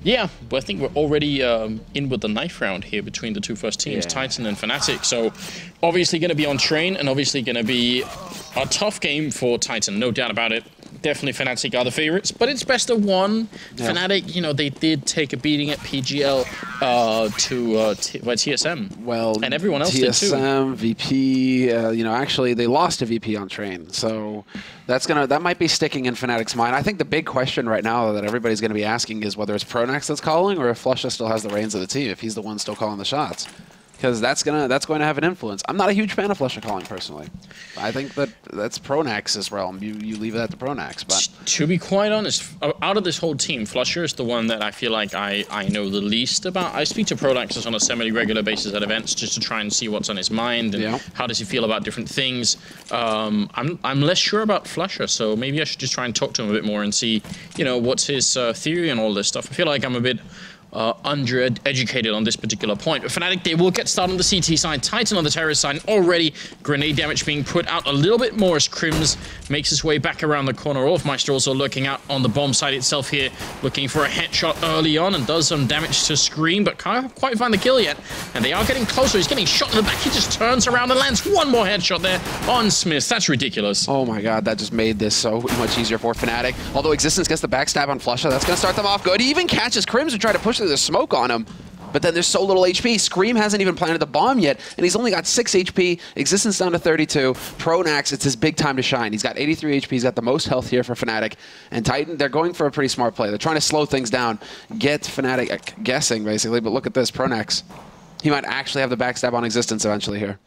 Yeah, but I think we're already in with the knife round here between the two first teams, Titan and Fnatic. So obviously going to be on train and obviously going to be a tough game for Titan, no doubt about it. Definitely Fnatic are the favorites, but it's best of one. Yeah. Fnatic, you know, they did take a beating at PGL by TSM. Well, and everyone else did too. TSM, VP, you know, actually they lost to VP on train, so that might be sticking in Fnatic's mind. I think the big question right now that everybody's going to be asking is whether it's Pronax that's calling or if flusha still has the reins of the team, if he's the one still calling the shots. Because that's going to have an influence. I'm not a huge fan of flusha calling personally. I think that's Pronax's realm. You leave that to Pronax. But to be quite honest, out of this whole team, flusha is the one that I feel like I know the least about. I speak to Pronax on a semi-regular basis at events just to try and see what's on his mind and how does he feel about different things. I'm less sure about flusha, so maybe I should just try and talk to him a bit more and see, you know, what's his theory and all this stuff. I feel like I'm a bit undereducated on this particular point. But Fnatic, they will get started on the CT side. Titan on the terrorist side. Already grenade damage being put out a little bit more as Crims makes his way back around the corner. Wolfmeister also looking out on the bomb side itself here, looking for a headshot early on and does some damage to Scream, but can't quite find the kill yet. And they are getting closer. He's getting shot in the back. He just turns around and lands one more headshot there on Smith. That's ridiculous. Oh my god, that just made this so much easier for Fnatic. Although Existence gets the backstab on flusha, that's going to start them off good. He even catches Crims and try to push the smoke on him, but then there's so little HP. Scream hasn't even planted the bomb yet, and he's only got 6 HP. Existence down to 32. Pronax, it's his big time to shine. He's got 83 HP. He's got the most health here for Fnatic. And Titan, they're going for a pretty smart play. They're trying to slow things down, get Fnatic guessing, basically. But look at this, Pronax. He might actually have the backstab on Existence eventually here.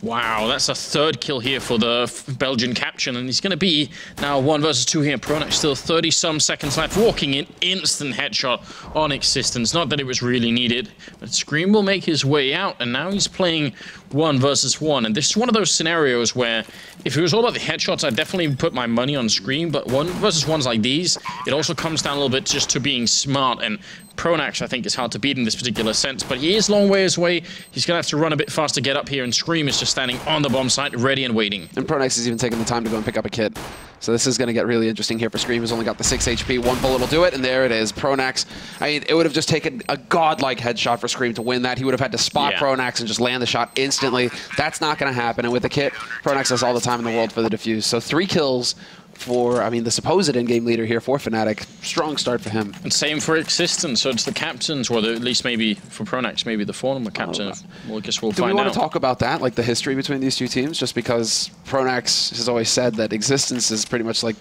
Wow, that's a third kill here for the Belgian captain, and he's going to be now 1 versus 2 here. Pronax still 30-some seconds left, walking in, instant headshot on Existence. Not that it was really needed, but Scream will make his way out, and now he's playing 1 versus 1. And this is one of those scenarios where if it was all about the headshots, I'd definitely put my money on Scream, but 1 versus 1s like these, it also comes down a little bit just to being smart, and Pronax, I think, is hard to beat in this particular sense, but he is long ways away. He's going to have to run a bit fast to get up here, and Scream is just standing on the bomb site, ready and waiting. And Pronax is even taking the time to go and pick up a kit. So this is going to get really interesting here for Scream, who's only got the 6 HP. 1 bullet will do it, and there it is. Pronax, I mean, it would have just taken a godlike headshot for Scream to win that. He would have had to spot Pronax and just land the shot instantly. That's not going to happen, and with the kit, Pronax has all the time in the world for the defuse. So 3 kills for, I mean, the supposed in-game leader here for Fnatic. Strong start for him. And same for Existence, so it's the captains, or at least maybe for Pronax, maybe the former captain. Well, I guess we'll find out. Do we want to talk about that, like the history between these two teams? Just because Pronax has always said that Existence is pretty much like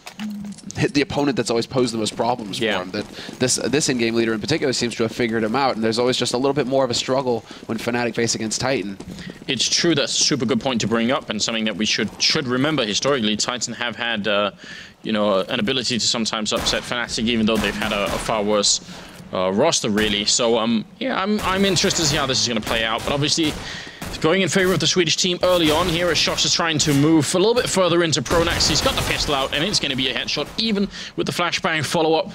the opponent that's always posed the most problems for him. That this in-game leader in particular seems to have figured him out, and there's always just a little bit more of a struggle when Fnatic face against Titan. It's true, that's a super good point to bring up, and something that we should remember historically. Titan have had you know, an ability to sometimes upset Fnatic, even though they've had a far worse roster, really. So, yeah, I'm interested to see how this is going to play out. But obviously, going in favor of the Swedish team early on here, as Shox is trying to move a little bit further into Pronax. He's got the pistol out, and it's going to be a headshot, even with the flashbang follow-up.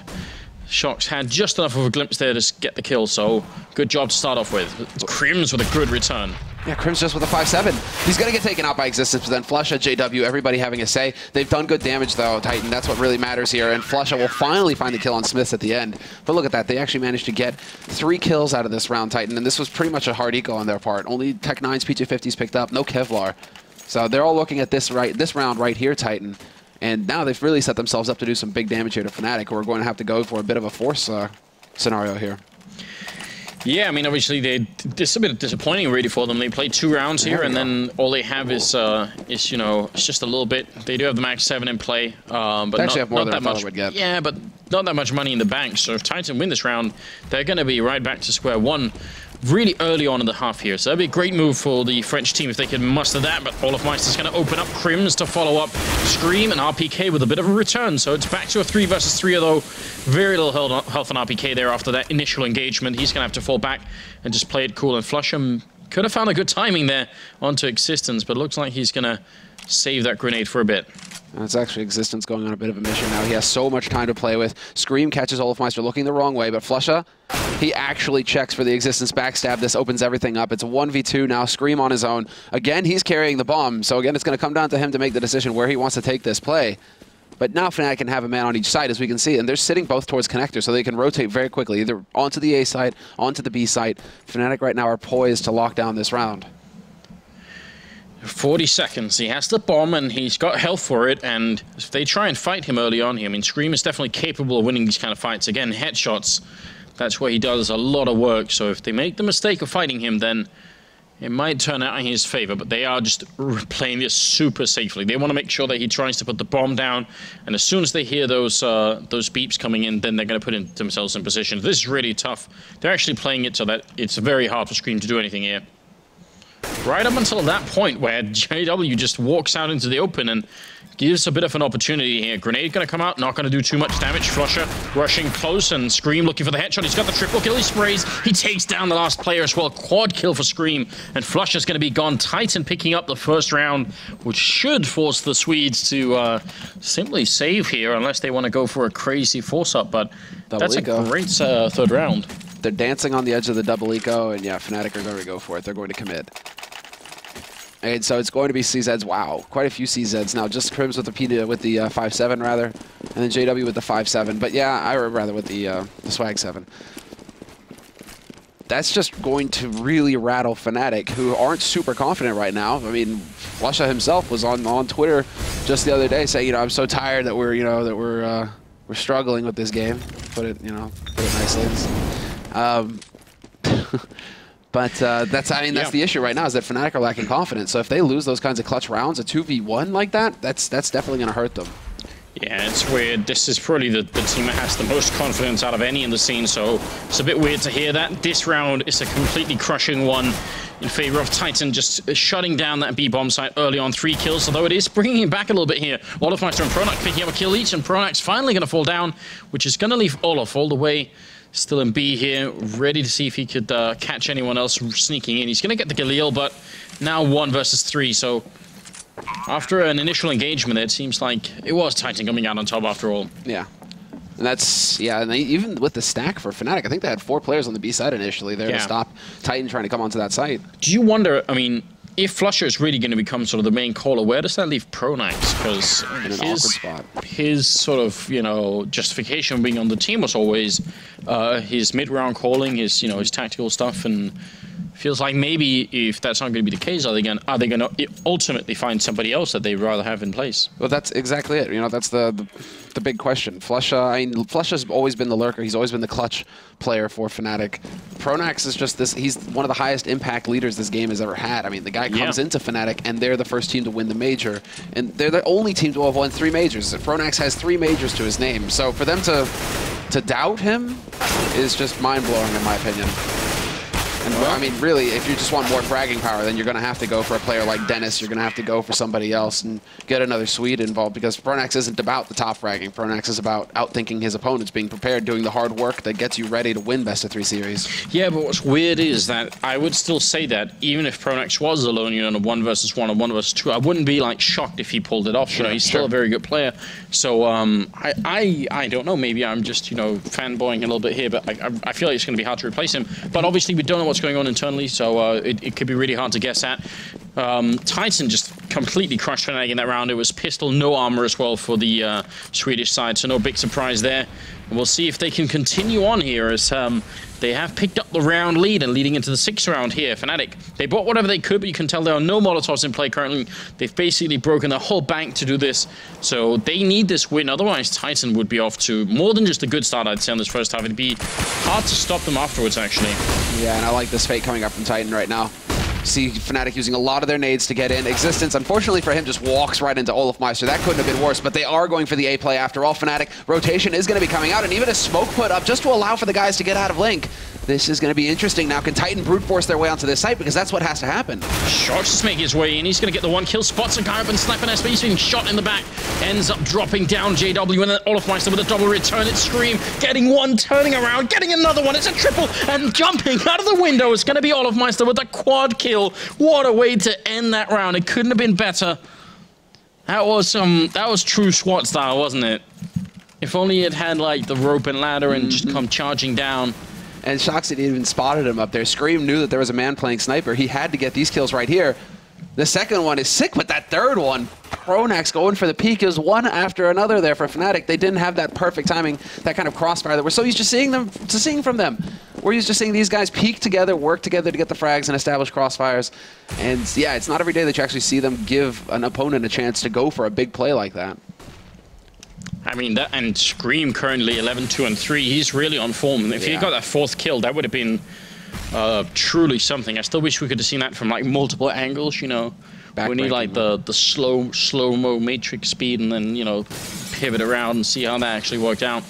Shox had just enough of a glimpse there to get the kill, so good job to start off with. Crims with a good return. Yeah, Crims just with a 5-7. He's going to get taken out by Existence, but then flusha, JW, everybody having a say. They've done good damage, though, Titan. That's what really matters here, and flusha will finally find the kill on Smiths at the end. But look at that. They actually managed to get 3 kills out of this round, Titan, and this was pretty much a hard eco on their part. Only Tech 9's P250s picked up, no Kevlar. So they're all looking at this round right here, Titan. And now they've really set themselves up to do some big damage here to Fnatic, who are going to have to go for a bit of a force scenario here. Yeah, I mean, obviously, this is a bit disappointing, really, for them. They played 2 rounds here, and then all they have is, you know, it's just a little bit. They do have the max 7 in play, but they actually have more not than that much. I would get. Yeah, but not that much money in the bank. So if Titan win this round, they're going to be right back to square one really early on in the half here. So that'd be a great move for the French team if they can muster that. But Wolfmeister's going to open up Crims to follow up Scream and RPK with a bit of a return. So it's back to a 3 versus 3, although very little health on RPK there after that initial engagement. He's going to have to fall back and just play it cool. And flusha could have found a good timing there onto Existence, but it looks like he's going to save that grenade for a bit. It's actually Existence going on a bit of a mission now. He has so much time to play with. Scream catches Wolfmeister looking the wrong way, but flusha, he actually checks for the Existence backstab. This opens everything up. It's a 1v2 now. Scream on his own. Again, he's carrying the bomb, so again, it's going to come down to him to make the decision where he wants to take this play. But now Fnatic can have a man on each side, as we can see, and they're sitting both towards connector, so they can rotate very quickly, either onto the A side, onto the B side. Fnatic right now are poised to lock down this round. 40 seconds. He has the bomb, and he's got health for it, and if they try and fight him early on here, I mean, Scream is definitely capable of winning these kind of fights. Again, headshots, that's where he does a lot of work, so if they make the mistake of fighting him, then it might turn out in his favor, but they are just playing this super safely. They want to make sure that he tries to put the bomb down, and as soon as they hear those beeps coming in, then they're going to put themselves in position. This is really tough. They're actually playing it so that it's very hard for Scream to do anything here. Right up until that point where JW just walks out into the open and gives a bit of an opportunity here. Grenade going to come out, not going to do too much damage. Flusher rushing close, and Scream looking for the headshot. He's got the triple kill, he sprays. He takes down the last player as well. Quad kill for Scream, and Flusher's going to be gone. Titan picking up the first round, which should force the Swedes to simply save here, unless they want to go for a crazy force-up, but that's a great third round. They're dancing on the edge of the double eco, and yeah, Fnatic are going to go for it. They're going to commit. And so it's going to be CZs. Wow, quite a few CZs now. Just Crims with the 5-7 rather, and then JW with the 5-7. But yeah, I rather with the Swag 7. That's just going to really rattle Fnatic, who aren't super confident right now. I mean, Flusha himself was on Twitter just the other day saying, you know, I'm so tired that we're struggling with this game. Put it nicely. But that's the issue right now, is that Fnatic are lacking confidence. So if they lose those kinds of clutch rounds, a 2v1 like that, that's definitely going to hurt them. Yeah, it's weird. This is probably the team that has the most confidence out of any in the scene, so it's a bit weird to hear that. This round is a completely crushing one in favor of Titan, just shutting down that B-bomb site early on. 3 kills, although it is bringing him back a little bit here. Olofmeister and Pronax picking up a kill each, and Pronax finally going to fall down, which is going to leave Olof all the way still in B here, ready to see if he could catch anyone else sneaking in. He's going to get the Galil, but now 1 versus 3, so after an initial engagement, it seems like it was Titan coming out on top after all. Yeah. And that's, yeah, and even with the stack for Fnatic, I think they had 4 players on the B side initially there to stop Titan trying to come onto that site. Do you wonder, I mean, if Flusher is really going to become sort of the main caller, where does that leave Pronax? Because his sort of, justification of being on the team was always his mid-round calling, his tactical stuff, and feels like maybe if that's not going to be the case, are they going to ultimately find somebody else that they'd rather have in place? Well, that's exactly it. That's the big question. Flusha, I mean, Flusha's always been the lurker. He's always been the clutch player for Fnatic. Pronax is just this. He's one of the highest impact leaders this game has ever had. I mean, the guy comes into Fnatic, and they're the first team to win the major, and they're the only team to have won 3 majors. Pronax has 3 majors to his name, so for them to doubt him is just mind-blowing in my opinion. And I mean, really, if you just want more fragging power, then you're going to have to go for a player like Dennis. You're going to have to go for somebody else and get another Swede involved, because Pronax isn't about the top fragging. Pronax is about outthinking his opponents, being prepared, doing the hard work that gets you ready to win best-of-3 series. Yeah, but what's weird is that I would still say that even if Pronax was alone, in a 1 versus 1 or 1 versus 2, I wouldn't be like shocked if he pulled it off. He's still a very good player. So I don't know. Maybe I'm just fanboying a little bit here, but I feel like it's going to be hard to replace him. But obviously we don't know what's going on internally, so it could be really hard to guess at. Titan just completely crushed Fnatic in that round. It was pistol, no armor as well for the Swedish side, so no big surprise there. And we'll see if they can continue on here, as they have picked up the round lead and leading into the 6th round here. Fnatic, they bought whatever they could, but you can tell there are no Molotovs in play currently. They've basically broken the whole bank to do this, so they need this win. Otherwise, Titan would be off to more than just a good start, I'd say, on this first half. It'd be hard to stop them afterwards, actually. Yeah, and I like this fate coming up from Titan right now. See Fnatic using a lot of their nades to get in. Existence, unfortunately for him, just walks right into Olofmeister. That couldn't have been worse, but they are going for the A play after all. Fnatic, rotation is going to be coming out, and even a smoke put up just to allow for the guys to get out of link. This is going to be interesting. Now, can Titan brute force their way onto this site? Because that's what has to happen. Sharks is making his way in. He's going to get the 1 kill. Spots a guy up and sniping SB. He's being shot in the back. Ends up dropping down JW, and then Olofmeister with a double return. It's Scream getting 1, turning around, getting another one. It's a triple, and jumping out of the window. It's going to be Olofmeister with a quad kill. What a way to end that round. It couldn't have been better. That was true SWAT style, wasn't it? If only it had like the rope and ladder and just come charging down. And Shoxy even spotted him up there. Scream knew that there was a man playing sniper. He had to get these kills right here. The second one is sick, but that third one, Pronax going for the peak is one after another there for Fnatic. They didn't have that perfect timing, that kind of crossfire that we're so used to seeing from them. We're used to seeing these guys peak together, work together to get the frags and establish crossfires. And yeah, it's not every day that you actually see them give an opponent a chance to go for a big play like that. I mean, that and Scream currently 11-2-3. He's really on form. If he got that 4th kill, that would have been truly something. I still wish we could have seen that from like multiple angles, you know. We need like the slow-mo matrix speed and then, you know, pivot around and see how that actually worked out.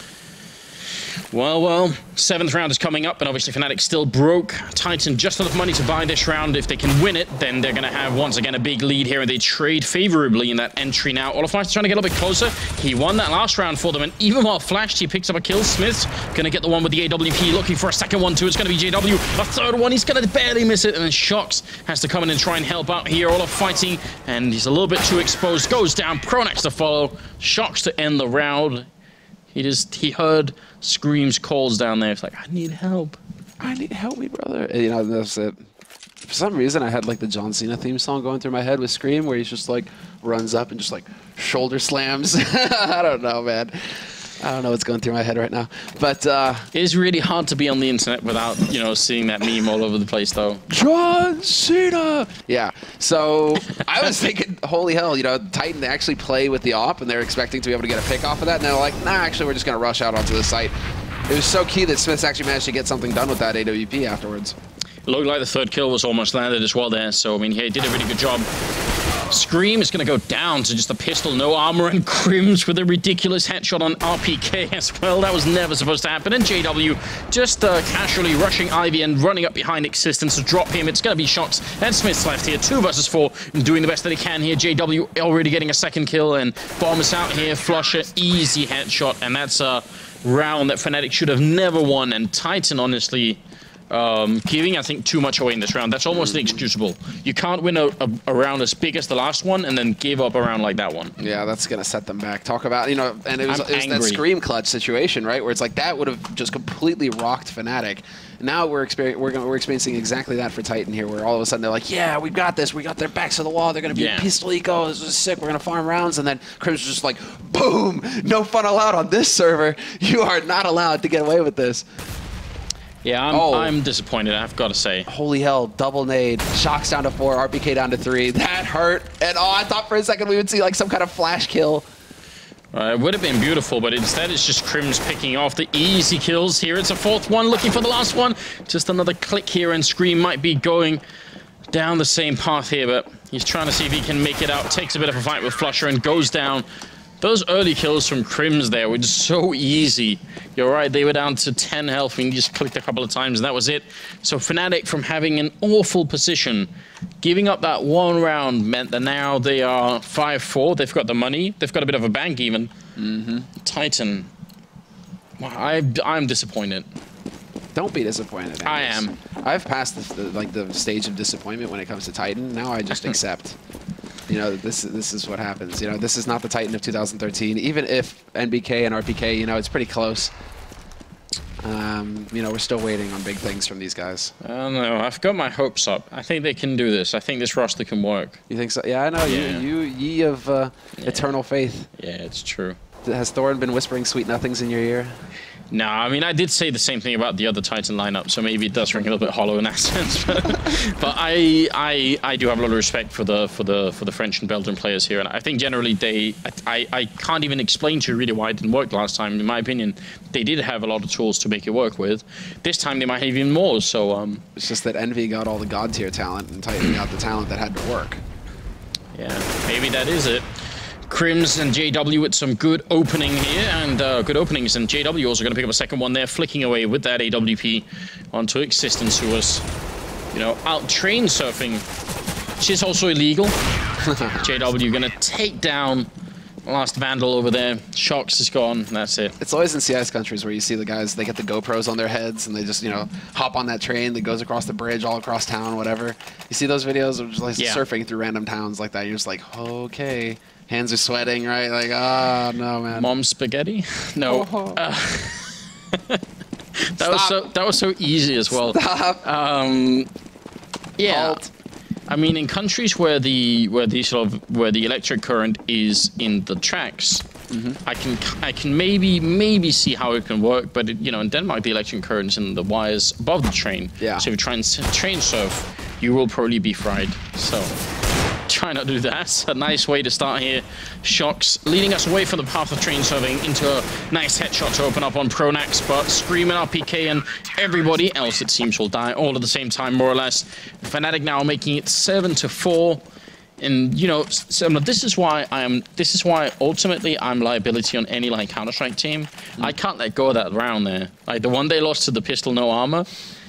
Well, 7th round is coming up, and obviously Fnatic still broke. Titan just enough money to buy this round. If they can win it, then they're going to have, once again, a big lead here, and they trade favorably in that entry now. Olaf's trying to get a little bit closer. He won that last round for them, and even while flashed, he picks up a kill. Smith's going to get the one with the AWP, looking for a second one, too. It's going to be JW. A third one, he's going to barely miss it, and then Shox has to come in and try and help out here. Olaf fighting, and he's a little bit too exposed. Goes down, Pronax to follow. Shox to end the round. He heard Scream's calls down there. It's like, I need help. I need help me, brother. And, you know, that's it. For some reason, I had like the John Cena theme song going through my head with Scream, where he's just like runs up and just like shoulder slams. I don't know, man. I don't know what's going through my head right now. But it is really hard to be on the internet without, you know, seeing that meme all over the place, though. John Cena! Yeah. So I was thinking, holy hell, you know, Titan actually play with the AWP, and they're expecting to be able to get a pick off of that. And they're like, nah, actually, we're just going to rush out onto the site. It was so key that Smiths actually managed to get something done with that AWP afterwards. Looked like the 3rd kill was almost landed as well there. So, I mean, he did a really good job. Scream is going to go down to just a pistol, no armor, and Crims with a ridiculous headshot on RPK as well. That was never supposed to happen. And JW just casually rushing Ivy and running up behind Existence to drop him. It's going to be Shox and Smith's left here. 2 versus 4, doing the best that he can here. JW already getting a 2nd kill, and Bomb is out here. Flusher, easy headshot, and that's a round that Fnatic should have never won. And Titan, honestly, giving, I think, too much away in this round. That's almost inexcusable. You can't win a round as big as the last one and then give up a round like that one. Yeah, that's going to set them back. Talk about, you know, and it was that Scream clutch situation, right? Where it's like that would have just completely rocked Fnatic. Now we're experiencing exactly that for Titan here, where all of a sudden they're like, yeah, we've got this. We got their backs to the wall. They're going to be pistol eco. This is sick. We're going to farm rounds. And then Crim's just like, boom, no fun allowed on this server. You are not allowed to get away with this. Yeah, I'm disappointed, I've got to say. Holy hell, double nade. Shox down to 4, RPK down to 3. That hurt. And I thought for a second we would see like some kind of flash kill. It would have been beautiful, but instead it's just Crims picking off the easy kills here. It's a 4th one, looking for the last one. Just another click here, and Scream might be going down the same path here, but he's trying to see if he can make it out. Takes a bit of a fight with Flusher and goes down. Those early kills from Crims there were just so easy. You're right, they were down to 10 health and he just clicked a couple of times and that was it. So Fnatic, from having an awful position, giving up that one round meant that now they are 5-4. They've got the money. They've got a bit of a bank even. Titan. Well, I'm disappointed. Don't be disappointed. I am. I've passed the stage of disappointment when it comes to Titan. Now I just accept. You know, this is what happens. You know, this is not the Titan of 2013. Even if NBK and RPK, you know, it's pretty close. You know, we're still waiting on big things from these guys. I don't know. I've got my hopes up. I think they can do this. I think this roster can work. You think so? Yeah, I know. Yeah. Ye of eternal faith. Yeah, it's true. Has Thorin been whispering sweet nothings in your ear? No, I mean, I did say the same thing about the other Titan lineup, so maybe it does ring a little bit hollow in that sense. But I do have a lot of respect for the French and Belgian players here, and I think generally I can't even explain to you really why it didn't work last time. In my opinion, they did have a lot of tools to make it work with. This time they might have even more. So it's just that Envy got all the god tier talent and Titan got the talent that had to work. Yeah, maybe that is it. Crims and JW with some good opening here, and good openings, and JW also going to pick up a second one there, flicking away with that AWP onto Existence, who was, you know, out train surfing, which is also illegal. JW going to take down the last Vandal over there. Shox is gone, and that's it. It's always in CS countries where you see the guys, they get the GoPros on their heads, and they just, you know, hop on that train that goes across the bridge, all across town, whatever. You see those videos of just like surfing through random towns like that, you're just like, okay. Hands are sweating, right? Like, oh, no, man. Mom spaghetti? No. That was so easy as well. Stop. Yeah. Halt. I mean, in countries where the electric current is in the tracks, I can maybe see how it can work. But you know, in Denmark, the electric current's in the wires above the train. Yeah. So if you try and train surf, you will probably be fried. So try not to do that. A nice way to start here. Shocks leading us away from the path of train surfing into a nice headshot to open up on Pronax, but Screaming RPK and everybody else, it seems, will die all at the same time, more or less. Fnatic now making it 7-4. And you know, this is why ultimately I'm liability on any like Counterstrike team. I can't let go of that round there. Like the one they lost to the pistol no armor.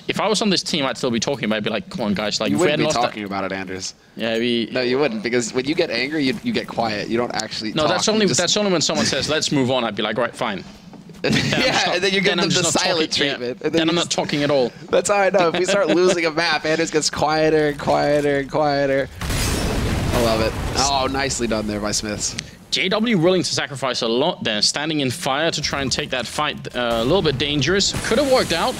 If I was on this team, I'd still be talking about it. I'd be like, come on, guys. Like, you wouldn't be talking about it, Anders. Yeah, no, you wouldn't, because when you get angry, you get quiet. You don't actually No, talk. that's only when someone says, let's move on. I'd be like, right, fine. Yeah, and then you get the silent treatment. Yeah, and I'm not talking at all. That's how I know. If we start losing a map, Anders gets quieter and quieter and quieter. I love it. Oh, nicely done there by Smiths. JW willing to sacrifice a lot there, standing in fire to try and take that fight. A little bit dangerous. Could have worked out.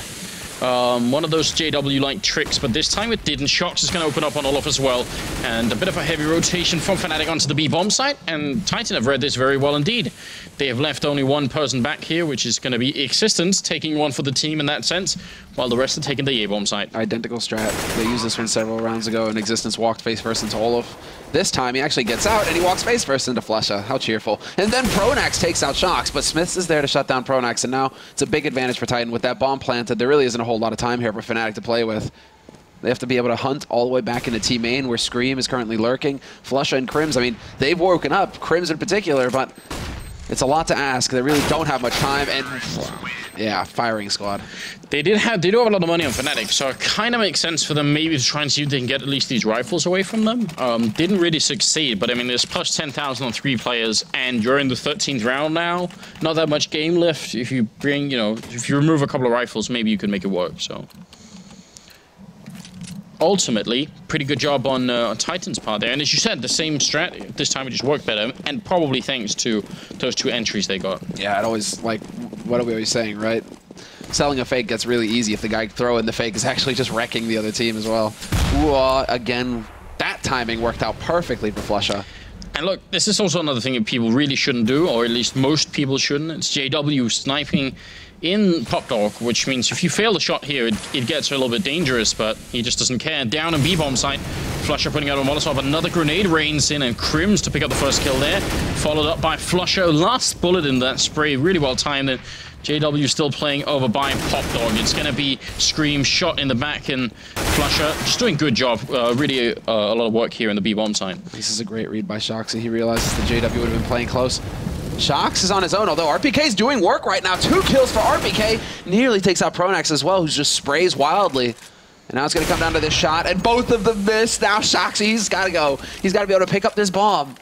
One of those JW-like tricks, but this time it didn't. Shocks is going to open up on Olaf as well. And a bit of a heavy rotation from Fnatic onto the B-bomb site. And Titan have read this very well indeed. They have left only one person back here, which is going to be Existence, taking one for the team in that sense, while the rest are taking the A-bomb site. Identical strat. They used this one several rounds ago, and Existence walked face first into Olaf. This time he actually gets out, and he walks face first into Flesha. How cheerful. And then Pronax takes out Shocks, but Smiths is there to shut down Pronax, and now it's a big advantage for Titan. With that bomb planted, there really isn't a whole lot of time here for Fnatic to play with. They have to be able to hunt all the way back into T main, where Scream is currently lurking. Flesha and Crims, I mean, they've woken up, Crims in particular, but it's a lot to ask. They really don't have much time, and yeah, firing squad. They do have a lot of money on Fnatic, so it kind of makes sense for them maybe to try and see if they can get at least these rifles away from them. Didn't really succeed, but I mean, there's plus 10,000 on 3 players, and you're in the 13th round now. Not that much game left. If you bring, you know, if you remove a couple of rifles, maybe you can make it work. So ultimately, pretty good job on Titan's part there. And as you said, the same strat, this time it just worked better, and probably thanks to those 2 entries they got. Yeah, it always, like, what are we always saying, right? Selling a fake gets really easy if the guy throwing the fake is actually just wrecking the other team as well. Ooh, again, that timing worked out perfectly for Flesha. And look, this is also another thing that people really shouldn't do, or at least most people shouldn't. It's JW sniping in Pop Dog, which means if you fail the shot here, it gets a little bit dangerous, but he just doesn't care. Down in B-bomb site, Flesha putting out a Molotov, another grenade rains in, and Crims to pick up the first kill there, followed up by Flesha. Last bullet in that spray, really well timed, and JW still playing over by Pop Dog. It's going to be Scream shot in the back, and Flesha just doing good job. Really a lot of work here in the B-bomb side. This is a great read by Shoxy. He realizes that JW would have been playing close. Shocks is on his own, although RPK is doing work right now. 2 kills for RPK. Nearly takes out Pronax as well, who just sprays wildly. And now it's going to come down to this shot, and both of them miss. Now Shoxy's got to go. He's got to be able to pick up this bomb.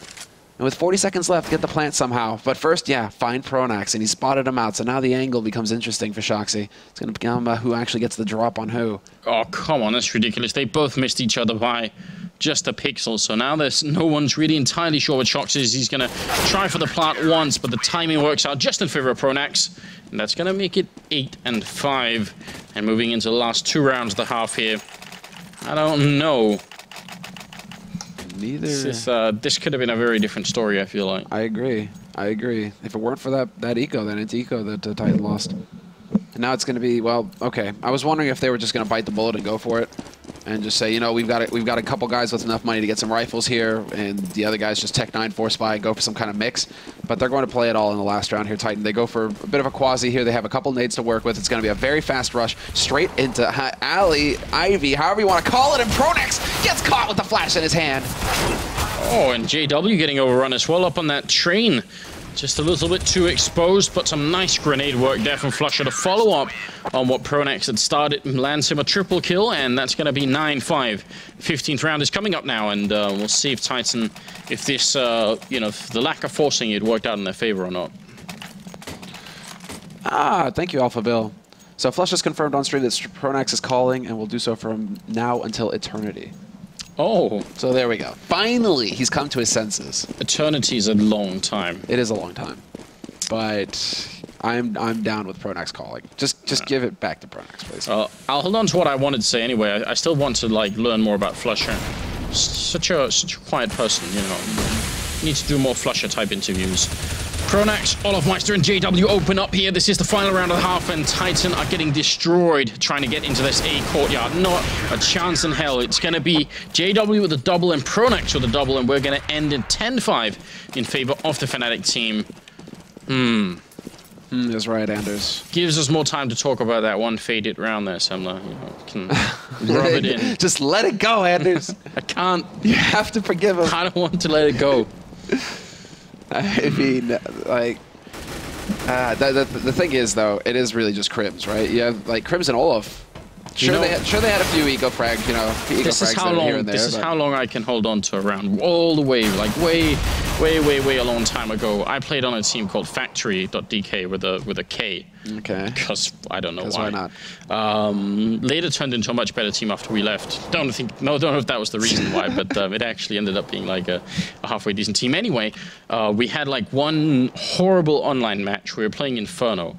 And with 40 seconds left, get the plant somehow. But first, yeah, find Pronax, and he spotted him out. So now the angle becomes interesting for Shoxy. It's going to become who actually gets the drop on who. Oh, come on, that's ridiculous. They both missed each other by just a pixel. So now there's no one's really entirely sure what Shox is. He's going to try for the plant once, but the timing works out just in favor of Pronax. And that's going to make it 8-5. And moving into the last 2 rounds of the half here. I don't know. Neither. This could have been a very different story, I feel like. I agree. I agree. If it weren't for that eco, then it's eco that Titan lost. And now it's going to be, well, okay. I was wondering if they were just going to bite the bullet and go for it. And just say, you know, we've got a couple guys with enough money to get some rifles here, and the other guys just Tech 9 Force Spy and go for some kind of mix. But they're going to play it all in the last round here, Titan. They go for a bit of a quasi here. They have a couple nades to work with. It's going to be a very fast rush straight into Alley, Ivy, however you want to call it, and Pronax gets caught with the flash in his hand. Oh, and JW getting overrun as well up on that train. Just a little bit too exposed, but some nice grenade work there from Flesha to follow up on what Pronax had started. Lands him a triple kill, and that's going to be 9-5. 15th round is coming up now, and we'll see if Titan, if this, you know, if the lack of forcing it worked out in their favor or not. Ah, thank you, Alpha Bill. So Flesha's confirmed on stream that Pronax is calling, and will do so from now until eternity. Oh. So there we go. Finally, he's come to his senses. Eternity is a long time. It is a long time. But I'm down with Pronax calling. Just give it back to Pronax, please. I'll hold on to what I wanted to say anyway. I still want to, like, learn more about Flesha. such a quiet person, you know. Need to do more Flusher type interviews. Pronax, Olofmeister, and JW open up here. This is the final round of the half, and Titan are getting destroyed trying to get into this A courtyard. Not a chance in hell. It's going to be JW with a double and Pronax with a double, and we're going to end in 10-5 in favor of the Fnatic team. That's right, Anders. Gives us more time to talk about that one faded round there, Semler. You know, can rub it in. Just let it go, Anders. I can't. You have to forgive him. I don't want to let it go. I mean, like, the thing is, though, it is really just Crims, right? You have, like, Crims and Olaf. Sure, they had a few eco frags, you know. This is how long. This is how long I can hold on to a round, all the way, like way a long time ago. I played on a team called Factory.dk with a K. Okay. Because I don't know why. Why not? Later turned into a much better team after we left. Don't know if that was the reason why, but it actually ended up being like a halfway decent team. Anyway, we had like one horrible online match. We were playing Inferno,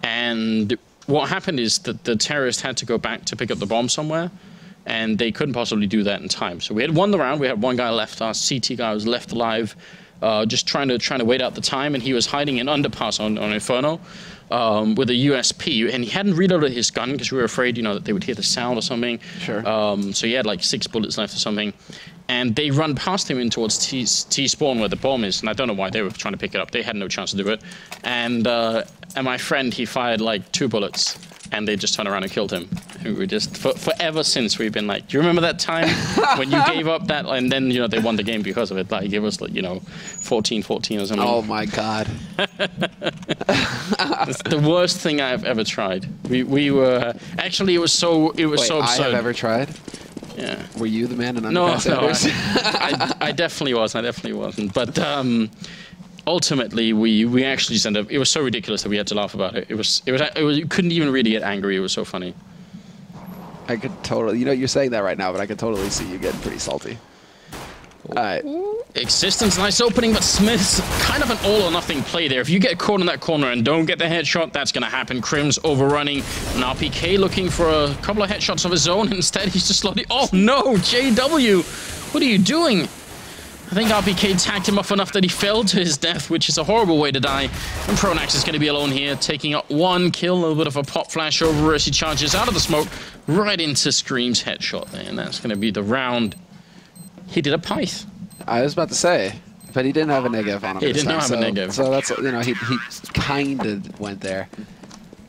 and what happened is that the terrorists had to go back to pick up the bomb somewhere, and they couldn't possibly do that in time. So we had won the round. We had one guy left. Our CT guy was left alive, just trying to wait out the time, and he was hiding in underpass on Inferno with a USP, and he hadn't reloaded his gun because we were afraid, you know, that they would hear the sound or something. Sure. So he had like 6 bullets left or something, and they run past him in towards T spawn where the bomb is, and I don't know why they were trying to pick it up. They had no chance to do it, and my friend, he fired like 2 bullets, and they just turned around and killed him. And we just forever since we've been like, do you remember that time when you gave up that, and then, you know, they won the game because of it? Like, it was like, you know, 14-14 or something. Oh my god. It's the worst thing I've ever tried. We were actually, it was so absurd. I have ever tried. Yeah. Were you the man in underpass? No, I definitely wasn't. I definitely wasn't. But ultimately, we actually just ended up. It was so ridiculous that we had to laugh about it. It was. You couldn't even really get angry. It was so funny. I could totally. You know, you're saying that right now, but I could totally see you getting pretty salty. All right. Existence, nice opening, but Smith's kind of an all-or-nothing play there. If you get caught in that corner and don't get the headshot, that's going to happen. Crim's overrunning, and RPK looking for a couple of headshots of his own. Instead, he's just slowly... Oh, no! JW! What are you doing? I think RPK tagged him off enough that he fell to his death, which is a horrible way to die. And Pronax is going to be alone here, taking up 1 kill, a little bit of a pop flash over as he charges out of the smoke, right into Scream's headshot there, and that's going to be the round. He did a Pyth. I was about to say, but he didn't have a negative on him. He did not have a negative. So that's, you know, he kind of went there.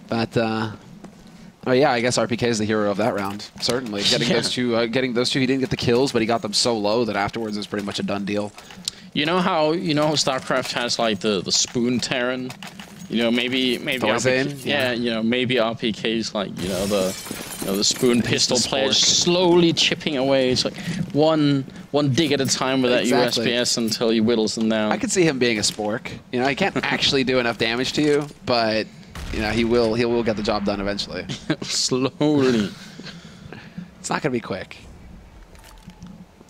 But, oh yeah, I guess RPK is the hero of that round. Certainly. Getting those two, he didn't get the kills, but he got them so low that afterwards it was pretty much a done deal. You know how StarCraft has like the spoon Terran? You know, maybe RPK, yeah, you know, maybe RPK's like, you know, the spoon pistol player slowly chipping away. It's like one dig at a time with that USPS until he whittles them down. I could see him being a spork. You know, he can't actually do enough damage to you, but you know, he will get the job done eventually. Slowly. It's not going to be quick.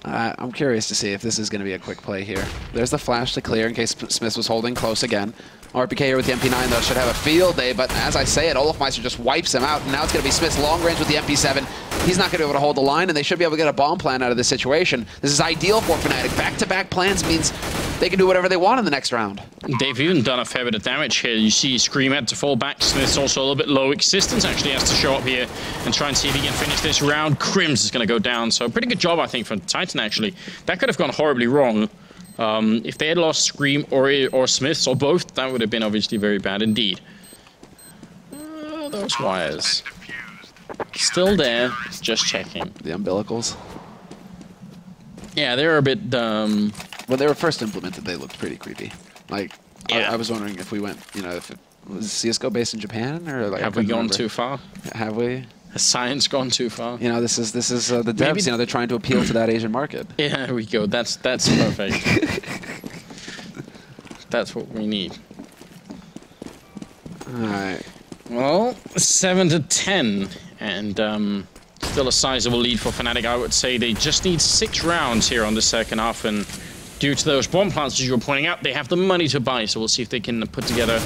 I'm curious to see if this is going to be a quick play here. There's the flash to clear in case Smith was holding close again. RPK here with the MP9, though, should have a field day, but as I say it, Olofmeister just wipes him out, and now it's going to be Smith's long range with the MP7. He's not going to be able to hold the line, and they should be able to get a bomb plan out of this situation. This is ideal for Fnatic. Back-to-back plans means they can do whatever they want in the next round. They've even done a fair bit of damage here. You see Scream had to fall back. Smith's also a little bit low. Existence actually has to show up here and try and see if he can finish this round. Crims is going to go down, so pretty good job, I think, from Titan, actually. That could have gone horribly wrong. If they had lost Scream or Smiths or both, that would have been obviously very bad indeed. Those wires. Still there, just checking. The umbilicals. Yeah, they're a bit... When they were first implemented, they looked pretty creepy. Like, yeah. I was wondering if we went, you know, if it was CSGO based in Japan, or like... Have we gone too far? Have we? Has science gone too far? You know, this is the devs. You know, they're trying to appeal to that Asian market. Yeah, there we go. That's perfect. That's what we need. All right. Well, 7-10, and still a sizable lead for Fnatic. I would say they just need 6 rounds here on the second half, and due to those bomb plants, as you were pointing out, they have the money to buy. So we'll see if they can put together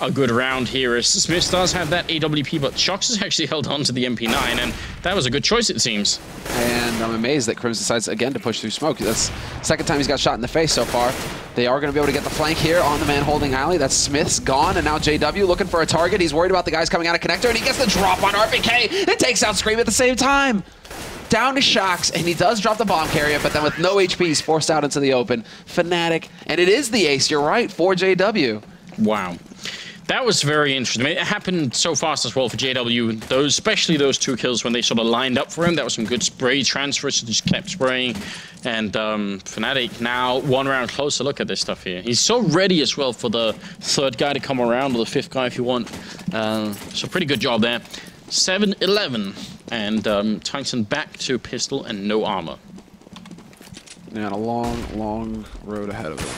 a good round here, as Smith does have that AWP, but Shox has actually held on to the MP9, and that was a good choice, it seems. And I'm amazed that Crims decides again to push through smoke. That's the second time he's got shot in the face so far. They are going to be able to get the flank here on the man holding Alley. That's Smith's gone, and now JW looking for a target. He's worried about the guys coming out of connector, and he gets the drop on RPK and takes out Scream at the same time. Down to Shox, and he does drop the bomb carrier, but then with no HP, he's forced out into the open. Fnatic, and it is the ace, you're right, for JW. Wow. That was very interesting. I mean, it happened so fast as well for JW. Especially those 2 kills when they sort of lined up for him. That was some good spray transfers. He just kept spraying. And Fnatic now 1 round closer. Look at this stuff here. He's so ready as well for the 3rd guy to come around, or the 5th guy if you want. So pretty good job there. 7-11. And Titan back to pistol and no armor. Yeah, and a long, long road ahead of them.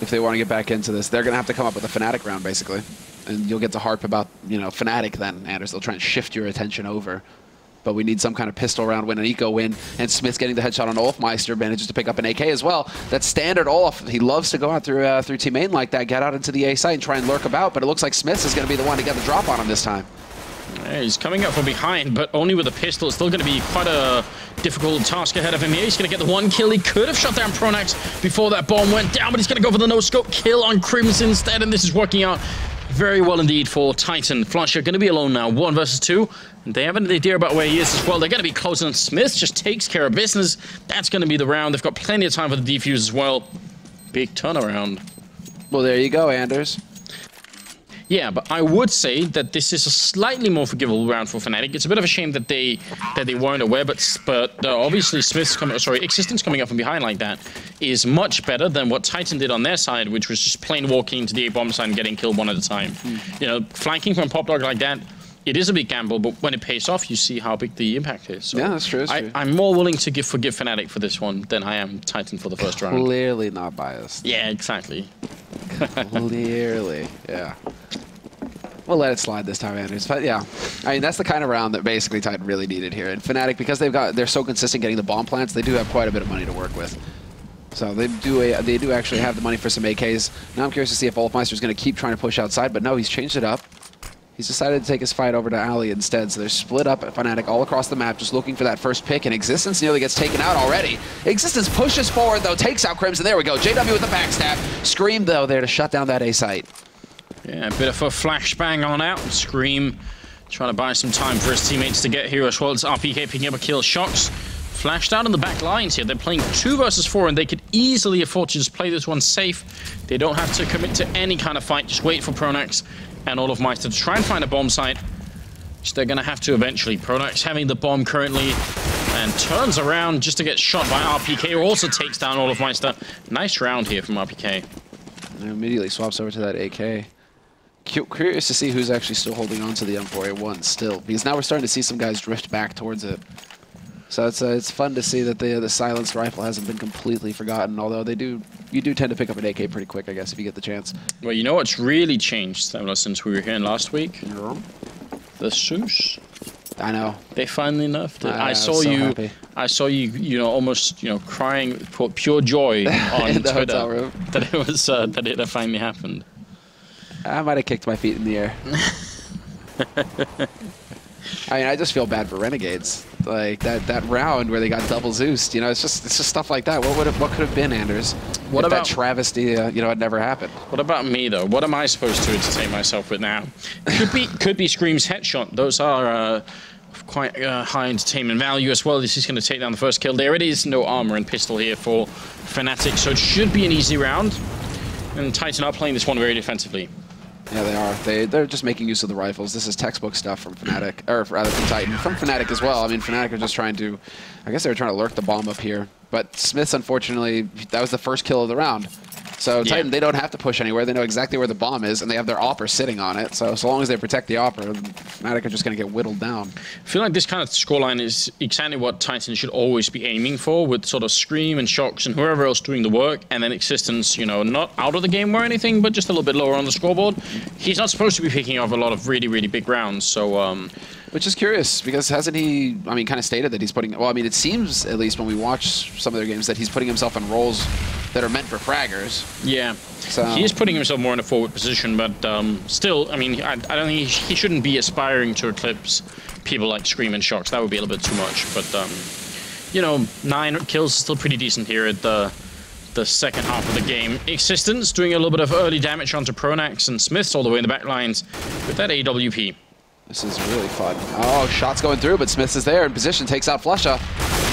If they want to get back into this, they're going to have to come up with a Fnatic round, basically. And you'll get to harp about, you know, Fnatic then, Anders. They'll try and shift your attention over. But we need some kind of pistol round win, an eco win, and Smith's getting the headshot on Olafmeister, manages to pick up an AK as well. That's standard Olaf. He loves to go out through team main like that, get out into the A site and try and lurk about, but it looks like Smith's is going to be the one to get the drop on him this time. Yeah, he's coming up from behind, but only with a pistol. It's still going to be quite a difficult task ahead of him here. He's going to get the 1 kill. He could have shot down Pronax before that bomb went down, but he's going to go for the no-scope kill on Crimson instead, and this is working out very well indeed for Titan. Flusher going to be alone now, 1 versus 2. And they have an idea about where he is as well. They're going to be close, and Smith just takes care of business. That's going to be the round. They've got plenty of time for the defuse as well. Big turnaround. Well, there you go, Anders. Yeah, but I would say that this is a slightly more forgivable round for Fnatic. It's a bit of a shame that they weren't aware, but obviously Existence coming up from behind like that is much better than what Titan did on their side, which was just plain walking into the A-bomb side and getting killed 1 at a time. You know, flanking from Pop Dog like that, it is a big gamble, but when it pays off, you see how big the impact is. So yeah, that's true. I'm more willing to forgive Fnatic for this one than I am Titan for the first round. Clearly not biased. Yeah, exactly. Clearly, yeah. We'll let it slide this time, Anders. But yeah, I mean, that's the kind of round that basically Titan really needed here. And Fnatic, because they're so consistent getting the bomb plants, they do have quite a bit of money to work with. So they do actually have the money for some AKs. Now I'm curious to see if Olafmeister is going to keep trying to push outside, but no, he's changed it up. He's decided to take his fight over to Alley instead, so they're split up at Fnatic all across the map, just looking for that first pick, and Existence nearly gets taken out already. Existence pushes forward, though, takes out Crimson. There we go. JW with the backstab. Scream, though, there to shut down that A site. Yeah, a bit of a flashbang on out. Scream trying to buy some time for his teammates to get here as well as RPK picking up a kill. Shox flashed out on the back lines here. They're playing 2 versus 4, and they could easily afford to just play this one safe. They don't have to commit to any kind of fight. Just wait for Pronax and Olafmeister to try and find a bomb site, which they're going to have to eventually. Pronax having the bomb currently and turns around just to get shot by RPK, who also takes down Olafmeister. Nice round here from RPK. And immediately swaps over to that AK. Curious to see who's actually still holding on to the M4A1 still, because now we're starting to see some guys drift back towards it. So it's fun to see that the silenced rifle hasn't been completely forgotten, although you do tend to pick up an AK pretty quick, I guess, if you get the chance. Well, you know what's really changed since we were here last week? Yeah. The Zeus. I know. They finally nerfed it. I saw so you. Happy. I saw you. Almost crying for pure joy on in the Twitter hotel room. that it was that it had finally happened. I might have kicked my feet in the air. I mean, I just feel bad for Renegades. Like that round where they got double Zeused. It's just stuff like that. What could have been, Anders? What about that travesty? Had never happened. What about me though? What am I supposed to entertain myself with now? Could be Scream's headshot. Those are quite high entertainment value as well. This is going to take down the first kill. There it is. No armor and pistol here for Fnatic, so it should be an easy round. And Titan are playing this one very defensively. Yeah, they are. They're just making use of the rifles. This is textbook stuff from Fnatic, or rather from Titan. From Fnatic as well. I mean, Fnatic are just trying to, I guess they were trying to lurk the bomb up here. But Smith's, unfortunately, that was the first kill of the round. So Titan, they don't have to push anywhere. They know exactly where the bomb is, and they have their opper sitting on it. So long as they protect the opper, Fnatic are just going to get whittled down. I feel like this kind of scoreline is exactly what Titan should always be aiming for, with sort of Scream and Shox and whoever else doing the work, and then Existence, not out of the game or anything, but just a little bit lower on the scoreboard. He's not supposed to be picking up a lot of really, really big rounds, so... Which is curious, because hasn't he, kind of stated that he's putting... Well, it seems, at least when we watch some of their games, that he's putting himself in roles that are meant for fraggers. Yeah. So he is putting himself more in a forward position, but still, I mean, I don't think he shouldn't be aspiring to eclipse people like Scream and Shox. That would be a little bit too much. But, you know, 9 kills is still pretty decent here at the second half of the game. Existence doing a little bit of early damage onto Pronax and Smiths all the way in the back lines with that AWP. This is really fun. Oh, shots going through, but Smiths is there in position, takes out Flusha.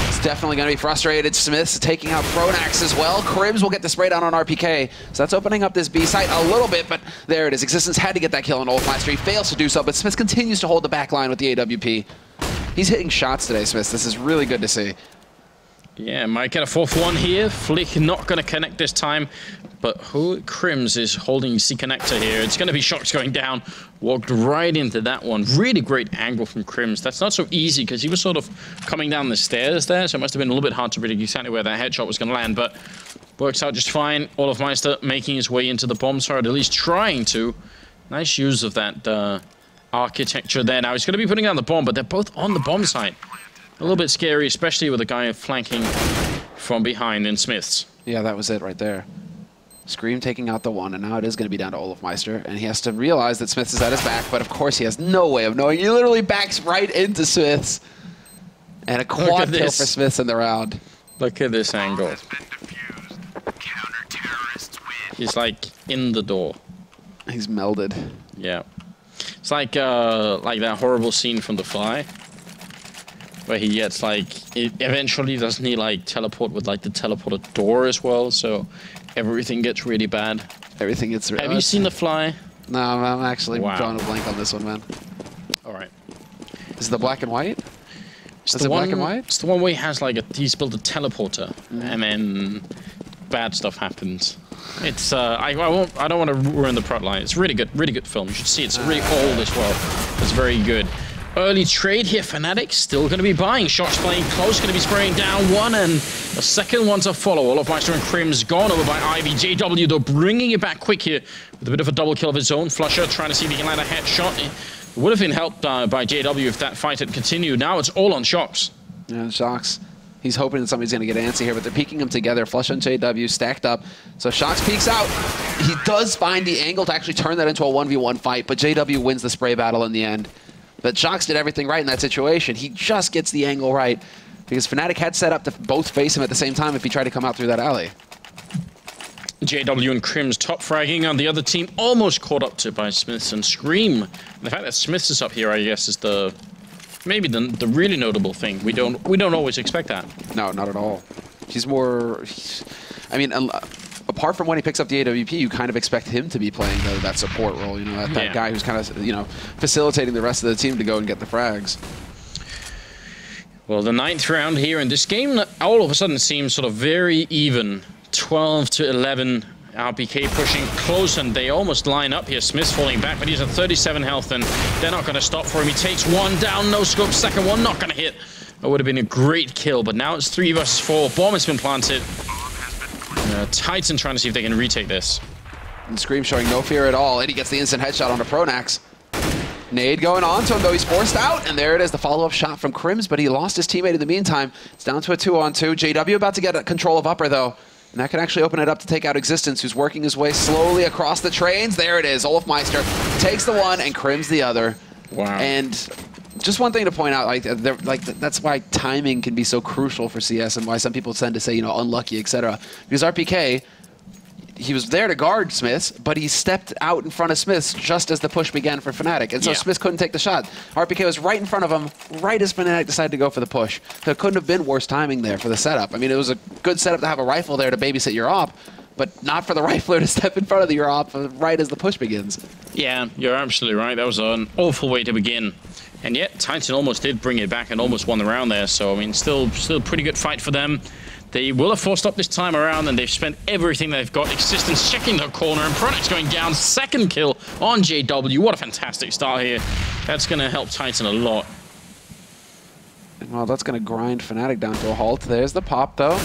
It's definitely going to be frustrated. Smiths taking out Pronax as well. Crims will get the spray down on RPK. So that's opening up this B site a little bit, but there it is. Existence had to get that kill on Olfmeister. He fails to do so, but Smiths continues to hold the back line with the AWP. He's hitting shots today, Smiths. This is really good to see. Yeah, might get a 4th one here. Flick not going to connect this time, but Crims is holding C connector here. It's going to be Shox going down. Walked right into that one. Really great angle from Crims. That's not so easy because he was sort of coming down the stairs there, so it must have been a little bit hard to predict exactly where that headshot was going to land, but works out just fine. Olofmeister making his way into the bomb site, at least trying to. Nice use of that architecture there. Now he's going to be putting down the bomb, but they're both on the bomb site. A little bit scary, especially with a guy flanking from behind in Smiths. Yeah, that was it right there. Scream taking out the one, and now it is going to be down to Olofmeister, and he has to realize that Smiths is at his back, but of course he has no way of knowing. He literally backs right into Smiths. And a quad kill for Smiths in the round. Look at this angle. He's like in the door. He's melded. Yeah. It's like that horrible scene from The Fly, where he gets eventually doesn't he like teleport with like the teleporter door as well, so everything gets really bad. Everything gets really bad. Have you seen The Fly? No, I'm actually drawing a blank on this one, man. Alright. Is it the black and white? Is it black and white? It's the one where he has he's built a teleporter, and then bad stuff happens. It's I don't want to ruin the plot line. It's really good film. You should see it. It's really old as well. It's very good. Early trade here, Fnatic still going to be buying. Shots playing close, going to be spraying down one, and a second one to follow. Olofmeister and Crims gone over by Ivy. JW, though, bringing it back quick here with a bit of a double kill of his own. Flusher trying to see if he can land a headshot. It would have been helped by JW if that fight had continued. Now it's all on Shox. Yeah, Shox. He's hoping that somebody's going to get antsy here, but they're peeking him together. Flush and JW stacked up. So Shox peeks out. He does find the angle to actually turn that into a 1v1 fight, but JW wins the spray battle in the end. But Shox did everything right in that situation. He just gets the angle right because Fnatic had set up to both face him at the same time if he tried to come out through that alley. JW and Crims top fragging on the other team, almost caught up to by Smiths and Scream. And the fact that Smiths is up here, I guess, is maybe the really notable thing. We don't always expect that. No, not at all. He's more. I mean, apart from when he picks up the AWP, you kind of expect him to be playing that support role. You know, that guy who's kind of facilitating the rest of the team to go and get the frags. Well, the 9th round here in this game all of a sudden seems sort of very even. 12 to 11. RPK pushing close, and they almost line up here. Smith's falling back, but he's at 37 health, and they're not going to stop for him. He takes one down, no scope. Second one, not going to hit. That would have been a great kill, but now it's 3 versus 4. Bomb has been planted. Titan trying to see if they can retake this. And Scream showing no fear at all, and he gets the instant headshot onto Pronax. Nade going on to him, though he's forced out, and there it is, the follow-up shot from Crims, but he lost his teammate in the meantime. It's down to a 2-on-2. JW about to get control of upper, though. And that can actually open it up to take out Existence, who's working his way slowly across the trains. There it is. Olofmeister takes the one and Crims the other. Wow. And just one thing to point out, that's why timing can be so crucial for CS and why some people tend to say, unlucky, etc. Because RPK, he was there to guard Smiths, but he stepped out in front of Smiths just as the push began for Fnatic. And so Smiths couldn't take the shot. RPK was right in front of him, right as Fnatic decided to go for the push. So it couldn't have been worse timing there for the setup. I mean, it was a good setup to have a rifle there to babysit your op, but not for the rifler to step in front of your op right as the push begins. Yeah, you're absolutely right. That was an awful way to begin. And yet, Titan almost did bring it back and almost won the round there. So, I mean, still a pretty good fight for them. They will have forced up this time around, and they've spent everything they've got. Existence checking the corner, and Pronax going down. Second kill on JW. What a fantastic start here. That's going to help Titan a lot. Well, that's going to grind Fnatic down to a halt. There's the pop, though.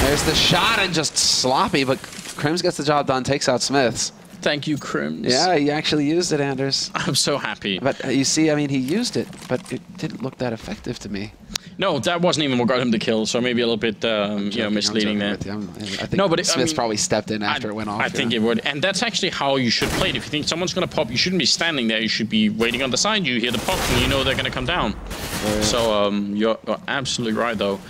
There's the shot, and just sloppy, but Crims gets the job done, takes out Smiths. Thank you, Crims. Yeah, he actually used it, Anders. I'm so happy. But you see, I mean, he used it, but it didn't look that effective to me. No, that wasn't even what got him the kill, so maybe a little bit misleading there. I think Smith's probably stepped in after it went off. I think it would. And that's actually how you should play it. If you think someone's going to pop, you shouldn't be standing there. You should be waiting on the side. You hear the pop, and you know they're going to come down. Oh, yeah. So you're absolutely right, though.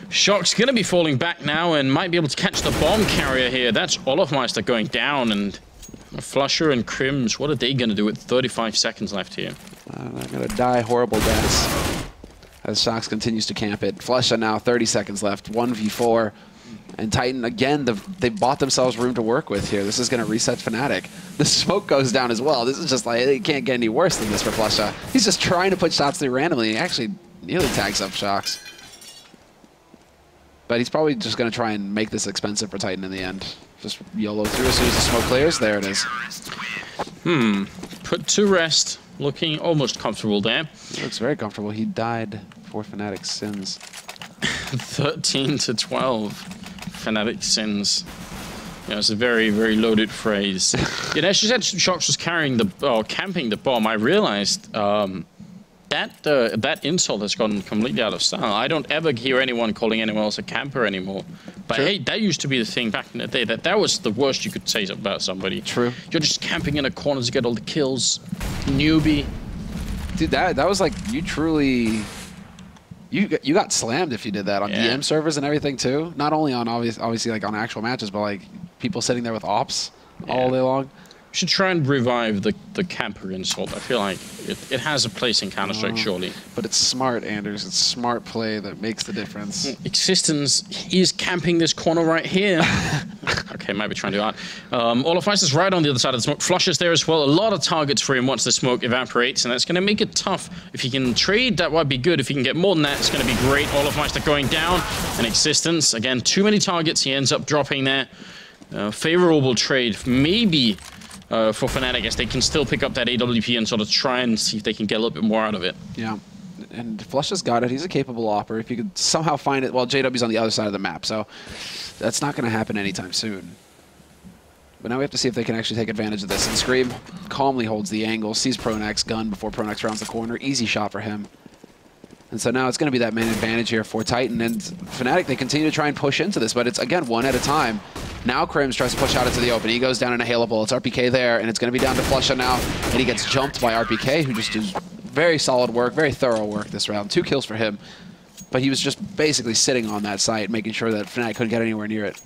Shock's going to be falling back now and might be able to catch the bomb carrier here. That's Olofmeister going down, and Flusher and Crims, what are they going to do with 35 seconds left here? They're going to die horrible deaths as Shox continues to camp it. Flusha now, 30 seconds left, 1v4. And Titan, again, they bought themselves room to work with here. This is going to reset Fnatic. The smoke goes down as well. This is just like, it can't get any worse than this for Flusha. He's just trying to put shots through randomly. He actually nearly tags up Shox. But he's probably just going to try and make this expensive for Titan in the end. Just YOLO through as soon as the smoke clears. There it is. Put to rest. Looking almost comfortable there. He looks very comfortable. He died for Fnatic's sins. 13 to 12. Fnatic sins. Yeah, it's a very, very loaded phrase. As you said, Shox was carrying camping the bomb. I realized that insult has gone completely out of style. I don't ever hear anyone calling anyone else a camper anymore. But hey, that used to be the thing back in the day. That was the worst you could say about somebody. True. You're just camping in a corner to get all the kills. Newbie. Dude, that was like, you truly... You got slammed if you did that on DM servers and everything too. Not only on obviously like on actual matches, but like people sitting there with ops all day long. You should try and revive the camper insult. I feel like it has a place in Counterstrike, surely. But it's smart, Anders. It's smart play that makes the difference. Existence is camping this corner right here. Okay, might be trying too hard. Olofmeister is right on the other side of the smoke. Flush is there as well. A lot of targets for him once the smoke evaporates, and that's going to make it tough. If he can trade, that might be good. If he can get more than that, it's going to be great. Olofmeister going down. And Existence, again, too many targets. He ends up dropping there. Favorable trade, maybe. For Fnatic, I guess they can still pick up that AWP and sort of try and see if they can get a little bit more out of it. Yeah, and Flush has got it. He's a capable opper. If you could somehow find it, well, JW's on the other side of the map, so that's not going to happen anytime soon. But now we have to see if they can actually take advantage of this. And Scream calmly holds the angle, sees Pronax's gun before Pronax rounds the corner. Easy shot for him. And so now it's going to be that main advantage here for Titan. And Fnatic, they continue to try and push into this, but it's, again, one at a time. Now Crims tries to push out into the open. He goes down in a hail of bullets. RPK there, and it's going to be down to Flusha now. And he gets jumped by RPK, who just does very solid work, very thorough work this round. 2 kills for him. But he was just basically sitting on that site, making sure that Fnatic couldn't get anywhere near it.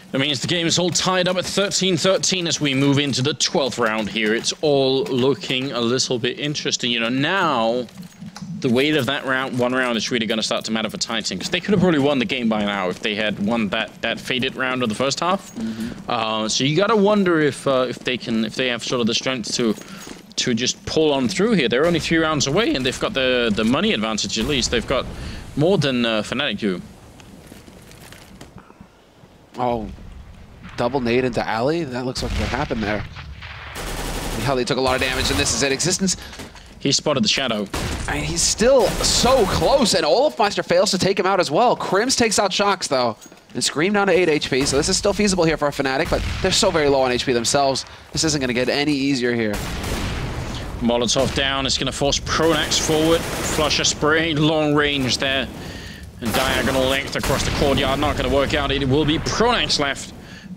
That means the game is all tied up at 13-13 as we move into the 12th round here. It's all looking a little bit interesting. You know, now the weight of that one round is really going to start to matter for Titan, because they could have probably won the game by now if they had won that faded round of the first half. So you got to wonder if they have sort of the strength to just pull on through here. They're only 3 rounds away, and they've got the money advantage at least. They've got more than Fnatic do. Oh, double nade into Ali? That looks like what happened there. Hell, they took a lot of damage, and this is it. Existence. He spotted the shadow. I mean, he's still so close, and Olofmeister fails to take him out as well. Crims takes out Shox, though, and Scream down to 8 HP, so this is still feasible here for a Fnatic, but they're so very low on HP themselves. This isn't going to get any easier here. Molotov down. It's going to force Pronax forward. Flusher spray, long range there. And diagonal length across the courtyard. Not going to work out. It will be Pronax left.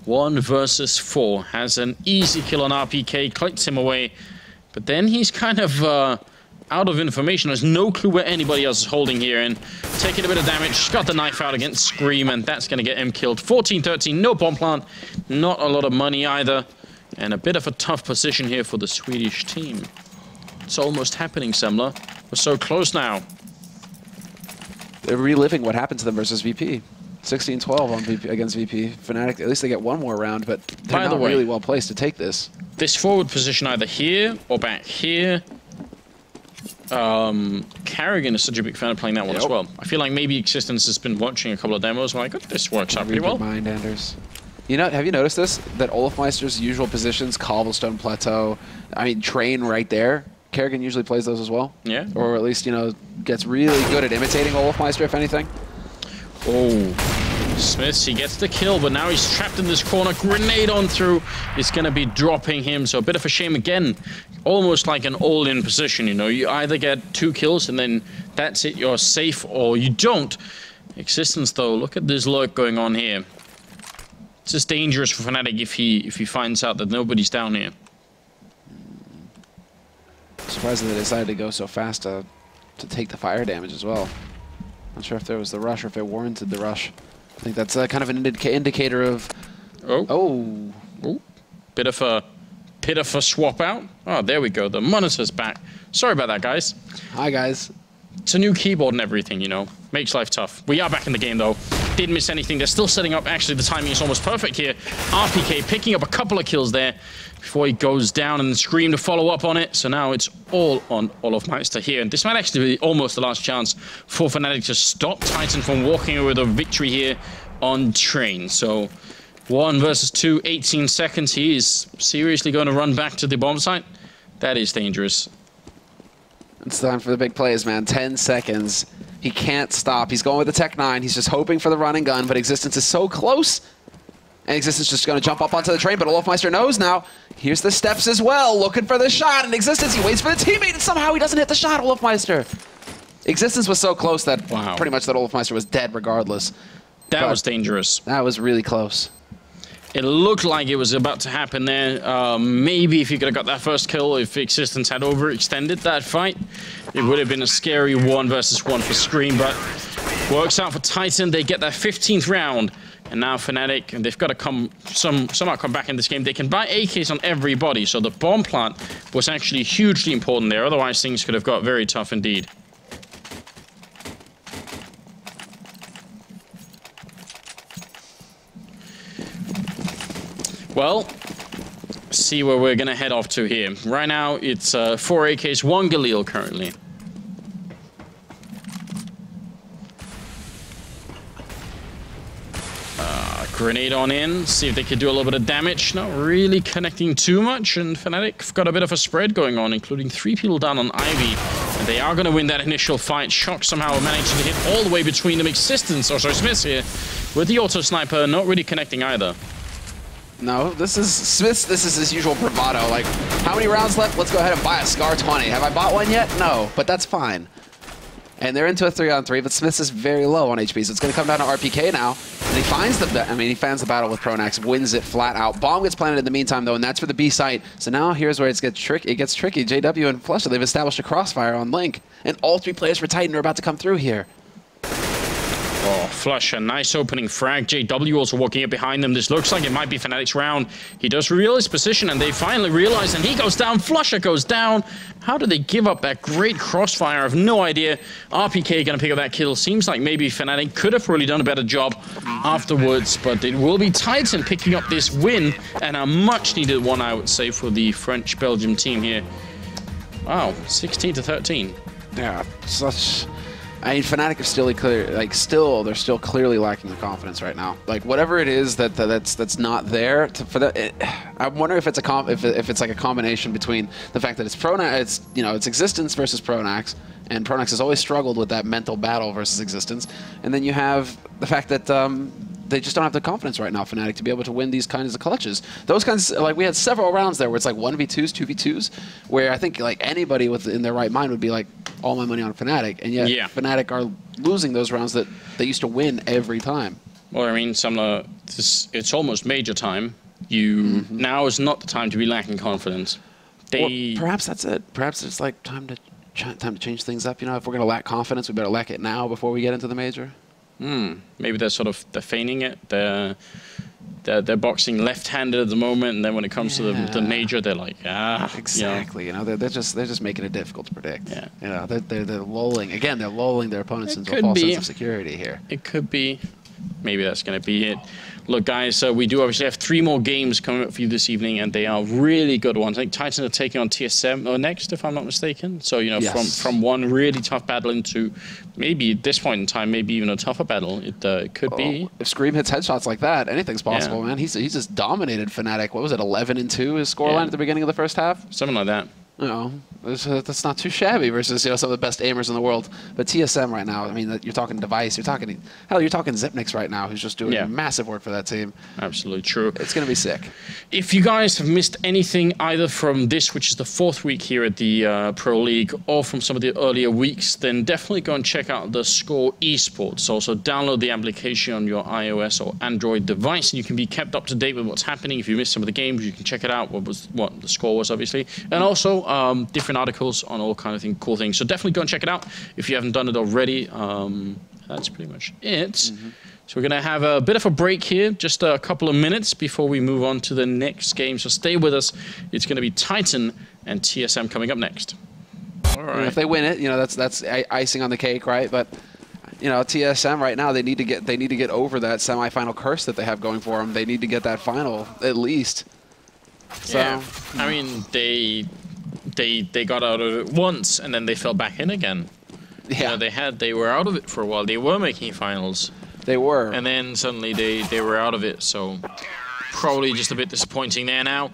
1 versus 4. Has an easy kill on RPK. Clicks him away. But then he's kind of out of information. There's no clue where anybody else is holding here. And taking a bit of damage. Got the knife out against Scream. And that's going to get him killed. 14-13. No bomb plant. Not a lot of money either. And a bit of a tough position here for the Swedish team. It's almost happening, Semler. We're so close now. They're reliving what happened to them versus VP. 16-12 on VP against VP. Fnatic, at least they get one more round, but they're not really well placed to take this. This forward position either here or back here. Carrigan is such a big fan of playing that one as well. I feel like maybe Existence has been watching a couple of demos like, this works out pretty well. Mind, Anders. You know, have you noticed this? That Olofmeister's usual positions, Cobblestone Plateau, I mean, Train right there. Kerrigan usually plays those as well. Yeah. Or at least, you know, gets really good at imitating Olofmeister, if anything. Oh. Smiths, he gets the kill, but now he's trapped in this corner. Grenade on through. It's going to be dropping him, so a bit of a shame again. Almost like an all-in position, you know. You either get 2 kills and then that's it, you're safe, or you don't. Existence, though, look at this lurk going on here. It's just dangerous for Fnatic if he finds out that nobody's down here. Surprised that they decided to go so fast to take the fire damage as well. Not sure if there was the rush or if it warranted the rush. I think that's kind of an indicator of... Oh. Bit of a swap out. Oh, there we go. The monitor's back. Sorry about that, guys. Hi, guys. It's a new keyboard and everything, you know. Makes life tough. We are back in the game, though. Didn't miss anything. They're still setting up. Actually, the timing is almost perfect here. RPK picking up a couple of kills there before he goes down, and Scream to follow up on it. So now it's all on Olofmeister here. And this might actually be almost the last chance for Fnatic to stop Titan from walking away with a victory here on Train. So 1 versus 2, 18 seconds. He is seriously going to run back to the bomb site. That is dangerous. It's time for the big plays, man. 10 seconds. He can't stop. He's going with the Tech 9. He's just hoping for the run and gun, but Existence is so close. And Existence just going to jump up onto the train, but Olofmeister knows now. Here's the steps as well, looking for the shot. And Existence, he waits for the teammate, and somehow he doesn't hit the shot, Olofmeister. Existence was so close that pretty much that Olofmeister was dead regardless. That was dangerous. That was really close. It looked like it was about to happen there. Maybe if he could have got that first kill, if Existence had overextended that fight, it would have been a scary 1 versus 1 for Scream, but works out for Titan. They get their 15th round, and now Fnatic, and they've got to somehow come back in this game. They can buy AKs on everybody, so the bomb plant was actually hugely important there. Otherwise, things could have got very tough indeed. Well, see where we're going to head off to here. Right now, it's 4 AKs, 1 Galil currently. Grenade on in, see if they could do a little bit of damage. Not really connecting too much, and Fnatic have got a bit of a spread going on, including 3 people down on Ivy. And they are going to win that initial fight. Shock somehow managing to hit all the way between them. Existence, or sorry, Smiths here, with the auto sniper, not really connecting either. No, this is Smith's. This is his usual bravado. Like, how many rounds left? Let's go ahead and buy a Scar 20. Have I bought one yet? No, but that's fine. And they're into a 3-on-3, but Smith's is very low on HP, so it's going to come down to RPK now. And he finds the battle with Pronax, wins it flat out. Bomb gets planted in the meantime, though, and that's for the B site. So now here's where it gets tricky. JW and Flusha, they've established a crossfire on Link, and all 3 players for Titan are about to come through here. Oh, Flush, a nice opening frag. JW also walking up behind them. This looks like it might be Fnatic's round. He does reveal his position, and they finally realize, and he goes down. Flusher goes down. How did they give up that great crossfire? I have no idea. RPK going to pick up that kill. Seems like maybe Fnatic could have really done a better job afterwards, but it will be Titan picking up this win, and a much-needed one, I would say, for the French-Belgium team here. Wow, 16-13. Yeah, such... I mean, Fnatic are still clear, they're still clearly lacking the confidence right now. Like, whatever it is that's not there for that. I'm wondering if it's if it's like a combination between the fact that it's Pronax, it's Existence versus Pronax, and Pronax has always struggled with that mental battle versus Existence, and then you have the fact that they just don't have the confidence right now, Fnatic, to be able to win these kinds of clutches. Those kinds, like, we had several rounds there where it's like 1v2s, 2v2s, where I think like anybody in their right mind would be like, all my money on Fnatic, and yet Fnatic are losing those rounds that they used to win every time. Well, I mean, it's almost major time. Now is not the time to be lacking confidence. Well, perhaps that's it. Perhaps it's like time to change things up. If we're going to lack confidence, we better lack it now before we get into the major. Maybe they're feigning it. They're boxing left-handed at the moment, and then when it comes to the major, they're like, exactly. They're just making it difficult to predict. Yeah. They're lulling again. They're lulling their opponents into a false sense of security here. It could be. Maybe that's going to be it. Look, guys, we do obviously have 3 more games coming up for you this evening, and they are really good ones. I think Titan are taking on TSM next, if I'm not mistaken. So, from one really tough battle into maybe at this point in time, maybe even a tougher battle. It could be. If Scream hits headshots like that, anything's possible, man. He's just dominated Fnatic. What was it, 11-2 his scoreline at the beginning of the first half? Something like that. You know, that's not too shabby versus, you know, some of the best aimers in the world. But TSM right now, I mean, you're talking Device, you're talking Zipnix right now, who's just doing massive work for that team. Absolutely true. It's going to be sick. If you guys have missed anything either from this, which is the 4th week here at the Pro League, or from some of the earlier weeks, then definitely go and check out the Score Esports. Also, download the application on your iOS or Android device, and you can be kept up to date with what's happening. If you missed some of the games, you can check it out. What the score was, obviously, and also different articles on all kind of cool things. So definitely go and check it out if you haven't done it already. That's pretty much it. So we're going to have a bit of a break here, just a couple of minutes before we move on to the next game. So stay with us. It's going to be Titan and TSM coming up next. All right. And if they win it, you know, that's icing on the cake, right? But you know, TSM right now, they need to get over that semifinal curse that they have going for them. They need to get that final at least. So, yeah, I mean, they got out of it once and then they fell back in again. Yeah, you know, they were out of it for a while. They were making finals. They were, and then suddenly they were out of it. So probably just a bit disappointing there. Now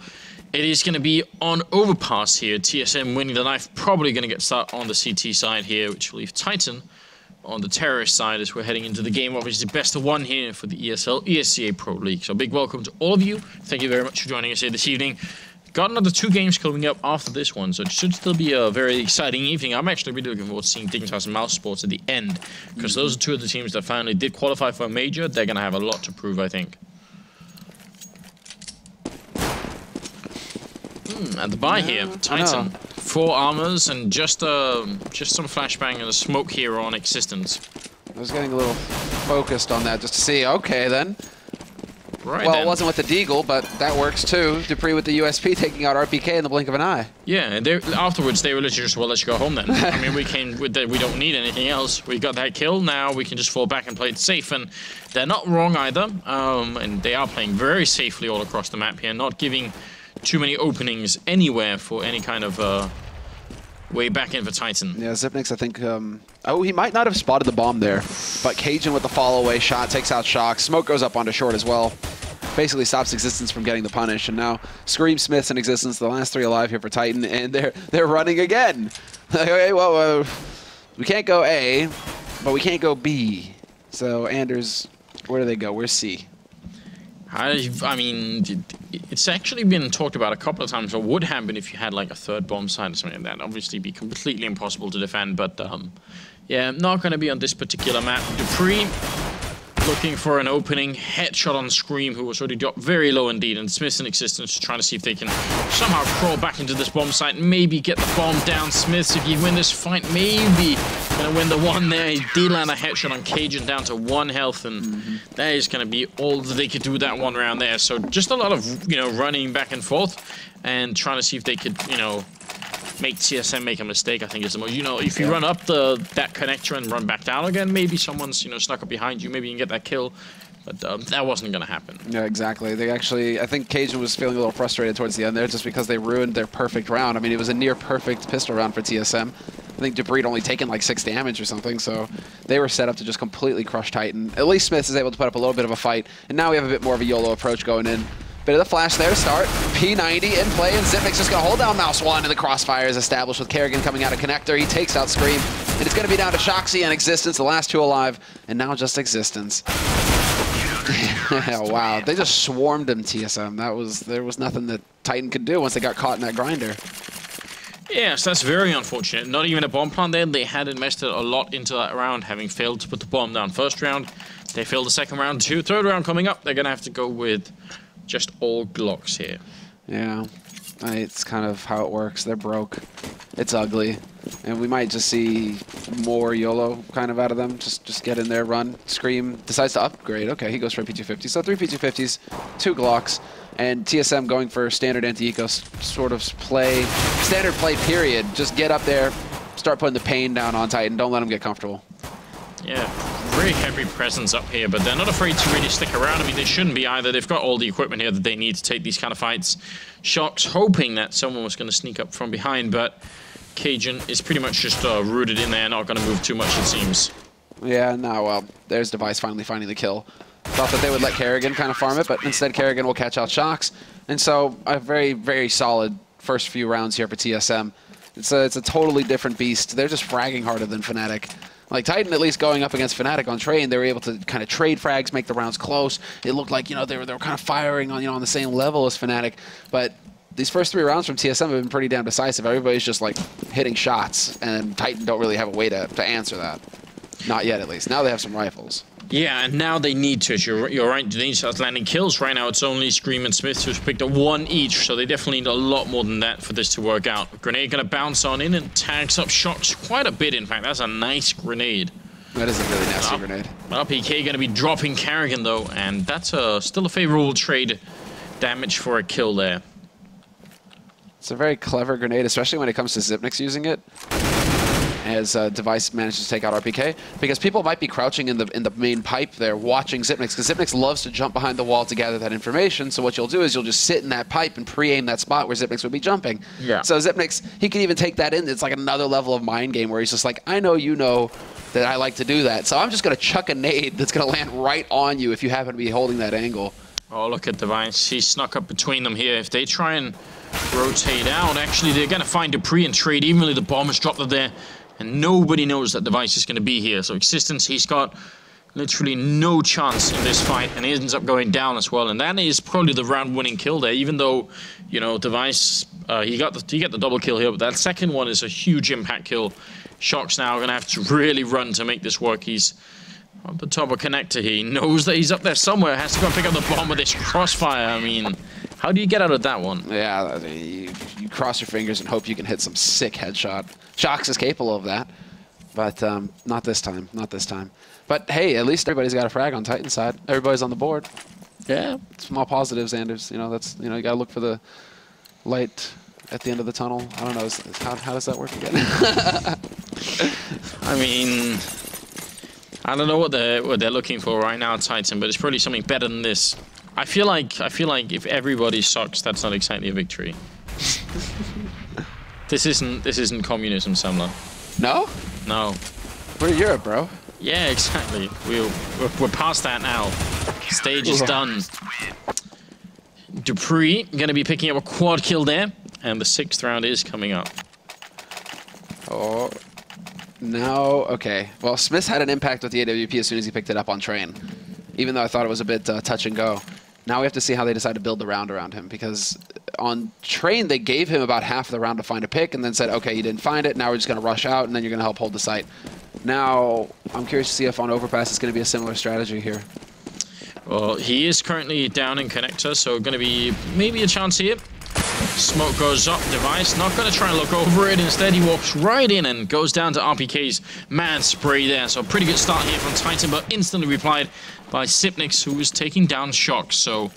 it is going to be on overpass here. TSM winning the knife, probably going to get started on the CT side here, which will leave Titan on the terrorist side as we're heading into the game. Obviously, best of one here for the ESL, ESEA Pro League. So big welcome to all of you. Thank you very much for joining us here this evening. Got another 2 games coming up after this one, so it should still be a very exciting evening. I'm actually really looking forward to seeing Dignitas and Mouse Sports at the end, because those are 2 of the teams that finally did qualify for a major. They're going to have a lot to prove, I think. At the buy here, Titan, 4 armors and just some flashbang and a smoke here on Existence. I was getting a little focused on that just to see. Okay, then. Right. Well, then. It wasn't with the Deagle, but that works too. Dupree with the USP taking out RPK in the blink of an eye. Yeah, and afterwards they were literally just, well, let's go home then. I mean, we don't need anything else. We got that kill, now we can just fall back and play it safe. And they're not wrong either. And they are playing very safely all across the map here, not giving too many openings anywhere for any kind of way back in for Titan. Yeah, Zipnix, I think, oh, he might not have spotted the bomb there, but Cajun with the follow-away shot takes out Shock. Smoke goes up onto short as well. Basically stops Existence from getting the punish, and now Scream, Smiths, and Existence, the last 3 alive here for Titan, and they're running again. Okay, well, we can't go A, but we can't go B. So, Anders, where do they go? Where's C? I mean, it's actually been talked about a couple of times what would happen if you had like a 3rd bomb site or something like that. Obviously, be completely impossible to defend, but yeah, not going to be on this particular map. Dupree looking for an opening, headshot on Scream, who was already dropped very low indeed, and Smith's in Existence trying to see if they can somehow crawl back into this bomb site and maybe get the bomb down. Smiths, if you win this fight, maybe gonna win the one there. He did land a headshot on Cajun down to 1 health, and that is gonna be all that they could do that one round there. So just a lot of, you know, running back and forth and trying to see if they could, you know, make TSM make a mistake, I think is the most. You know, if you run up that connector and run back down again, maybe someone's, you know, snuck up behind you, maybe you can get that kill. But that wasn't going to happen. Yeah, exactly. They actually, I think Cajun was feeling a little frustrated towards the end there just because they ruined their perfect round. I mean, it was a near perfect pistol round for TSM. I think Dupree had only taken like 6 damage or something, so they were set up to just completely crush Titan. At least Smith is able to put up a little bit of a fight, and now we have a bit more of a YOLO approach going in. Bit of the flash there to start. P90 in play, and Zipnix just going to hold down Mouse 1, and the crossfire is established with Kerrigan coming out of connector. He takes out Scream, and it's going to be down to Shoxy and Existence, the last 2 alive, and now just Existence. Wow, they just swarmed him, TSM. There was nothing that Titan could do once they got caught in that grinder. Yes, that's very unfortunate. Not even a bomb plant there. They had invested a lot into that round, having failed to put the bomb down 1st round. They failed the 2nd round too. 3rd round coming up, they're going to have to go with just all Glocks here. Yeah, it's kind of how it works. They're broke. It's ugly. And we might just see more YOLO kind of out of them. Just get in there, run. Scream decides to upgrade. Okay, he goes for a P250. So 3 P250s, 2 Glocks, and TSM going for standard anti-eco sort of play. Standard play, period. Just get up there, start putting the pain down on Titan. Don't let them get comfortable. Yeah, very heavy presence up here, but they're not afraid to really stick around. I mean, they shouldn't be either. They've got all the equipment here that they need to take these kind of fights. Shox hoping that someone was going to sneak up from behind, but Cajun is pretty much just rooted in there, not going to move too much, it seems. Yeah, no, well, there's Device finally finding the kill. Thought that they would let Kerrigan kind of farm it, but instead Kerrigan will catch out Shox. And so a very, very solid first few rounds here for TSM. It's a totally different beast. They're just fragging harder than Fnatic. Like Titan, at least going up against Fnatic on Train, they were able to kind of trade frags, make the rounds close. It looked like, you know, they were kind of firing on, you know, on the same level as Fnatic. But these first 3 rounds from TSM have been pretty damn decisive. Everybody's just like hitting shots, and Titan don't really have a way to answer that. Not yet, at least. Now they have some rifles. Yeah, and now they need to. You're right. They need to start landing kills. Right now, it's only Scream and Smith who's picked up 1 each, so they definitely need a lot more than that for this to work out. Grenade going to bounce on in and tags up Shocks quite a bit, in fact. That's a nice grenade. That is a really nasty grenade. RPK going to be dropping Karrigan, though, and that's still a favorable trade damage for a kill there. It's a very clever grenade, especially when it comes to Xyp9x using it. As Device manages to take out RPK, because people might be crouching in the main pipe there watching Xyp9x, because Xyp9x loves to jump behind the wall to gather that information. So what you'll do is you'll just sit in that pipe and pre-aim that spot where Xyp9x would be jumping. Yeah. So Xyp9x, he can even take that in. It's like another level of mind game where he's just like, I know you know that I like to do that, so I'm just going to chuck a nade that's going to land right on you if you happen to be holding that angle. Oh, look at Device. He snuck up between them here. If they try and rotate out, actually, they're going to find Dupree and trade evenly. The bomb is dropped there. And nobody knows that Device is going to be here. So Existence, he's got literally no chance in this fight, and he ends up going down as well. And that is probably the round-winning kill there, even though, you know, Device, he got the double kill here, but that second one is a huge impact kill. Shock's now going to have to really run to make this work. He's on the top of connector here. He knows that he's up there somewhere. Has to go and pick up the bomb with this crossfire. I mean, how do you get out of that one? Yeah, you cross your fingers and hope you can hit some sick headshot. Shox is capable of that, but not this time. Not this time. But hey, at least everybody's got a frag on Titan's side. Everybody's on the board. Yeah, small positives, Anders. You know, that's, you know, you gotta look for the light at the end of the tunnel. I don't know. How does that work again? I mean, I don't know what they're looking for right now, Titan, but it's probably something better than this. I feel like if everybody sucks, that's not exactly a victory. This isn't communism, Samla. No? No. We're Europe, bro. Yeah, exactly. We're past that now. Stage is done. Dupree gonna be picking up a quad kill there, and the 6th round is coming up. Oh. No. Okay. Well, Smith had an impact with the AWP as soon as he picked it up on Train, even though I thought it was a bit touch and go. Now we have to see how they decide to build the round around him, because on Train, they gave him about half of the round to find a pick and then said, okay, you didn't find it, now we're just going to rush out, and then you're going to help hold the site. Now, I'm curious to see if on Overpass it's going to be a similar strategy here. Well, he is currently down in connector, so going to be maybe a chance here. Smoke goes up, Device not going to try and look over it. Instead, he walks right in and goes down to RPK's man spray there. So a pretty good start here from Titan, but instantly replied by Xyp9x, who is taking down Shock. So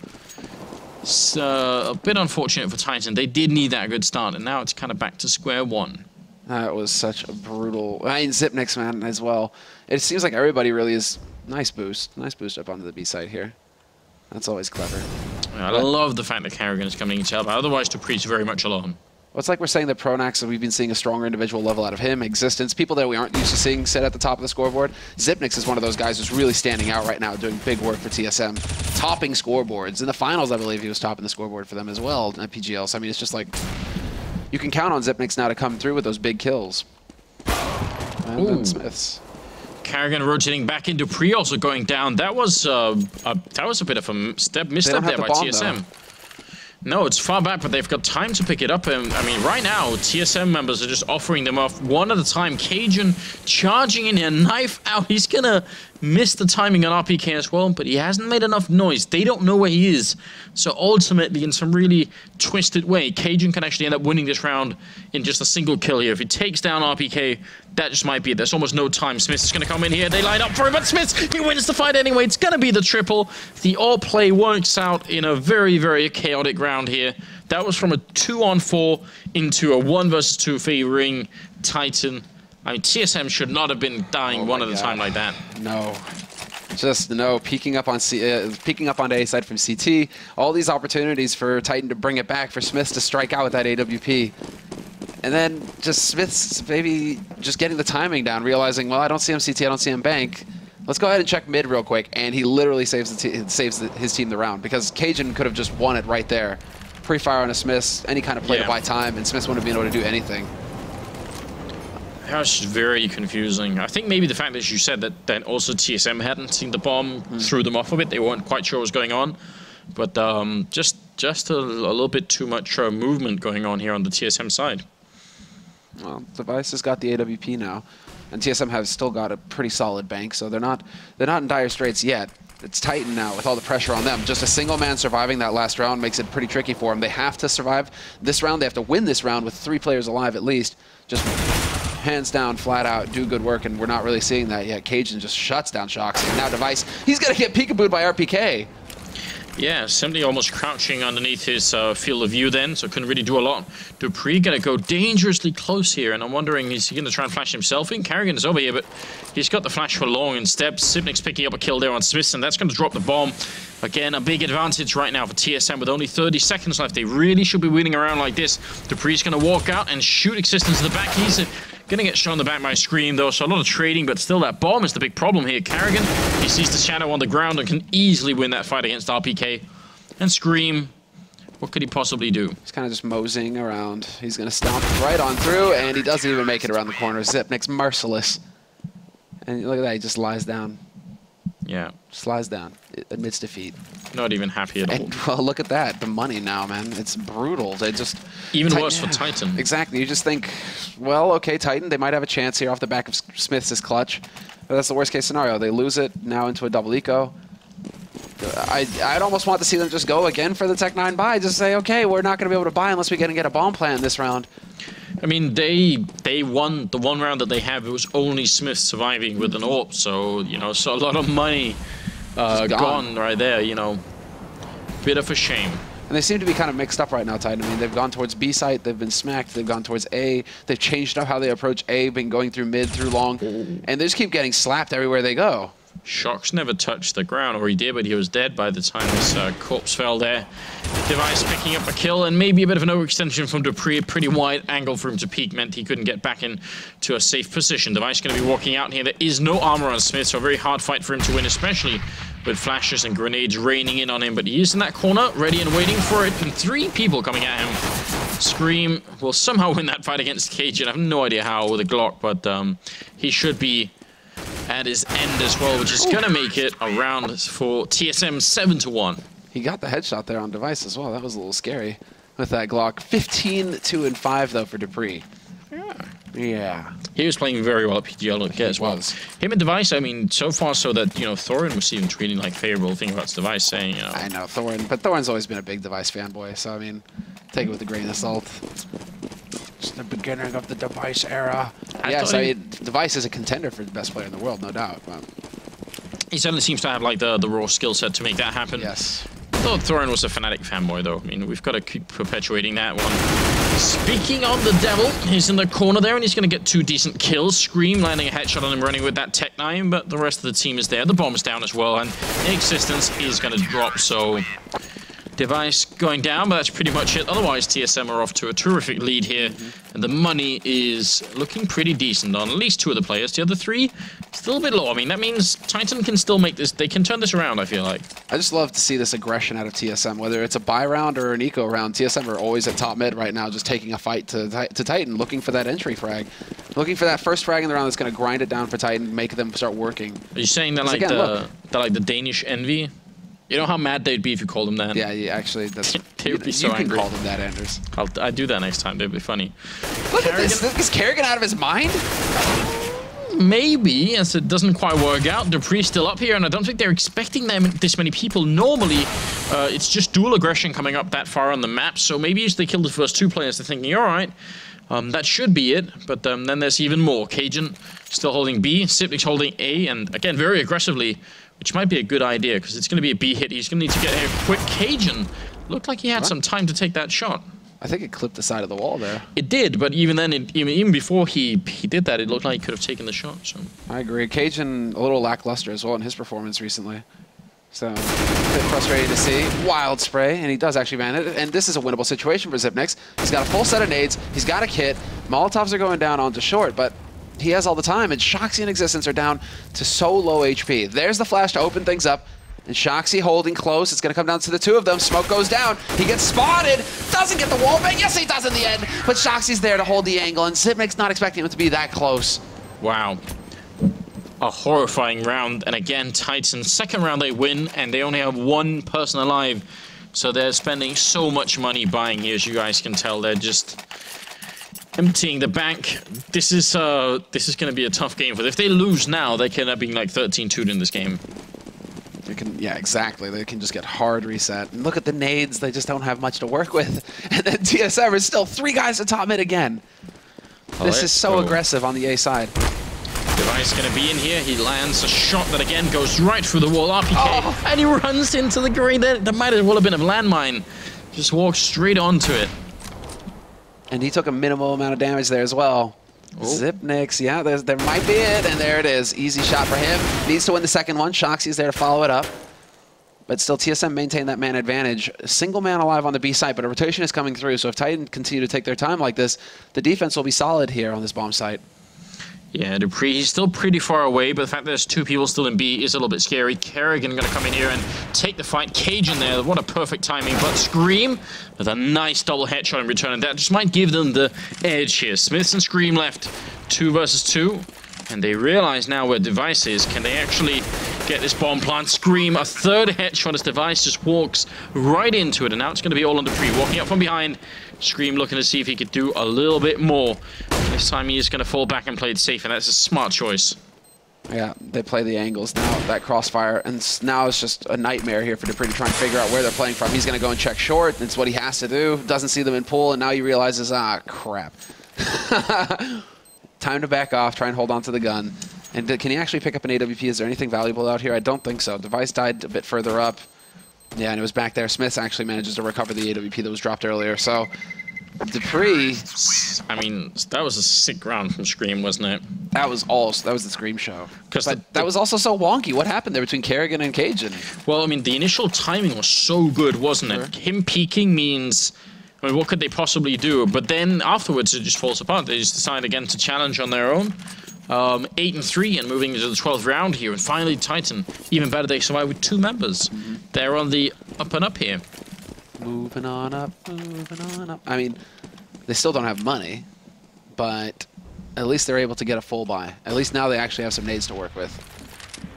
it's a bit unfortunate for Titan. They did need that good start, and now it's kind of back to square one. That was such a brutal... I mean, Xyp9x, man, as well. It seems like everybody really is... Nice boost. Nice boost up onto the B side here. That's always clever. Yeah, I love the fact that Karrigan is coming to help. Otherwise, Dupree's very much alone. Well, it's like we're saying that Pronax, we've been seeing a stronger individual level out of him. Existence, people that we aren't used to seeing sit at the top of the scoreboard. Xyp9x is one of those guys who's really standing out right now, doing big work for TSM. Topping scoreboards. In the finals, I believe he was topping the scoreboard for them as well at PGL. So, I mean, it's just like... You can count on Xyp9x now to come through with those big kills. And then Smiths. Karrigan rotating back into Dupree, also going down. That was a bit of a misstep there by TSM. Though. No, it's far back, but they've got time to pick it up. And I mean, right now, TSM members are just offering them off one at a time. Cajun charging in here, knife out. He's gonna miss the timing on RPK as well, but he hasn't made enough noise. They don't know where he is. So ultimately, in some really twisted way, Cajun can actually end up winning this round in just a single kill here. If he takes down RPK, that just might be it. There's almost no time. Smith is going to come in here. They line up for him, but Smith, he wins the fight anyway. It's going to be the triple. The all play works out in a very, very chaotic round here. That was from a 2-on-4 into a 1 versus 2 favoring Titan. I mean, TSM should not have been dying one at a time like that. No. Just no, peeking up on onto A side from CT. All these opportunities for Titan to bring it back, for Smiths to strike out with that AWP. And then just Smiths maybe just getting the timing down, realizing, well, I don't see him CT, I don't see him bank. Let's go ahead and check mid real quick. And he literally saves his team the round, because Cajun could have just won it right there. pre-fire on a Smith, any kind of play to buy time, and Smith wouldn't have been able to do anything. That was just very confusing. I think maybe the fact that you said that also TSM hadn't seen the bomb threw them off a bit. They weren't quite sure what was going on. But just a little bit too much movement going on here on the TSM side. Well, Device has got the AWP now, and TSM has still got a pretty solid bank, so they're not in dire straits yet. It's Titan now with all the pressure on them. Just a single man surviving that last round makes it pretty tricky for them. They have to survive this round. They have to win this round with 3 players alive at least. Just hands down, flat out, do good work, and we're not really seeing that yet. Cajun just shuts down Shoxy. And now Device, he's going to get peekabooed by RPK. Yeah, simply almost crouching underneath his field of view then, so couldn't really do a lot. dupreeh gonna go dangerously close here, and I'm wondering, is he gonna try and flash himself in? Karrigan is over here, but he's got the flash for long instead. Sipnik's picking up a kill there on Smith, and that's gonna drop the bomb. Again, a big advantage right now for TSM with only 30 seconds left. They really should be winning around like this. dupreeh's gonna walk out and shoot Existence in the back. He's gonna get shot in the back by Scream though, so a lot of trading, but still that bomb is the big problem here. Karrigan, he sees the shadow on the ground and can easily win that fight against RPK. And Scream, what could he possibly do? He's kind of just moseying around. He's gonna stomp right on through, and he doesn't even make it around the corner. Zipnik's merciless. And look at that, he just lies down. Yeah. Just lies down, admits defeat. Not even happy at all. And, well, look at that, the money now, man. It's brutal. They just... Even worse for Titan. Exactly, you just think, well, okay, Titan, they might have a chance here off the back of Smith's clutch. But that's the worst case scenario. They lose it now into a double eco. I'd almost want to see them just go again for the Tech-9 buy. Just say, okay, we're not going to be able to buy unless we get a bomb plan this round. I mean, they won the one round that they have. It was only Smith surviving with an AWP, so, you know, so a lot of money gone right there, you know. Bit of a shame. And they seem to be kind of mixed up right now, Titan. I mean, they've gone towards B site, they've been smacked, they've gone towards A, they've changed up how they approach A, been going through mid, through long, and they just keep getting slapped everywhere they go. Shox never touched the ground, or he did, but he was dead by the time his corpse fell there. Device picking up a kill, and maybe a bit of an overextension from dupreeh. A pretty wide angle for him to peek meant he couldn't get back into a safe position. Device going to be walking out here. There is no armor on Smith, so a very hard fight for him to win, especially with flashes and grenades raining in on him. But he is in that corner, ready and waiting for it, and 3 people coming at him. Scream will somehow win that fight against Cajun. I have no idea how with a Glock, but he should be at his end as well, which is going to make it a round for TSM 7-1. He got the headshot there on Device as well. That was a little scary with that Glock. 15-2-5 though for dupreeh. Yeah. He was playing very well at PGL as well. Him and Device, I mean, so far so that, you know, Thorin was even tweeting like favorable thing about Device, saying, you know. I know, Thorin, but Thorin's always been a big Device fanboy, so I mean, take it with a grain of salt. It's the beginning of the Device era. Yes, I mean, Device is a contender for the best player in the world, no doubt. But he certainly seems to have like the raw skill set to make that happen. Yes. I thought Thorin was a Fnatic fanboy, though. I mean, we've got to keep perpetuating that one. Speaking of the devil, he's in the corner there, and he's going to get 2 decent kills. Scream landing a headshot on him, running with that Tech-9, but the rest of the team is there. The bomb's down as well, and Existence is going to drop, so Device going down, but that's pretty much it. Otherwise, TSM are off to a terrific lead here, and the money is looking pretty decent on at least 2 of the players. The other 3, still a bit low. I mean, that means Titan can still make this, they can turn this around, I feel like. I just love to see this aggression out of TSM, whether it's a buy round or an eco round. TSM are always at top mid right now, just taking a fight to Titan, looking for that entry frag. Looking for that first frag in the round that's going to grind it down for Titan, make them start working. Are you saying that like, again, the Danish envy? You know how mad they'd be if you called them that? Yeah, actually, that's... they would be so angry. You can call them that, Anders. I'll do that next time. That'd be funny. Look at this. Is Karrigan out of his mind? Maybe, as it doesn't quite work out. dupreeh's still up here, and I don't think they're expecting this many people. Normally, it's just dual aggression coming up that far on the map, so maybe as they kill the first 2 players, they're thinking, all right, that should be it. But then there's even more. Cajun still holding B, Sipnik's holding A, and again, very aggressively, which might be a good idea, because it's going to be a B hit. He's going to need to get here quick. Cajun looked like he had some time to take that shot. I think it clipped the side of the wall there. It did, but even then, even before he did that, it looked like he could have taken the shot. So I agree. Cajun a little lackluster as well in his performance recently. So, a bit frustrating to see. Wild spray, and he does actually man it. And this is a winnable situation for Zipnix. He's got a full set of nades. He's got a kit. Molotovs are going down onto short, but he has all the time, and Shoxy and Existence are down to so low HP. There's the flash to open things up. And Shoxy holding close. It's going to come down to the two of them. Smoke goes down. He gets spotted. Doesn't get the wall bang. Yes, he does in the end. But Shoxy's there to hold the angle, and Xyp9x not expecting him to be that close. Wow. A horrifying round. And again, Titan, second round they win, and they only have one person alive. So they're spending so much money buying here, as you guys can tell. They're just emptying the bank. This is going to be a tough game for them. If they lose now, they can end up being like 13-2 in this game. They can, yeah, exactly. They can just get hard reset. And look at the nades. They just don't have much to work with. And then TSM is still 3 guys at top mid again. This is so aggressive on the A side. Device going to be in here. He lands a shot that again goes right through the wall. RPK. And he runs into the green. That might as well have been a landmine. Just walks straight onto it. And he took a minimal amount of damage there as well. Oh. Xyp9x, yeah, there might be it, and there it is. Easy shot for him. Needs to win the second one. Shoxy's there to follow it up. But still, TSM maintain that man advantage. A single man alive on the B site, but a rotation is coming through. So if Titan continue to take their time like this, the defense will be solid here on this bomb site. Yeah, Dupree, he's still pretty far away, but the fact that there's 2 people still in B is a little bit scary. Kerrigan going to come in here and take the fight. Cajun there, what a perfect timing. But Scream with a nice double headshot in return, and that just might give them the edge here. Smiths and Scream left 2 versus 2, and they realize now where Device is. Can they actually get this bomb plant? Scream, a third headshot as Device just walks right into it, and now it's going to be all on Dupree. Walking up from behind, Scream looking to see if he could do a little bit more. This time he is going to fall back and play it safe, and that's a smart choice. Yeah, they play the angles now, that crossfire, and now it's just a nightmare here for Dupree to try and figure out where they're playing from. He's going to go and check short. That's what he has to do. Doesn't see them in pool, and now he realizes, ah, crap. Time to back off, try and hold on to the gun. And can he actually pick up an AWP? Is there anything valuable out here? I don't think so. Device died a bit further up. Yeah, and it was back there. Smith actually manages to recover the AWP that was dropped earlier. So Dupree, I mean, that was a sick round from Scream, wasn't it? that was the Scream show. But that was also so wonky. What happened there between Kerrigan and Cajun? Well, I mean, the initial timing was so good, wasn't it? Him peeking means, I mean, what could they possibly do? But then afterwards, it just falls apart. They just decide again to challenge on their own. 8-3 and moving into the 12th round here. And finally, Titan, even better, they survive with 2 members. They're on the up and up here. Moving on up, moving on up. I mean, they still don't have money, but at least they're able to get a full buy. At least now they actually have some nades to work with.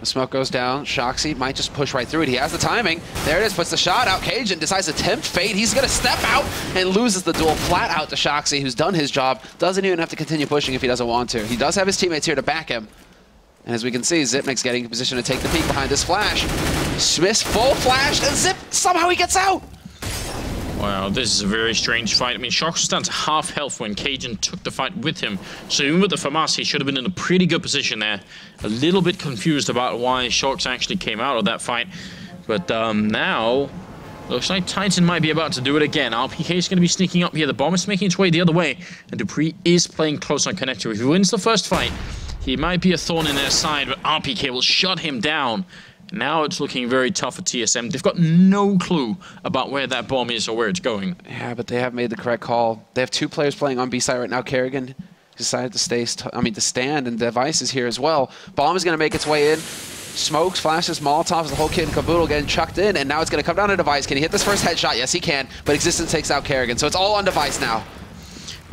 The smoke goes down. Shoxy might just push right through it. He has the timing. There it is. Puts the shot out. Cajun decides to tempt fate. He's going to step out and loses the duel flat out to Shoxy, who's done his job. Doesn't even have to continue pushing if he doesn't want to. He does have his teammates here to back him. And as we can see, Xyp9x getting in position to take the peek behind this flash. Smith's full flash, and Zip, somehow he gets out. Wow, this is a very strange fight. I mean, Shox was down to half health when Cajun took the fight with him. So even with the FAMAS, he should have been in a pretty good position there. A little bit confused about why Shox actually came out of that fight. But now, looks like Titan might be about to do it again. RPK is going to be sneaking up here. The bomb is making its way the other way. And Dupree is playing close on connector. If he wins the first fight, he might be a thorn in their side, but RPK will shut him down. Now it's looking very tough for TSM. They've got no clue about where that bomb is or where it's going. Yeah, but they have made the correct call. They have 2 players playing on B side right now. Kerrigan decided to stand, and Device is here as well. Bomb is going to make its way in. Smokes, flashes, Molotovs, the whole kit and caboodle getting chucked in, and now it's going to come down to Device. Can he hit this first headshot? Yes, he can, but Existence takes out Kerrigan, so it's all on Device now.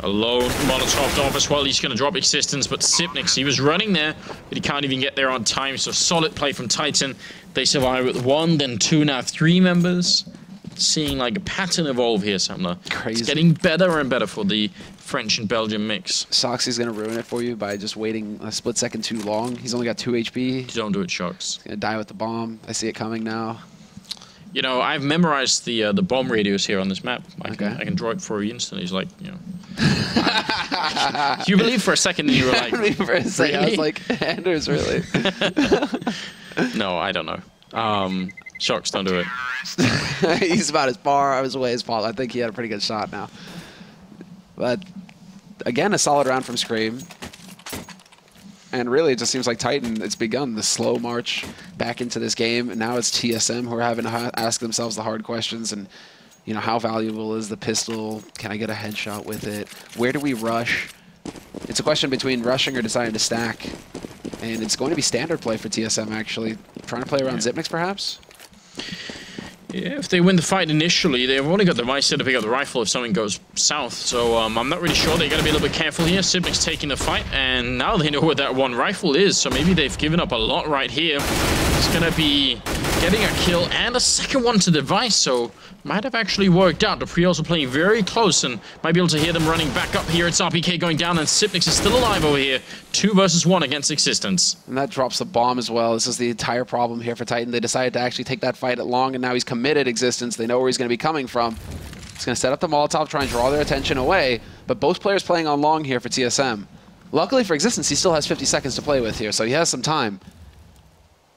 A lone Molotov off as well. He's going to drop Existence, but Xyp9x, he was running there, but he can't even get there on time. So solid play from Titan. They survive with 1, then 2, now 3 members. Seeing like a pattern evolve here, Samler. Crazy. It's getting better and better for the French and Belgian mix. Soxy's going to ruin it for you by just waiting a split second too long. He's only got 2 HP. Don't do it, Shox. He's going to die with the bomb. I see it coming now. You know, I've memorized the bomb radius here on this map. I can draw it for you instantly. He's like, you know. You believe for a second and you were like, for a second, really? I was like, Anders, really? No, I don't know. Shox, don't do it. He's about as far away as possible. I think he had a pretty good shot now. But again, a solid round from Scream. And really, it just seems like Titan, it's begun the slow march back into this game. And now it's TSM who are having to ask themselves the hard questions. And, you know, how valuable is the pistol? Can I get a headshot with it? Where do we rush? It's a question between rushing or deciding to stack. And it's going to be standard play for TSM, actually. Trying to play around Xyp9x, perhaps? Yeah, if they win the fight initially, they've only got the right side to pick up the rifle if something goes south. So I'm not really sure. They got to be a little bit careful here. Sibnic's taking the fight, and now they know where that one rifle is. So maybe they've given up a lot right here. It's going to be getting a kill and a second one to Device. So might have actually worked out. dupreeh also playing very close and might be able to hear them running back up here. It's RPK going down, and Sibnic is still alive over here. 2 versus 1 against Existence. And that drops the bomb as well. This is the entire problem here for Titan. They decided to actually take that fight at long, and now he's committed Existence. They know where he's going to be coming from. He's going to set up the Molotov, try and draw their attention away. But both players playing on long here for TSM. Luckily for Existence, he still has 50 seconds to play with here, so he has some time.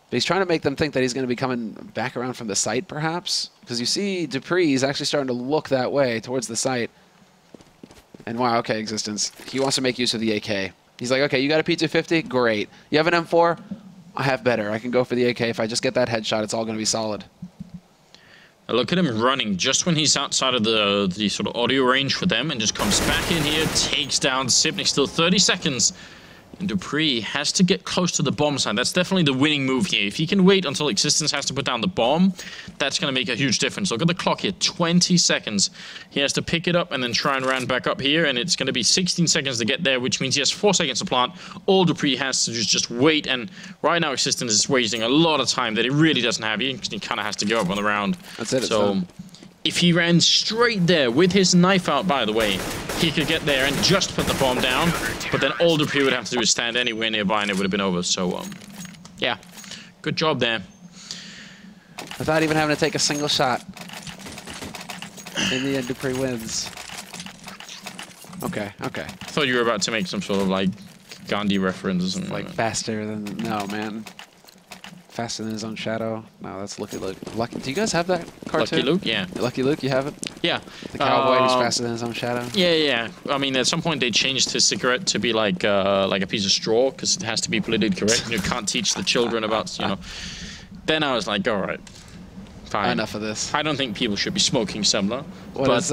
But he's trying to make them think that he's going to be coming back around from the site, perhaps. Because you see dupreeh is actually starting to look that way, towards the site. And wow, okay, Existence. He wants to make use of the AK. He's like, okay, you got a P250? Great. You have an M4? I have better. I can go for the AK. If I just get that headshot, it's all going to be solid. Now look at him running just when he's outside of the sort of audio range for them, and just comes back in here, takes down Sibnic. Still 30 seconds. And dupreeh has to get close to the bomb side. That's definitely the winning move here. If he can wait until Existence has to put down the bomb, that's going to make a huge difference. Look at the clock here, 20 seconds. He has to pick it up and then try and run back up here, and it's going to be 16 seconds to get there, which means he has 4 seconds to plant. All dupreeh has to do is just wait, and right now Existence is wasting a lot of time that he really doesn't have. He kind of has to give up on the round. That's it. So if he ran straight there with his knife out, by the way, he could get there and just put the bomb down, but then all dupreeh would have to do is stand anywhere nearby and it would have been over. So, yeah, good job there. Without even having to take a single shot. In the end, dupreeh wins. Okay, okay. I thought you were about to make some sort of, like, Gandhi reference or something. Like faster than... No, man. Faster than his own shadow. No, that's Lucky Luke. Lucky, do you guys have that cartoon? Lucky Luke, yeah. Lucky Luke, you have it? Yeah. The cowboy who's faster than his own shadow? Yeah, yeah. I mean, at some point they changed his cigarette to be like a piece of straw, because it has to be politically correct, and you can't teach the children about, you know. Then I was like, all right, fine. Enough of this. I don't think people should be smoking Semler. But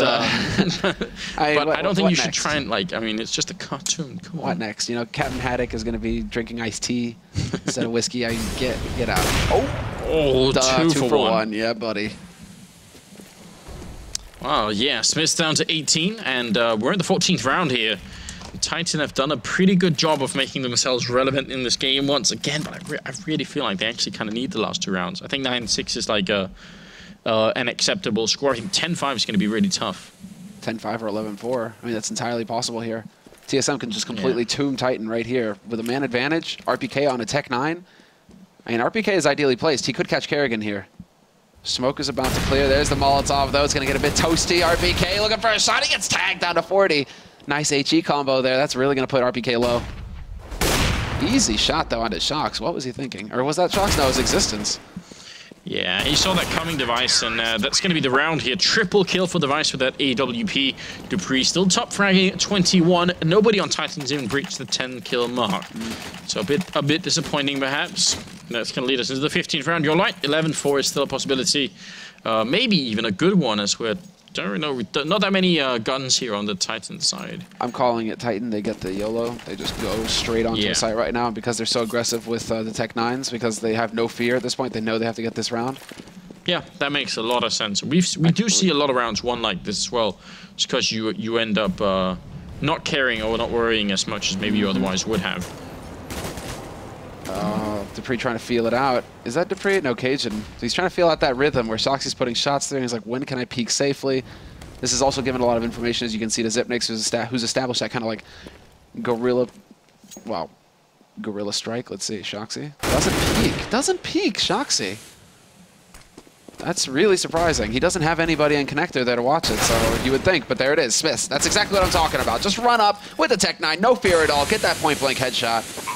I don't think you should try and, like, I mean, it's just a cartoon. Come on. What next? You know, Captain Haddock is going to be drinking iced tea instead of whiskey. I get out. Oh, duh, 2 for 1. Yeah, buddy. Wow, yeah, Smith's down to 18, and we're in the 14th round here. The Titan have done a pretty good job of making themselves relevant in this game once again, but I really feel like they actually kind of need the last 2 rounds. I think 9-6 is like an acceptable score. I think 10-5 is going to be really tough. 10-5 or 11-4. I mean, that's entirely possible here. TSM can just completely tomb Titan right here. With a man advantage, RPK on a Tech 9. I mean, RPK is ideally placed. He could catch Kerrigan here. Smoke is about to clear. There's the Molotov, though. It's going to get a bit toasty. RPK looking for a shot. He gets tagged down to 40. Nice HE combo there. That's really going to put RPK low. Easy shot, though, onto Shox. What was he thinking? Or was that Shox? No, it was Existence. Yeah, he saw that coming, Device, and that's going to be the round here. Triple kill for Device with that AWP. dupreeh still top fragging at 21. Nobody on Titans even breached the 10-kill mark. So a bit disappointing, perhaps. That's going to lead us into the 15th round. You're right, 11-4 is still a possibility. Maybe even a good one, as we're not that many guns here on the Titan side. I'm calling it Titan. They get the YOLO. They just go straight onto the site right now because they're so aggressive with the Tech 9s, because they have no fear at this point. They know they have to get this round. Yeah, that makes a lot of sense. We do see a lot of rounds won like this as well, just because you end up not caring or not worrying as much as maybe you otherwise would have. dupreeh trying to feel it out. Is that dupreeh? No, Cajun. So he's trying to feel out that rhythm where Shoxy's putting shots there, and he's like, when can I peek safely? This is also given a lot of information, as you can see, to Xyp9x, who's established that kind of like guerrilla strike. Let's see, Shoxy. Doesn't peek, Shoxy. That's really surprising. He doesn't have anybody in connector there to watch it, so you would think, but there it is, Smith. That's exactly what I'm talking about. Just run up with the Tech 9, no fear at all, get that point-blank headshot.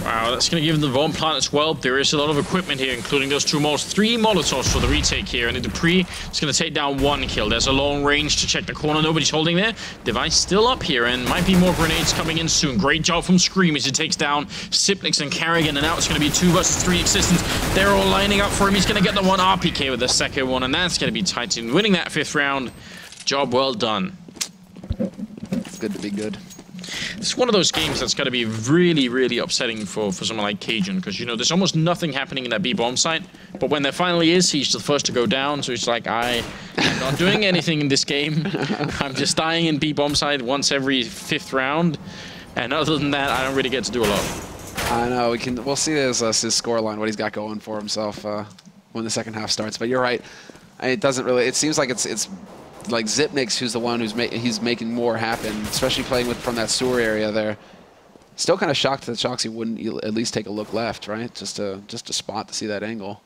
Wow, that's going to give them the bomb plant as well. There is a lot of equipment here, including those 2 moles. 3 Molotovs for the retake here, and the dupreeh is going to take down 1 kill. There's a long range to check the corner. Nobody's holding there. Device still up here, and might be more grenades coming in soon. Great job from Scream as he takes down Xyp9x and Kerrigan, and now it's going to be 2 versus 3 Existence. They're all lining up for him. He's going to get the 1 RPK with the second one, and that's going to be Titan winning that 5th round. Job well done. It's good to be good. It's one of those games that's got to be really, really upsetting for someone like Cajun, because, you know, there's almost nothing happening in that B bomb site, but when there finally is, he's the first to go down, so he's like, I am not doing anything in this game. I'm just dying in B bomb site once every 5th round, and other than that, I don't really get to do a lot. I know, we'll see his scoreline, what he's got going for himself when the second half starts, but you're right. It doesn't really, it seems like it's like Zipnix who's the one who's he's making more happen, especially playing from that sewer area there. Still kind of shocked that Shoxy wouldn't at least take a look left, right? Just to spot to see that angle.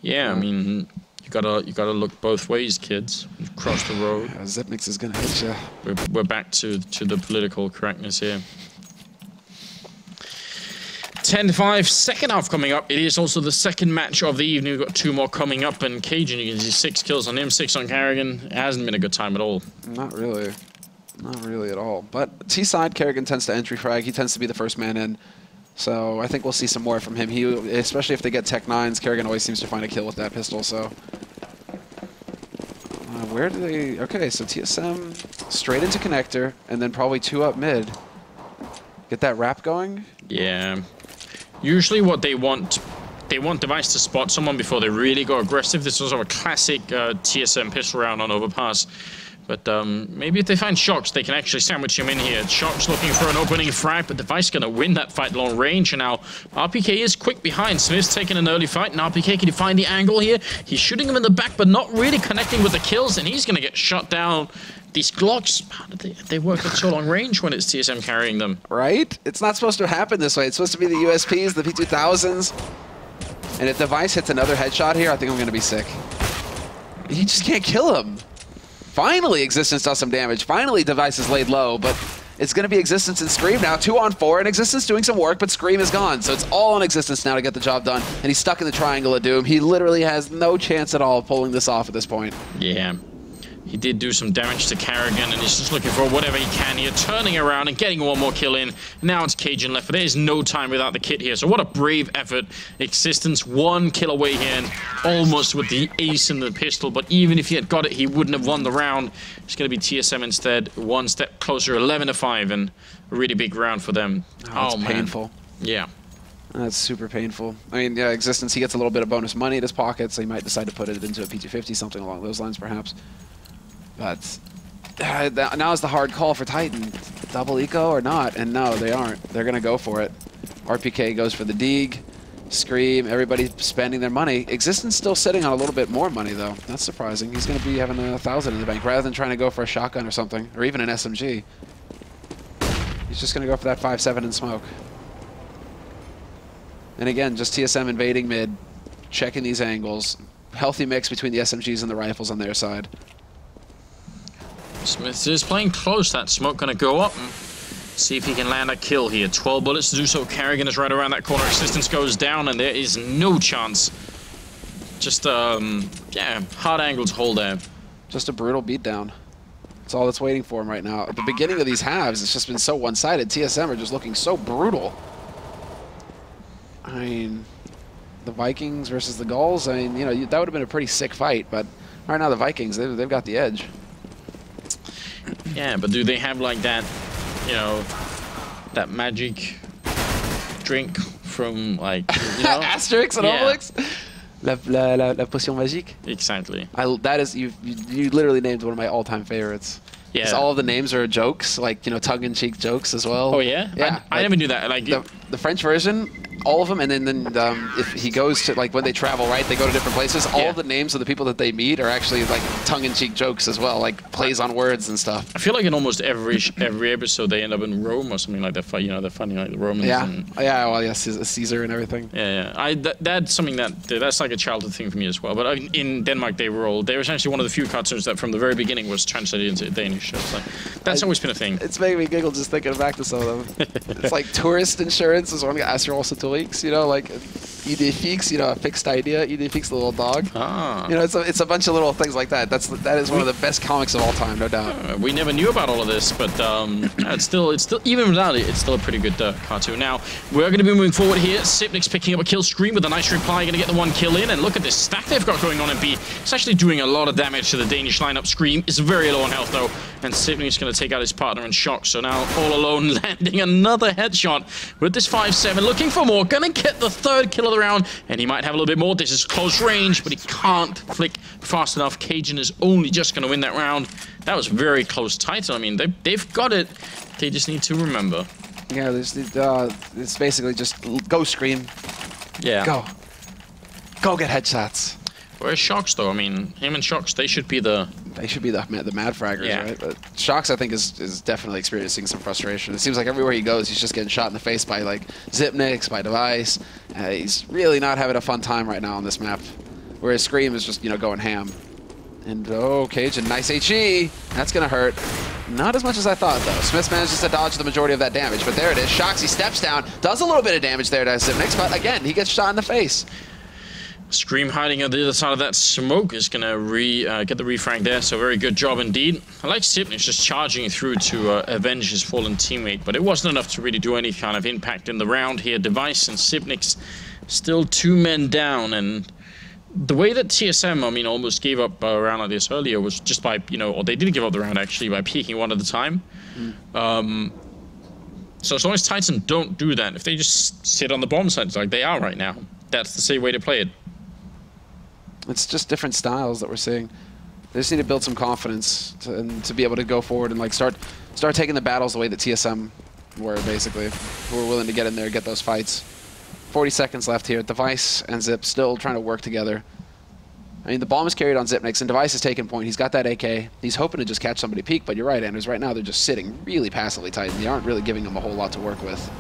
Yeah, I mean, you gotta look both ways, kids. Cross the road. Yeah, Zipnix is gonna hit you. We're back to the political correctness here. 10-5, second half coming up. It is also the second match of the evening. We've got 2 more coming up, and Cajun, you can see 6 kills on him, 6 on Carrigan. It hasn't been a good time at all. Not really. Not really at all. But T-side, Carrigan tends to entry frag. He tends to be the first man in. So I think we'll see some more from him. Especially if they get Tech 9s, Carrigan always seems to find a kill with that pistol, so... where do they... Okay, so TSM straight into connector, and then probably 2 up mid. Get that wrap going? Yeah. Usually what they want Device to spot someone before they really go aggressive. This was a classic TSM pistol round on Overpass. But maybe if they find Shox, they can actually sandwich him in here. Shox looking for an opening frag, but Device going to win that fight long range. And now RPK is quick behind. Smith's taking an early fight, and RPK, can he find the angle here? He's shooting him in the back, but not really connecting with the kills, and he's going to get shot down. These Glocks, how did they work at so long range when it's TSM carrying them? Right? It's not supposed to happen this way. It's supposed to be the USPs, the P2000s. And if Device hits another headshot here, I think I'm going to be sick. You just can't kill him. Finally, Existence does some damage. Finally, Device is laid low, but it's going to be Existence and Scream now. 2 on 4, and Existence doing some work, but Scream is gone. So it's all on Existence now to get the job done. And he's stuck in the Triangle of Doom. He literally has no chance at all of pulling this off at this point. Yeah. He did do some damage to Carrigan, and he's just looking for whatever he can here, turning around and getting 1 more kill in. Now it's Cajun left, but there is no time without the kit here. So what a brave effort. Existence 1 kill away here, and almost with the ace in the pistol. But even if he had got it, he wouldn't have won the round. It's going to be TSM instead, 1 step closer, 11-5, and a really big round for them. Oh, that's painful. Yeah. That's super painful. I mean, yeah, Existence, he gets a little bit of bonus money in his pocket, so he might decide to put it into a PG-50, something along those lines, perhaps. But now is the hard call for Titan. Double eco or not? And no, they aren't. They're going to go for it. RPK goes for the Dig. Scream, everybody's spending their money. Existence still sitting on a little bit more money, though. That's surprising. He's going to be having 1,000 in the bank rather than trying to go for a shotgun or something, or even an SMG. He's just going to go for that 5.7 in smoke. And again, just TSM invading mid, checking these angles. Healthy mix between the SMGs and the rifles on their side. Smith is playing close. That smoke going to go up and see if he can land a kill here. 12 bullets to do so. Carrigan is right around that corner. Existence goes down, and there is no chance. Just, yeah, hard angle to hold there. Just a brutal beatdown. That's all that's waiting for him right now. At the beginning of these halves, it's just been so one-sided. TSM are just looking so brutal. I mean, the Vikings versus the Gulls, I mean, you know, that would have been a pretty sick fight, but right now the Vikings, they've got the edge. Yeah, but do they have like that, you know, that magic drink from like, you know? Asterix and Obelix? La potion magique? Exactly. That is, you literally named one of my all-time favorites. Yeah. Because all of the names are jokes, like, you know, tongue-in-cheek jokes as well. Oh, yeah? Yeah. I never knew that. Like the French version, all of them, and then if he goes to, like, when they travel, right, they go to different places, all the names of the people that they meet are actually, like, tongue-in-cheek jokes as well, like, plays on words and stuff. I feel like in almost every episode they end up in Rome or something like that. You know, they're funny like the Romans. Yeah, and yeah, well, yes, Caesar and everything. Yeah. That's something that's like a childhood thing for me as well. But in Denmark, they was actually one of the few cartoons that from the very beginning was translated into Danish. So it's like, that's always been a thing. It's making me giggle just thinking back to some of them. It's like tourist insurance is one of the Astro also 2 weeks, you know, like Idéfix, you know, a fixed idea. Idéfix, the little dog. Ah. You know, it's a bunch of little things like that. That is one of the best comics of all time, no doubt. We never knew about all of this, but it's still even without it, it's still a pretty good cartoon. Now we're going to be moving forward here. Sipnik's picking up a kill stream with a nice reply, going to get the 1 kill in, and look at this stack they've got going on in B. It's actually doing a lot of damage to the Danish lineup. Scream is very low on health though, and Sipnik's going to take out his partner in shock. So now all alone, landing another headshot with this 5-7, looking for more. Going to get the 3rd kill of the round, and he might have a little bit more. This is close range, but he can't flick fast enough. Cajun is only just going to win that round. That was very close Titan. I mean, they've got it. They just need to remember. Yeah, it's basically just go Scream. Yeah. Go get headshots. Whereas Shocks, though, I mean, him and Shocks, they should be the mad fraggers, yeah. Right? But Shocks, I think, is definitely experiencing some frustration. It seems like everywhere he goes, he's just getting shot in the face by, like, Zipnix, by Device. He's really not having a fun time right now on this map. Whereas Scream is just, you know, going ham. And, oh, Cajun, nice HE. That's going to hurt. Not as much as I thought, though. Smith manages to dodge the majority of that damage, but there it is. Shocks, he steps down, does a little bit of damage there to Zipnix, but again, he gets shot in the face. Scream hiding on the other side of that smoke is going to get the refrag there, so very good job indeed. I like Sipnix just charging through to avenge his fallen teammate, but it wasn't enough to really do any kind of impact in the round here. Device and Sipnix still 2 men down, and the way that TSM, I mean, almost gave up a round like this earlier was just by, you know, or they did give up the round actually by peeking one at a time. So as long as Titan don't do that, if they just sit on the bomb sites like they are right now, that's the same way to play it. It's just different styles that we're seeing. They just need to build some confidence to be able to go forward and like start taking the battles the way that TSM were, basically. Who were willing to get in there, get those fights. 40 seconds left here. Device and Zip still trying to work together. I mean, the bomb is carried on Zipnix, and Device is taking point. He's got that AK. He's hoping to just catch somebody peek, but you're right, Anders. Right now, they're just sitting really passively tight, and they aren't really giving him a whole lot to work with.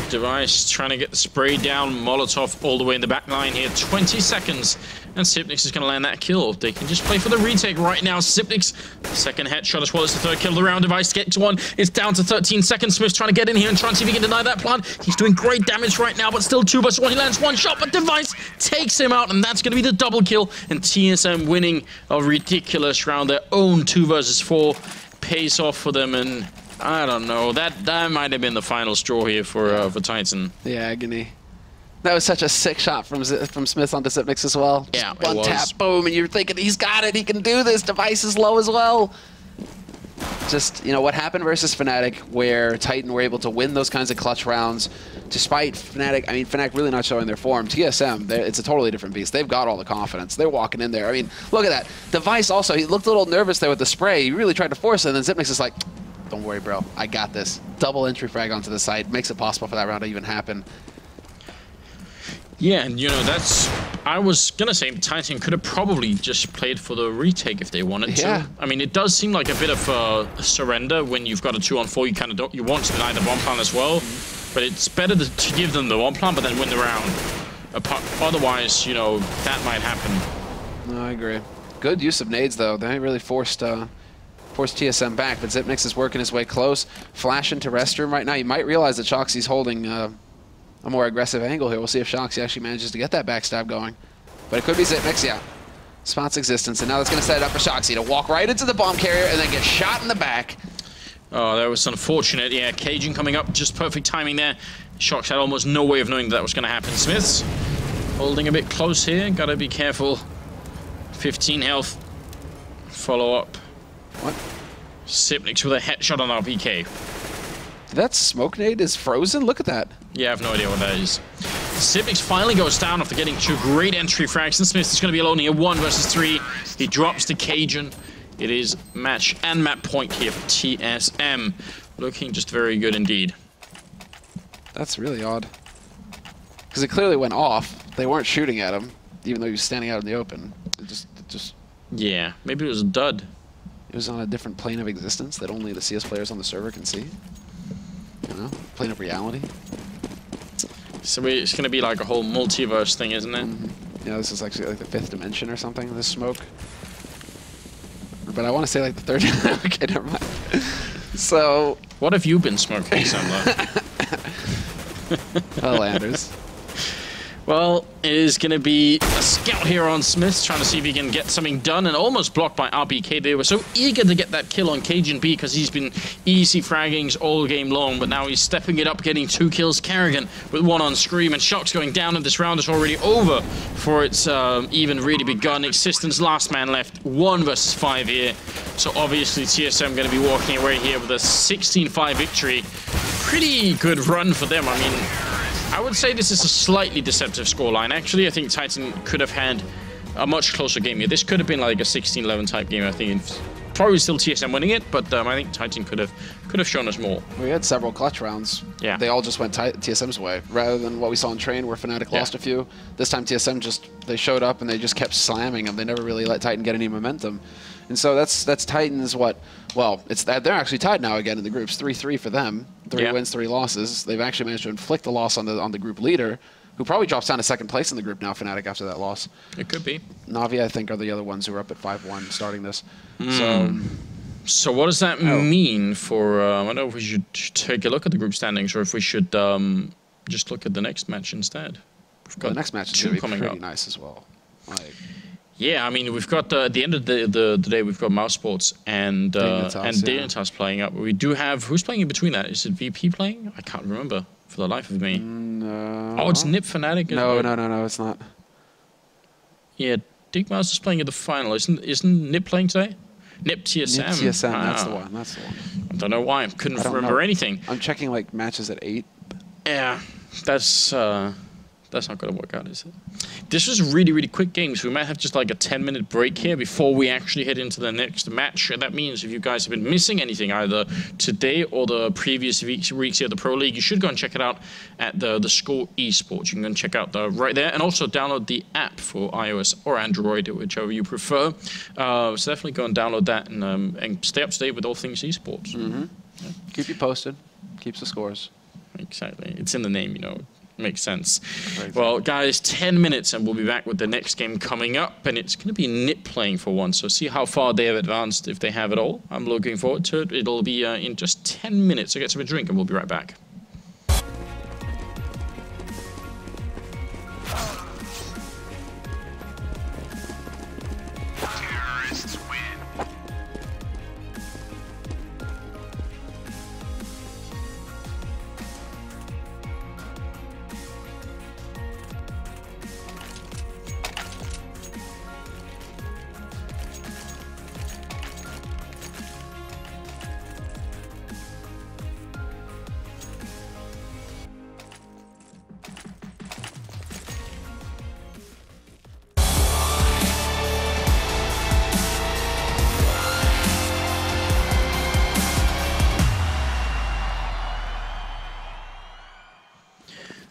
Device trying to get the spray down. Molotov all the way in the back line here. 20 seconds. And Sipnix is going to land that kill. They can just play for the retake right now. Sipnix, second headshot as well as the 3rd kill of the round. Device gets 1. It's down to 13 seconds. Smith's trying to get in here and try and see if he can deny that plant. He's doing great damage right now, but still 2 versus 1. He lands 1 shot, but Device takes him out, and that's going to be the double kill. And TSM winning a ridiculous round. Their own 2 versus 4 pays off for them, and I don't know. That might have been the final straw here for Titan. The agony. That was such a sick shot from Smith onto Zipnix as well. Yeah, just one tap, boom, and you're thinking he's got it. He can do this. Device is low as well. Just, you know, what happened versus Fnatic, where Titan were able to win those kinds of clutch rounds, despite Fnatic. I mean, Fnatic really not showing their form. TSM, it's a totally different beast. They've got all the confidence. They're walking in there. I mean, look at that. Device also, he looked a little nervous there with the spray. He really tried to force it, and then Zipnix is like, don't worry, bro. I got this. Double entry frag onto the site. Makes it possible for that round to even happen. Yeah, and you know, that's... I was going to say Titan could have probably just played for the retake if they wanted to. I mean, it does seem like a bit of a surrender when you've got a 2-on-4. You kind of don't... You want to deny the bomb plant as well, but it's better to give them the bomb plant but then win the round. Otherwise, you know, that might happen. No, I agree. Good use of nades, though. They really forced TSM back, but Zipnix is working his way close. Flash into restroom right now. You might realize that Shoxy's holding a more aggressive angle here. We'll see if Shoxy actually manages to get that backstab going. But it could be Zipnix, yeah. Spots existence, and now that's going to set it up for Shoxy to walk right into the bomb carrier and then get shot in the back. Oh, that was unfortunate. Yeah, Cajun coming up, just perfect timing there. Shox had almost no way of knowing that was going to happen. Smiths holding a bit close here. Got to be careful. 15 health. Follow up. What? Sipnix with a headshot on RPK. That smoke nade is frozen? Look at that. Yeah, I have no idea what that is. Sipnix finally goes down after getting 2 great entry frags, and Smith is going to be alone here. 1 versus 3. He drops to Cajun. It is match and map point here for TSM. Looking just very good indeed. That's really odd. Because it clearly went off. They weren't shooting at him, even though he was standing out in the open. It just... Yeah, maybe it was a dud. It was on a different plane of existence that only the CS players on the server can see. You know, plane of reality. So it's going to be like a whole multiverse thing, isn't it? Mm-hmm. Yeah, this is actually like the 5th dimension or something, this smoke. But I want to say like the 3rd. Okay, never mind. So... What have you been smoking, Sandler? Landers. Well, it is going to be a scout here on Smith, trying to see if he can get something done, and almost blocked by RBK. They were so eager to get that kill on Cajun B because he's been easy fraggings all game long, but now he's stepping it up, getting 2 kills. Karrigan with 1 on Scream, and Shock's going down, and this round is already over for its even really begun. Existence, last man left, 1 versus 5 here. So obviously TSM going to be walking away here with a 16-5 victory. Pretty good run for them. I mean, I would say this is a slightly deceptive scoreline. Actually, I think Titan could have had a much closer game here. This could have been like a 16-11 type game. I think probably still TSM winning it, but I think Titan could have shown us more. We had several clutch rounds. Yeah, they all just went TSM's way, rather than what we saw in Train, where Fnatic lost a few. This time TSM they showed up and they just kept slamming them. They never really let Titan get any momentum. And so that's Titan's they're actually tied now again in the groups, 3-3 for them. 3 wins, 3 losses. They've actually managed to inflict a loss on the group leader, who probably drops down to 2nd place in the group now, Fnatic, after that loss. It could be. Na'Vi, I think, are the other ones who are up at 5-1 starting this. So what does that mean for... I don't know if we should take a look at the group standings, or if we should just look at the next match instead. We've got the next match is going to be pretty nice as well. Yeah, I mean, we've got at the end of the day, we've got Mouse Sports and Dignitas playing up. We do have... Who's playing in between that? Is it VP playing? I can't remember for the life of me. No. Oh, it's NiP Fnatic. No, it's not. Yeah, Dig Mouse is playing at the final. Isn't NiP playing today? NiP TSM. NiP TSM, that's the one. I don't know why. I couldn't remember anything. I'm checking like matches at 8. Yeah, that's not going to work out, is it? This was a really, really quick game, so we might have just like a 10-minute break here before we actually head into the next match. And that means if you guys have been missing anything, either today or the previous weeks here at the Pro League, you should go and check it out at the Score Esports. You can go and check out right there, and also download the app for iOS or Android, whichever you prefer. So definitely go and download that and stay up to date with all things esports. Yeah. Keep you posted. Keeps the scores. Exactly. It's in the name, you know. Makes sense. Right. Well, guys, 10 minutes and we'll be back with the next game coming up, and it's going to be NiP playing for once, so see how far they have advanced, if they have at all. I'm looking forward to it. It'll be in just 10 minutes. So get some drink and we'll be right back.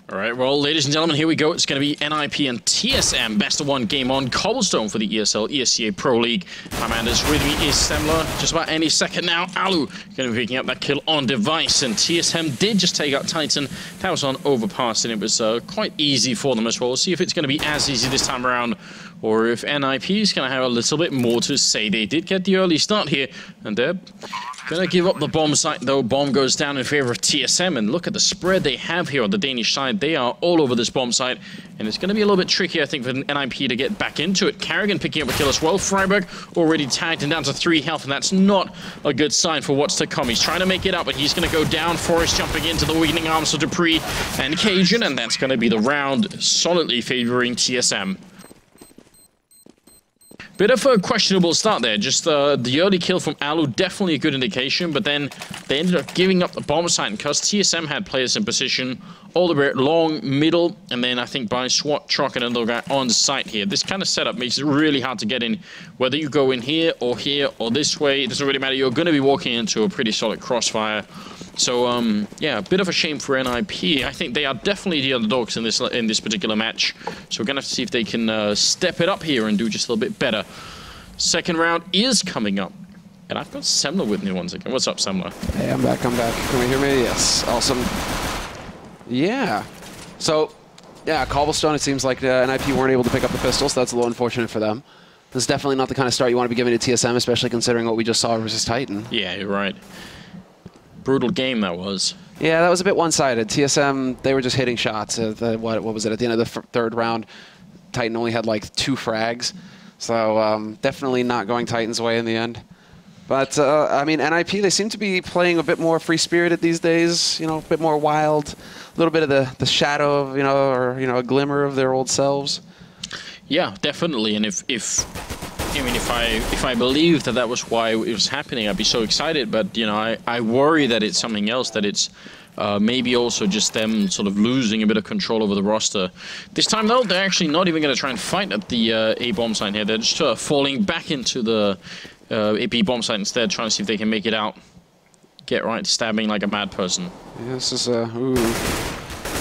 All right, well, ladies and gentlemen, here we go. It's going to be NiP and TSM, best of 1 game on Cobblestone for the ESL, ESEA Pro League. My man is with me is Semler, just about any second now. Alu going to be picking up that kill on device, and TSM did just take out Titan. That was on Overpass, and it was quite easy for them as well. We'll see if it's going to be as easy this time around, or if NiP is going to have a little bit more to say. They did get the early start here, and they're going to give up the bomb site, though. Bomb goes down in favor of TSM, and look at the spread they have here on the Danish side. They are all over this bomb site, and it's going to be a little bit tricky, I think, for NiP to get back into it. Karrigan picking up a kill as well. Freiburg already tagged and down to 3 health, and that's not a good sign for what's to come. He's trying to make it up, but he's going to go down. Forrest jumping into the weakening arms of Dupree and Cajun, and that's going to be the round, solidly favoring TSM. Bit of a questionable start there. Just the early kill from Alu, definitely a good indication, but then they ended up giving up the bomb site because TSM had players in position all the way long, middle, and then I think by SWAT, Truck, and another guy on site here. This kind of setup makes it really hard to get in. Whether you go in here or this way, it doesn't really matter. You're going to be walking into a pretty solid crossfire. So, yeah, a bit of a shame for NiP. I think they are definitely the underdogs in this particular match. So we're going to have to see if they can step it up here and do just a little bit better. Second round is coming up. And I've got Semler with me once again. What's up, Semler? Hey, I'm back. Can we hear me? Yes. Awesome. Yeah. So, yeah, Cobblestone, it seems like NiP weren't able to pick up the pistols. So that's a little unfortunate for them. This is definitely not the kind of start you want to be giving to TSM, especially considering what we just saw versus Titan. Yeah, you're right. Brutal game that was. Yeah, that was a bit one-sided. TSM, they were just hitting shots. What was it, at the end of the third round, Titan only had like 2 frags. So definitely not going Titan's way in the end. But, I mean, NiP, they seem to be playing a bit more free-spirited these days, you know, a bit more wild, a little bit of the shadow of, you know, or, you know, a glimmer of their old selves. Yeah, definitely. And if I believed that was why it was happening, I'd be so excited. But, you know, I worry that it's something else, that it's maybe also just them sort of losing a bit of control over the roster. This time, though, they're actually not even going to try and fight at the A bomb site here. They're just falling back into the AP bomb site instead, trying to see if they can make it out. Get right, stabbing like a mad person. Yeah, this is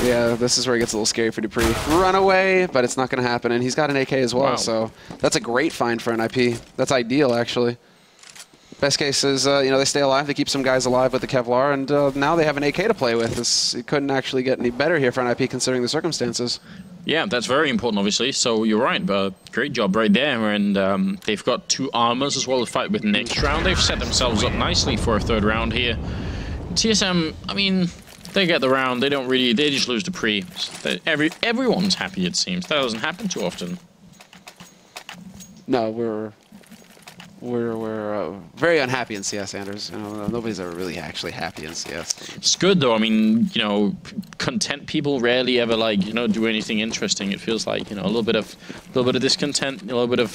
yeah, this is where it gets a little scary for Dupree. Run away, but it's not going to happen, and he's got an AK as well, so that's a great find for NiP. That's ideal, actually. Best case is, you know, they stay alive, they keep some guys alive with the Kevlar, and now they have an AK to play with. It couldn't actually get any better here for NiP considering the circumstances. Yeah, that's very important, obviously. So you're right, but great job right there. And they've got 2 armors as well to fight with next round. They've set themselves up nicely for a 3rd round here. TSM, I mean, they get the round. They don't really. They just lose to pre. Everyone's happy, it seems. That doesn't happen too often. No, we're very unhappy in CS, Anders. You know, nobody's ever really actually happy in CS. It's good though. I mean, you know, content people rarely ever like, you know, do anything interesting. It feels like, you know, a little bit of discontent, a little bit of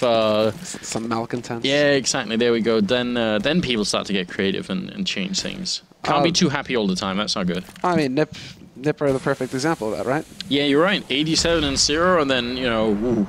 some malcontent. Yeah, exactly. There we go. Then people start to get creative and change things. Can't be too happy all the time. That's not good. I mean, NiP are the perfect example of that, right? Yeah, you're right. 87-0, and then, you know, woo,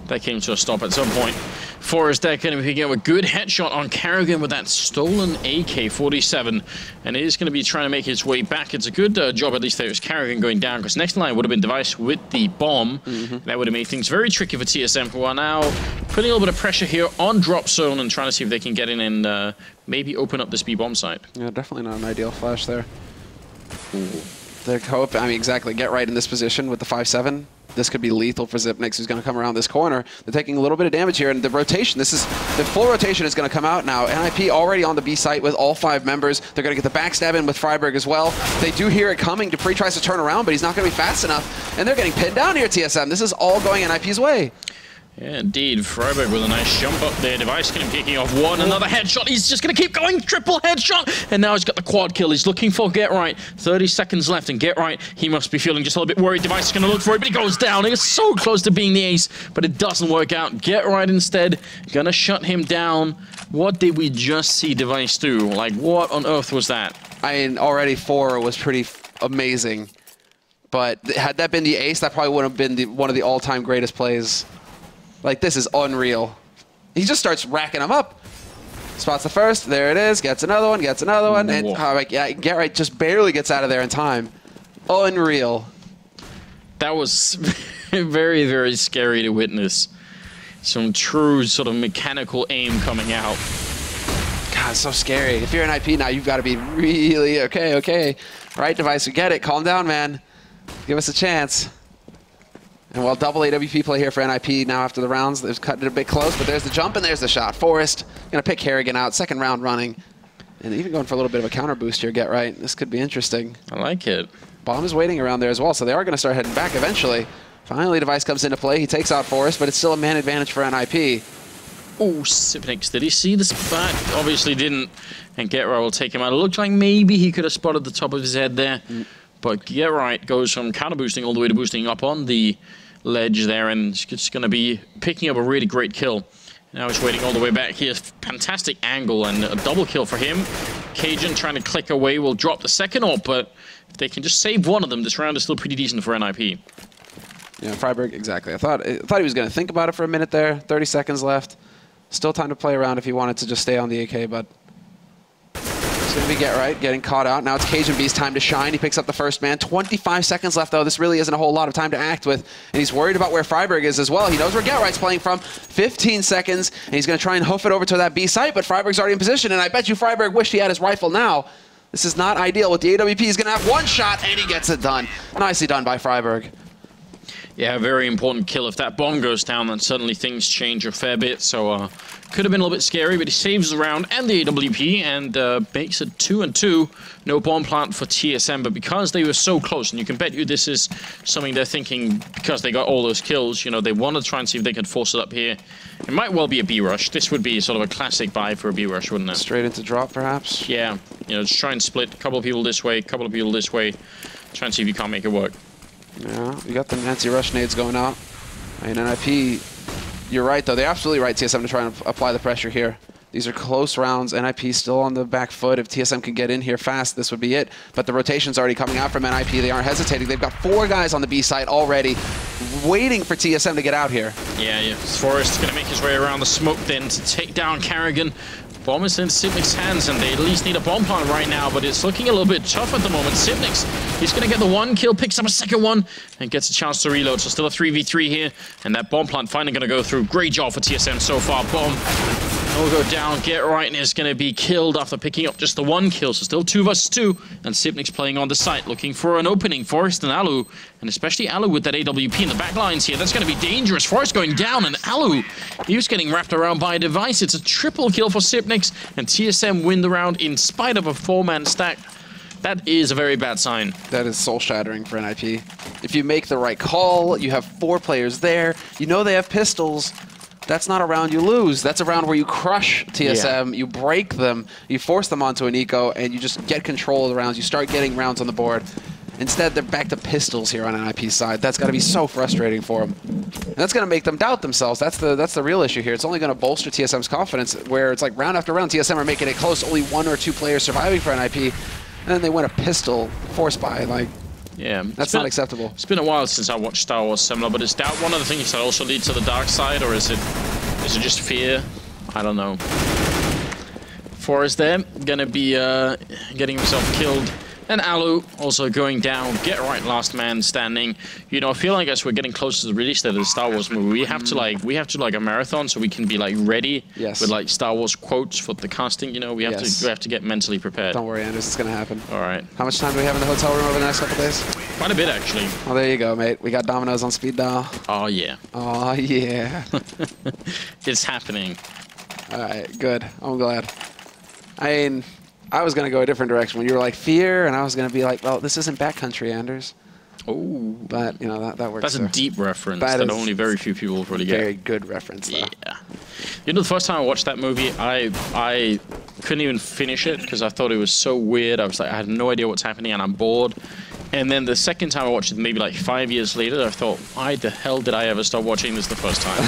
that came to a stop at some point. Forrest there going to be picking up a good headshot on Carrigan with that stolen AK-47, and it is going to be trying to make its way back. It's a good job, at least there was Carrigan going down, because next line would have been Device with the bomb. That would have made things very tricky for TSM, who are now putting a little bit of pressure here on drop zone and trying to see if they can get in and maybe open up this B bomb site. Yeah, definitely not an ideal flash there. They're hoping, I mean, exactly, get right in this position with the 5-7. This could be lethal for Xyp9x, who's going to come around this corner. They're taking a little bit of damage here, and the rotation, the full rotation is going to come out now. NiP already on the B site with all 5 members. They're going to get the backstab in with Freiburg as well. They do hear it coming. Dupree tries to turn around, but he's not going to be fast enough, and they're getting pinned down here, TSM. This is all going NiP's way. Yeah, indeed. Freiburg with a nice jump up there. Device going to be kicking off one. Another headshot. He's just going to keep going. Triple headshot. And now he's got the quad kill. He's looking for Get Right. 30 seconds left. And Get Right, he must be feeling just a little bit worried. Device is going to look for it, but he goes down. He's so close to being the ace, but it doesn't work out. Get Right instead. Going to shut him down. What did we just see Device do? Like, what on earth was that? I mean, already 4 was pretty amazing. But had that been the ace, that probably would have been one of the all-time greatest plays. Like, this is unreal. He just starts racking them up. Spots the first, there it is, gets another one, and like, yeah, Get Right just barely gets out of there in time. Unreal. That was very, very scary to witness. Some true sort of mechanical aim coming out. God, it's so scary. If you're an NiP now, you've got to be really, okay. Right, Device, we get it. Calm down, man. Give us a chance. And while double AWP play here for NiP now after the rounds, they've cut it a bit close, but there's the jump and there's the shot. Forrest going to pick Harrigan out, 2nd round running. And even going for a little bit of a counter boost here, Get Right. This could be interesting. I like it. Bomb is waiting around there as well, so they are going to start heading back eventually. Finally, Device comes into play. He takes out Forrest, but it's still a man advantage for NiP. Oh, Xyp9x, did he see the spot? Obviously didn't. And Get Right will take him out. It looked like maybe he could have spotted the top of his head there. But Get Right goes from counter boosting all the way to boosting up on the ledge there, and it's just going to be picking up a really great kill. Now he's waiting all the way back here. Fantastic angle and a double kill for him. Cajun trying to click away will drop the second ult, but if they can just save one of them, this round is still pretty decent for NiP. Yeah, Freiburg, exactly. I thought he was going to think about it for a minute there. 30 seconds left. Still time to play around if he wanted to just stay on the AK, but it's going to be Get Right, getting caught out. Now it's Cajun B's time to shine. He picks up the first man. 25 seconds left, though. This really isn't a whole lot of time to act with, and he's worried about where Freiburg is as well. He knows where Get Right's playing from. 15 seconds, and he's going to try and hoof it over to that B site, but Freiburg's already in position, and I bet you Freiburg wished he had his rifle now. This is not ideal. With the AWP, he's going to have one shot, and he gets it done. Nicely done by Freiburg. Yeah, very important kill. If that bomb goes down, then suddenly things change a fair bit. So could have been a little bit scary, but he saves the round and the AWP and makes it 2-2. No bomb plant for TSM, but because they were so close, and you can bet you this is something they're thinking because they got all those kills, you know, they want to try and see if they can force it up here. It might well be a B rush. This would be sort of a classic buy for a B rush, wouldn't it? Straight into drop, perhaps? Yeah, you know, just try and split a couple of people this way, a couple of people this way. Try and see if you can't make it work. Yeah, you got the Nancy Rush nades going out. I mean, NiP, you're right, though. They're absolutely right, TSM, to try and apply the pressure here. These are close rounds. NiP still on the back foot. If TSM can get in here fast, this would be it. But the rotation's already coming out from NiP. They aren't hesitating. They've got 4 guys on the B site already, waiting for TSM to get out here. Yeah. Forrest's going to make his way around the smoke then to take down Carrigan. Bomb is in Sipnik's hands, and they at least need a bomb plant right now, but it's looking a little bit tough at the moment. Sipnik's, he's going to get the 1 kill, picks up a second one, and gets a chance to reload. So still a 3v3 here, and that bomb plant finally going to go through. Great job for TSM so far. Bomb will go down. Get Right is going to be killed after picking up just the 1 kill. So still 2 versus 2, and Sipnik's playing on the site, looking for an opening. Forrest and Alu, and especially Alu with that AWP in the back lines here. That's going to be dangerous. Forrest going down, and Alu, he was getting wrapped around by a device. It's a triple kill for Sipnik's, and TSM win the round in spite of a 4-man stack. That is a very bad sign. That is soul-shattering for NiP. If you make the right call, you have 4 players there, you know they have pistols. That's not a round you lose. That's a round where you crush TSM, you break them, you force them onto an eco, and you just get control of the rounds. You start getting rounds on the board. Instead, they're back to pistols here on NiP's side. That's got to be so frustrating for them. And that's going to make them doubt themselves. That's the real issue here. It's only going to bolster TSM's confidence, where it's like round after round, TSM are making it close, only 1 or 2 players surviving for NiP, and then they win a pistol force buy. Like, yeah, that's not acceptable. It's been a while since I watched Star Wars Similar, but is doubt one of the things that also leads to the dark side, or is it just fear? I don't know. Forrest there, gonna be getting himself killed. And Alu also going down. Get Right, last man standing. You know, I feel like as we're getting closer to the release date of the Star Wars movie, we have to like a marathon so we can be like ready with like Star Wars quotes for the casting. You know, we have to get mentally prepared. Don't worry, Anders, it's gonna happen. All right. How much time do we have in the hotel room over the next couple days? Quite a bit, actually. Oh, there you go, mate. We got Domino's on speed dial. Oh yeah. Oh yeah. It's happening. All right, good. I'm glad. I mean, I was going to go a different direction when you were like fear, and I was going to be like, well, this isn't backcountry, Anders. Oh. But, you know, that works. That's a deep reference that only very few people will really get. Very good reference, though. Yeah. You know, the first time I watched that movie, I couldn't even finish it because I thought it was so weird. I was like, I had no idea what's happening, and I'm bored. And then the second time I watched it, maybe like 5 years later, I thought, why the hell did I ever start watching this the first time?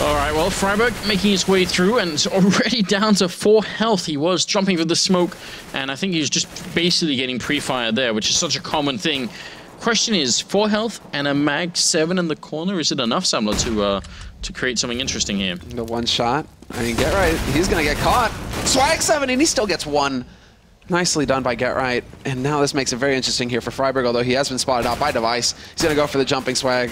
All right, well, Freiburg making his way through, and it's already down to 4 health. He was jumping for the smoke, and I think he was just basically getting pre-fired there, which is such a common thing. Question is, 4 health and a mag 7 in the corner, is it enough, Samler, to create something interesting here? The 1 shot. I mean, Get Right, he's going to get caught. Swag 7, and he still gets 1. Nicely done by Get Right, and now this makes it very interesting here for Freiburg, although he has been spotted out by Device. He's going to go for the jumping swag.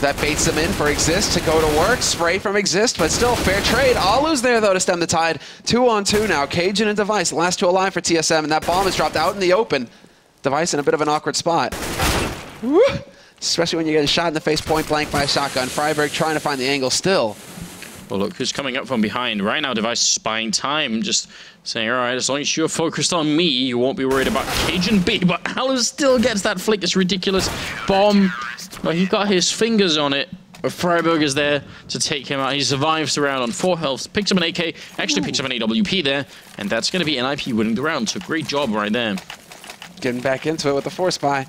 That baits him in for Exist to go to work. Spray from Exist, but still fair trade. Alu's there, though, to stem the tide. 2-on-2 now. Cajun and Device, last 2 alive for TSM, and that bomb is dropped out in the open. Device in a bit of an awkward spot. Woo! Especially when you're getting shot in the face point blank by a shotgun. Freiburg trying to find the angle still. Well, look who's coming up from behind. Right now, Device is buying time, just saying, all right, as long as you're focused on me, you won't be worried about Cajun B. But Alu still gets that flick. It's ridiculous. Bomb. Well, he got his fingers on it. But Freiburg is there to take him out. He survives the round on 4 health. Picks up an AK. Actually picks up an AWP there. And that's going to be NiP winning the round. So great job right there. Getting back into it with the force buy.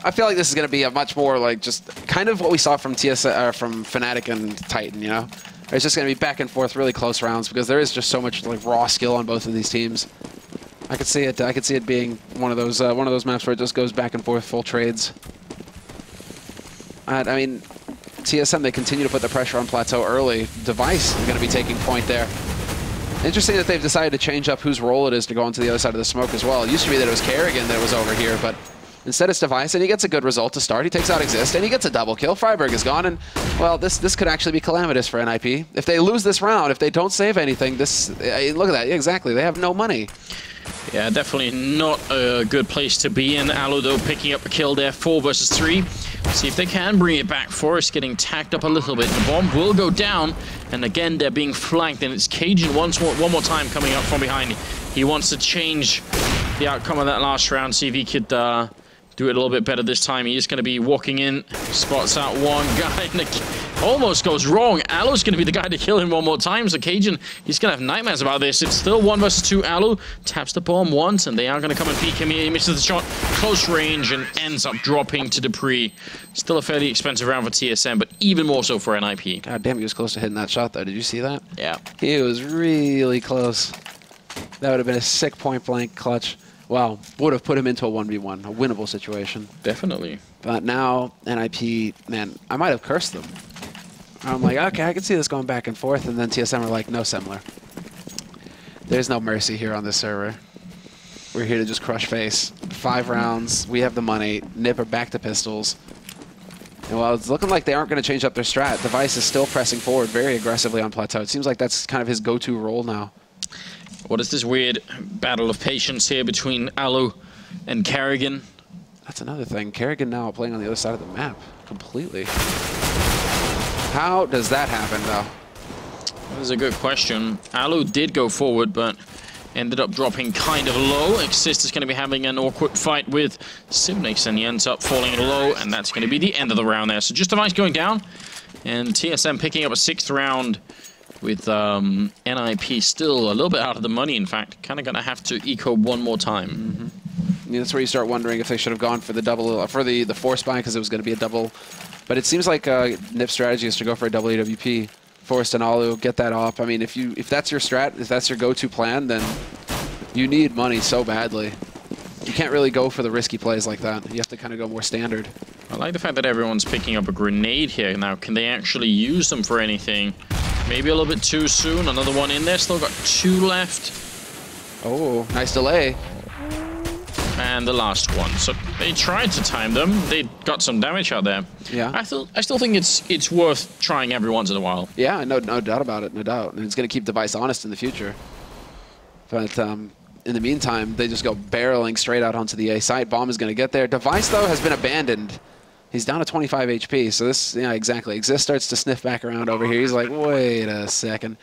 I feel like this is going to be a much more like just kind of what we saw from from Fnatic and Titan, you know? It's just going to be back and forth, really close rounds because there is just so much like raw skill on both of these teams. I could see it. I could see it being one of those maps where it just goes back and forth, full trades. I mean, TSM, they continue to put the pressure on Plateau early. Device is going to be taking point there. Interesting that they've decided to change up whose role it is to go into the other side of the smoke as well. It used to be that it was Kerrigan that was over here, but instead it's Device, and he gets a good result to start. He takes out Exist, and he gets a double kill. Freiburg is gone, and, well, this could actually be calamitous for NiP. If they lose this round, if they don't save anything, look at that. Exactly. They have no money. Yeah, definitely not a good place to be in. Alu, though, picking up a kill there, 4 versus 3. See if they can bring it back. Forest getting tacked up a little bit. The bomb will go down, and again, they're being flanked, and it's Cajun one more time coming up from behind. He wants to change the outcome of that last round, see if he could do it a little bit better this time. He is going to be walking in, spots out one guy, and almost goes wrong. Alu's going to be the guy to kill him one more time, so Cajun, he's going to have nightmares about this. It's still 1 versus 2. Alu taps the bomb once, and they are going to come and peek him here. He misses the shot, close range, and ends up dropping to Dupree. Still a fairly expensive round for TSM, but even more so for NiP. God damn, he was close to hitting that shot, though. Did you see that? Yeah. He was really close. That would have been a sick point-blank clutch. Well, would have put him into a 1v1, a winnable situation. Definitely. But now, NiP, man, I might have cursed them. I'm like, okay, I can see this going back and forth, and then TSM are like, no, Semler. There's no mercy here on this server. We're here to just crush face. 5 rounds, we have the money, NiP are back to pistols. And while it's looking like they aren't going to change up their strat, Device is still pressing forward very aggressively on Plateau. It seems like that's kind of his go-to role now. What is this weird battle of patience here between Alu and Carrigan? That's another thing. Carrigan now playing on the other side of the map completely. How does that happen, though? That is a good question. Alu did go forward, but ended up dropping kind of low. Exist is going to be having an awkward fight with Sivnix, and he ends up falling low, and that's going to be the end of the round there. So just Device going down, and TSM picking up a 6th round with NiP still a little bit out of the money, in fact. Kind of going to have to eco one more time. Mm-hmm. Yeah, that's where you start wondering if they should have gone for the double, for the force buy, because it was going to be a double. But it seems like NiP's strategy is to go for a double AWP. Forrest and Alu, get that off. I mean, if that's your strat, if that's your go-to plan, then you need money so badly. You can't really go for the risky plays like that. You have to kind of go more standard. I like the fact that everyone's picking up a grenade here. Now, can they actually use them for anything? Maybe a little bit too soon. Another one in there. Still got 2 left. Oh, nice delay. And the last one. So they tried to time them. They got some damage out there. Yeah. I still think it's worth trying every once in a while. Yeah, no doubt about it. No doubt. And it's going to keep Device honest in the future. But in the meantime, they just go barreling straight out onto the A site. Bomb is going to get there. Device, though, has been abandoned. He's down to 25 HP, so this, yeah, exactly. Exist starts to sniff back around over here. He's like, wait a second.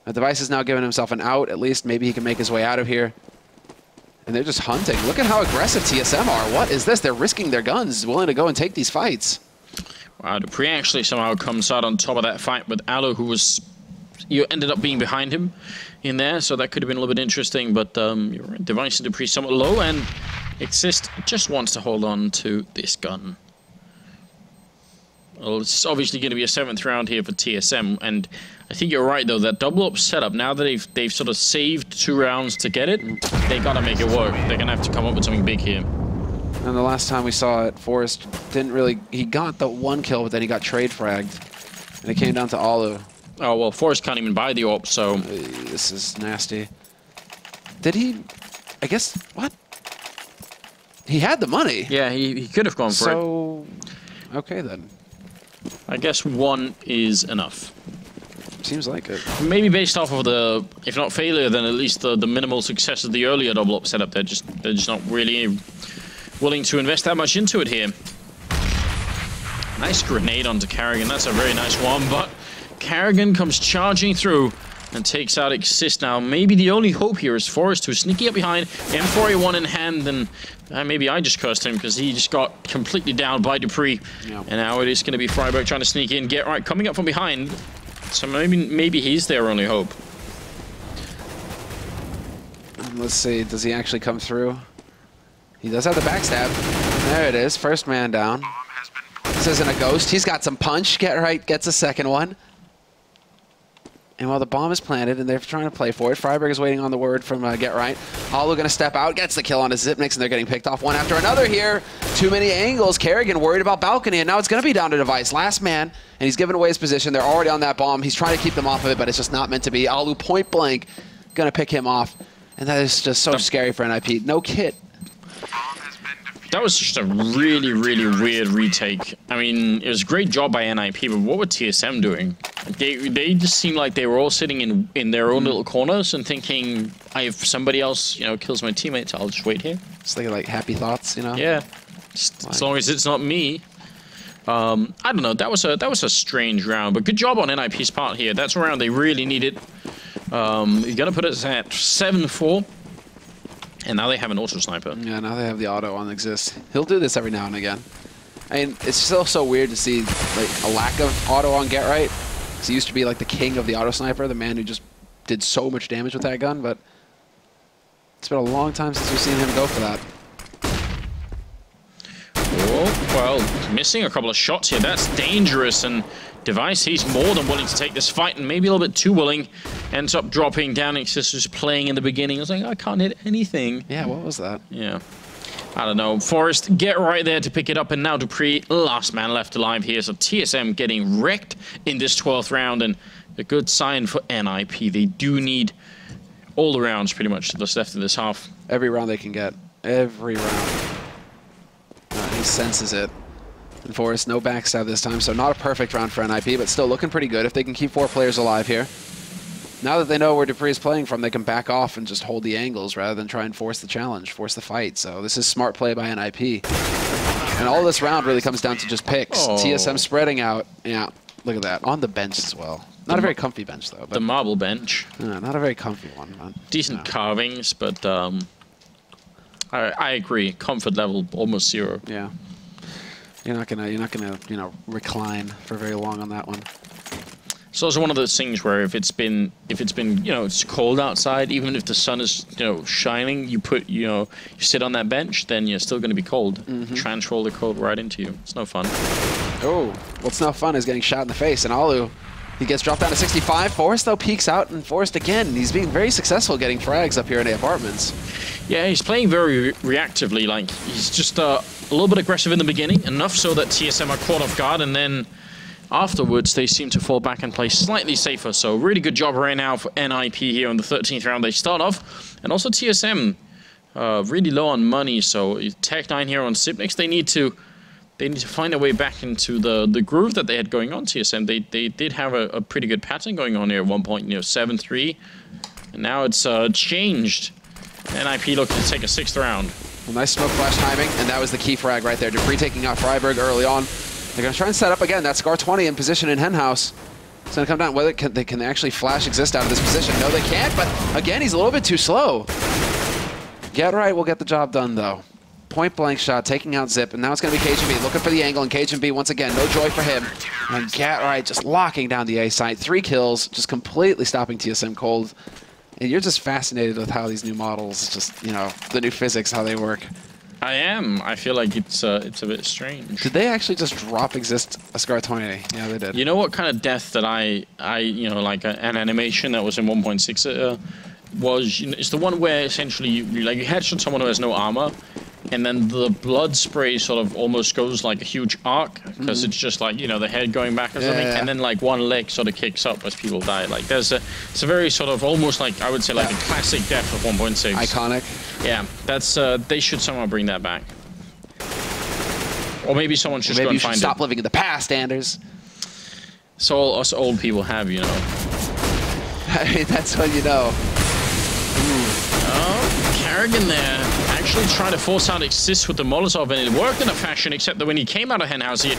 The Device is now giving himself an out. At least maybe he can make his way out of here. And they're just hunting. Look at how aggressive TSM are. What is this? They're risking their guns, willing to go and take these fights. Wow, Dupree actually somehow comes out on top of that fight with Alu, who was... You ended up being behind him in there, so that could have been a little bit interesting, but you're right. Device and Dupree somewhat low, and Exist just wants to hold on to this gun. Well, it's obviously going to be a 7th round here for TSM, and I think you're right, though, that double up setup, now that they've sort of saved 2 rounds to get it, they got to make it work. They're going to have to come up with something big here. And the last time we saw it, Forrest didn't really... He got the 1 kill, but then he got trade fragged, and it came down to Alu. Oh, well, Forrest can't even buy the AWP, so... This is nasty. Did he... I guess... What? He had the money. Yeah, he could have gone for it. So... Okay, then. I guess 1 is enough. Seems like it. Maybe based off of the, if not failure, then at least the minimal success of the earlier double up setup. They're just not really willing to invest that much into it here. Nice grenade onto Carrigan. That's a very nice one, but Carrigan comes charging through and takes out Exist now. Maybe the only hope here is Forrest, who's sneaking up behind, M4A1 in hand, and maybe I just cursed him because he just got completely down by Dupree. Yeah. And now it is going to be Freiburg trying to sneak in, get right, coming up from behind. So maybe he's their only hope. Let's see, does he actually come through? He does have the backstab. There it is, first man down. This isn't a ghost. He's got some punch. Get right, gets a second one. And while the bomb is planted and they're trying to play for it, Freiburg is waiting on the word from Get Right. Hollow going to step out, gets the kill on his Zipnix, and they're getting picked off one after another here. Too many angles. Kerrigan worried about balcony, and now it's going to be down to Device. Last man, and he's giving away his position. They're already on that bomb. He's trying to keep them off of it, but it's just not meant to be. Alu point blank going to pick him off. And that is just so scary for NiP. No kit. That was just a really, really weird retake. I mean, it was a great job by NiP, but what were TSM doing? They just seem like they were all sitting in their own little corners and thinking, if somebody else, you know, kills my teammates, I'll just wait here. Just thinking like happy thoughts, you know? Yeah. Just, as long as it's not me. I don't know. That was a strange round, but good job on NiP's part here. That's a round they really needed. You're gonna put us at 7-4, and now they have an auto sniper. Yeah, now they have the auto on Exist. He'll do this every now and again. I mean, it's still so weird to see like a lack of auto on Get Right. Because he used to be like the king of the auto sniper, the man who just did so much damage with that gun. But it's been a long time since we've seen him go for that. Oh, well, missing a couple of shots here. That's dangerous. And Device, he's more than willing to take this fight, and maybe a little bit too willing. Ends up dropping down. It's just playing in the beginning. I was like, I can't hit anything. Yeah, what was that? Yeah. I don't know. Forrest, get right there to pick it up, and now Dupree, last man left alive here. So TSM getting wrecked in this 12th round, and a good sign for NiP. They do need all the rounds pretty much that's left of this half. Every round they can get. Every round. He senses it. And Forrest, no backstab this time, so not a perfect round for NiP, but still looking pretty good if they can keep 4 players alive here. Now that they know where Dupree is playing from, they can back off and just hold the angles rather than try and force the challenge, force the fight. So this is smart play by NiP. And all this round really comes down to just picks. Oh. TSM spreading out. Yeah, look at that. On the bench as well. Not a very comfy bench, though. But the marble bench. Yeah, not a very comfy one, man. Decent carvings, but I agree. Comfort level almost 0. Yeah. You're not gonna, you know, recline for very long on that one. It's also one of those things where if it's been, you know, it's cold outside, even if the sun is, you know, shining, you sit on that bench, then you're still going to be cold. Transfer all the cold right into you. It's no fun. Oh, what's no fun is getting shot in the face. And Alu, he gets dropped down to 65. Forrest, though, peeks out, and Forrest, again, he's being very successful getting frags up here in the apartments. Yeah, he's playing very reactively. Like, he's just a little bit aggressive in the beginning, enough so that TSM are caught off guard, and then afterwards, they seem to fall back and play slightly safer. So really good job right now for NiP here on the 13th round. They start off. And also TSM, really low on money. So Tech9 here on Sipnix, they need to find a way back into the groove that they had going on. TSM, they did have a pretty good pattern going on here at one point, you know, 7-3. And now it's changed. NiP looking to take a 6th round. Well, nice smoke flash timing, and that was the key frag right there. Dupree taking out Freiberg early on. They're going to try and set up again. That Scar 20 in position in Henhouse. It's going to come down. Whether they can actually flash Exist out of this position. No, they can't, but again, he's a little bit too slow. Get Right will get the job done, though. Point blank shot, taking out Zip, and now it's going to be KGB looking for the angle, and KGB once again, no joy for him. And Get Right just locking down the A site. 3 kills, just completely stopping TSM cold. And you're just fascinated with how these new models, just, you know, the new physics, how they work. I am. I feel like it's a bit strange. Did they actually just drop Exist a Scar 20? Yeah, they did. You know what kind of death that I you know, like an animation that was in 1.6 was, you know, it's the one where essentially you headshot someone who has no armor, and then the blood spray sort of almost goes like a huge arc, because it's just like, you know, the head going back or something, and then like one leg sort of kicks up as people die. Like it's a very sort of almost like, I would say, like a classic death of 1.6. Iconic. Yeah, that's they should somehow bring that back. Or maybe someone should go and find it. Stop living in the past, Anders. So all us old people have, you know. I mean, that's what you know. Oh, Carrigan there actually trying to force out Exist with the Molotov, and it worked in a fashion, except that when he came out of Henhouse, he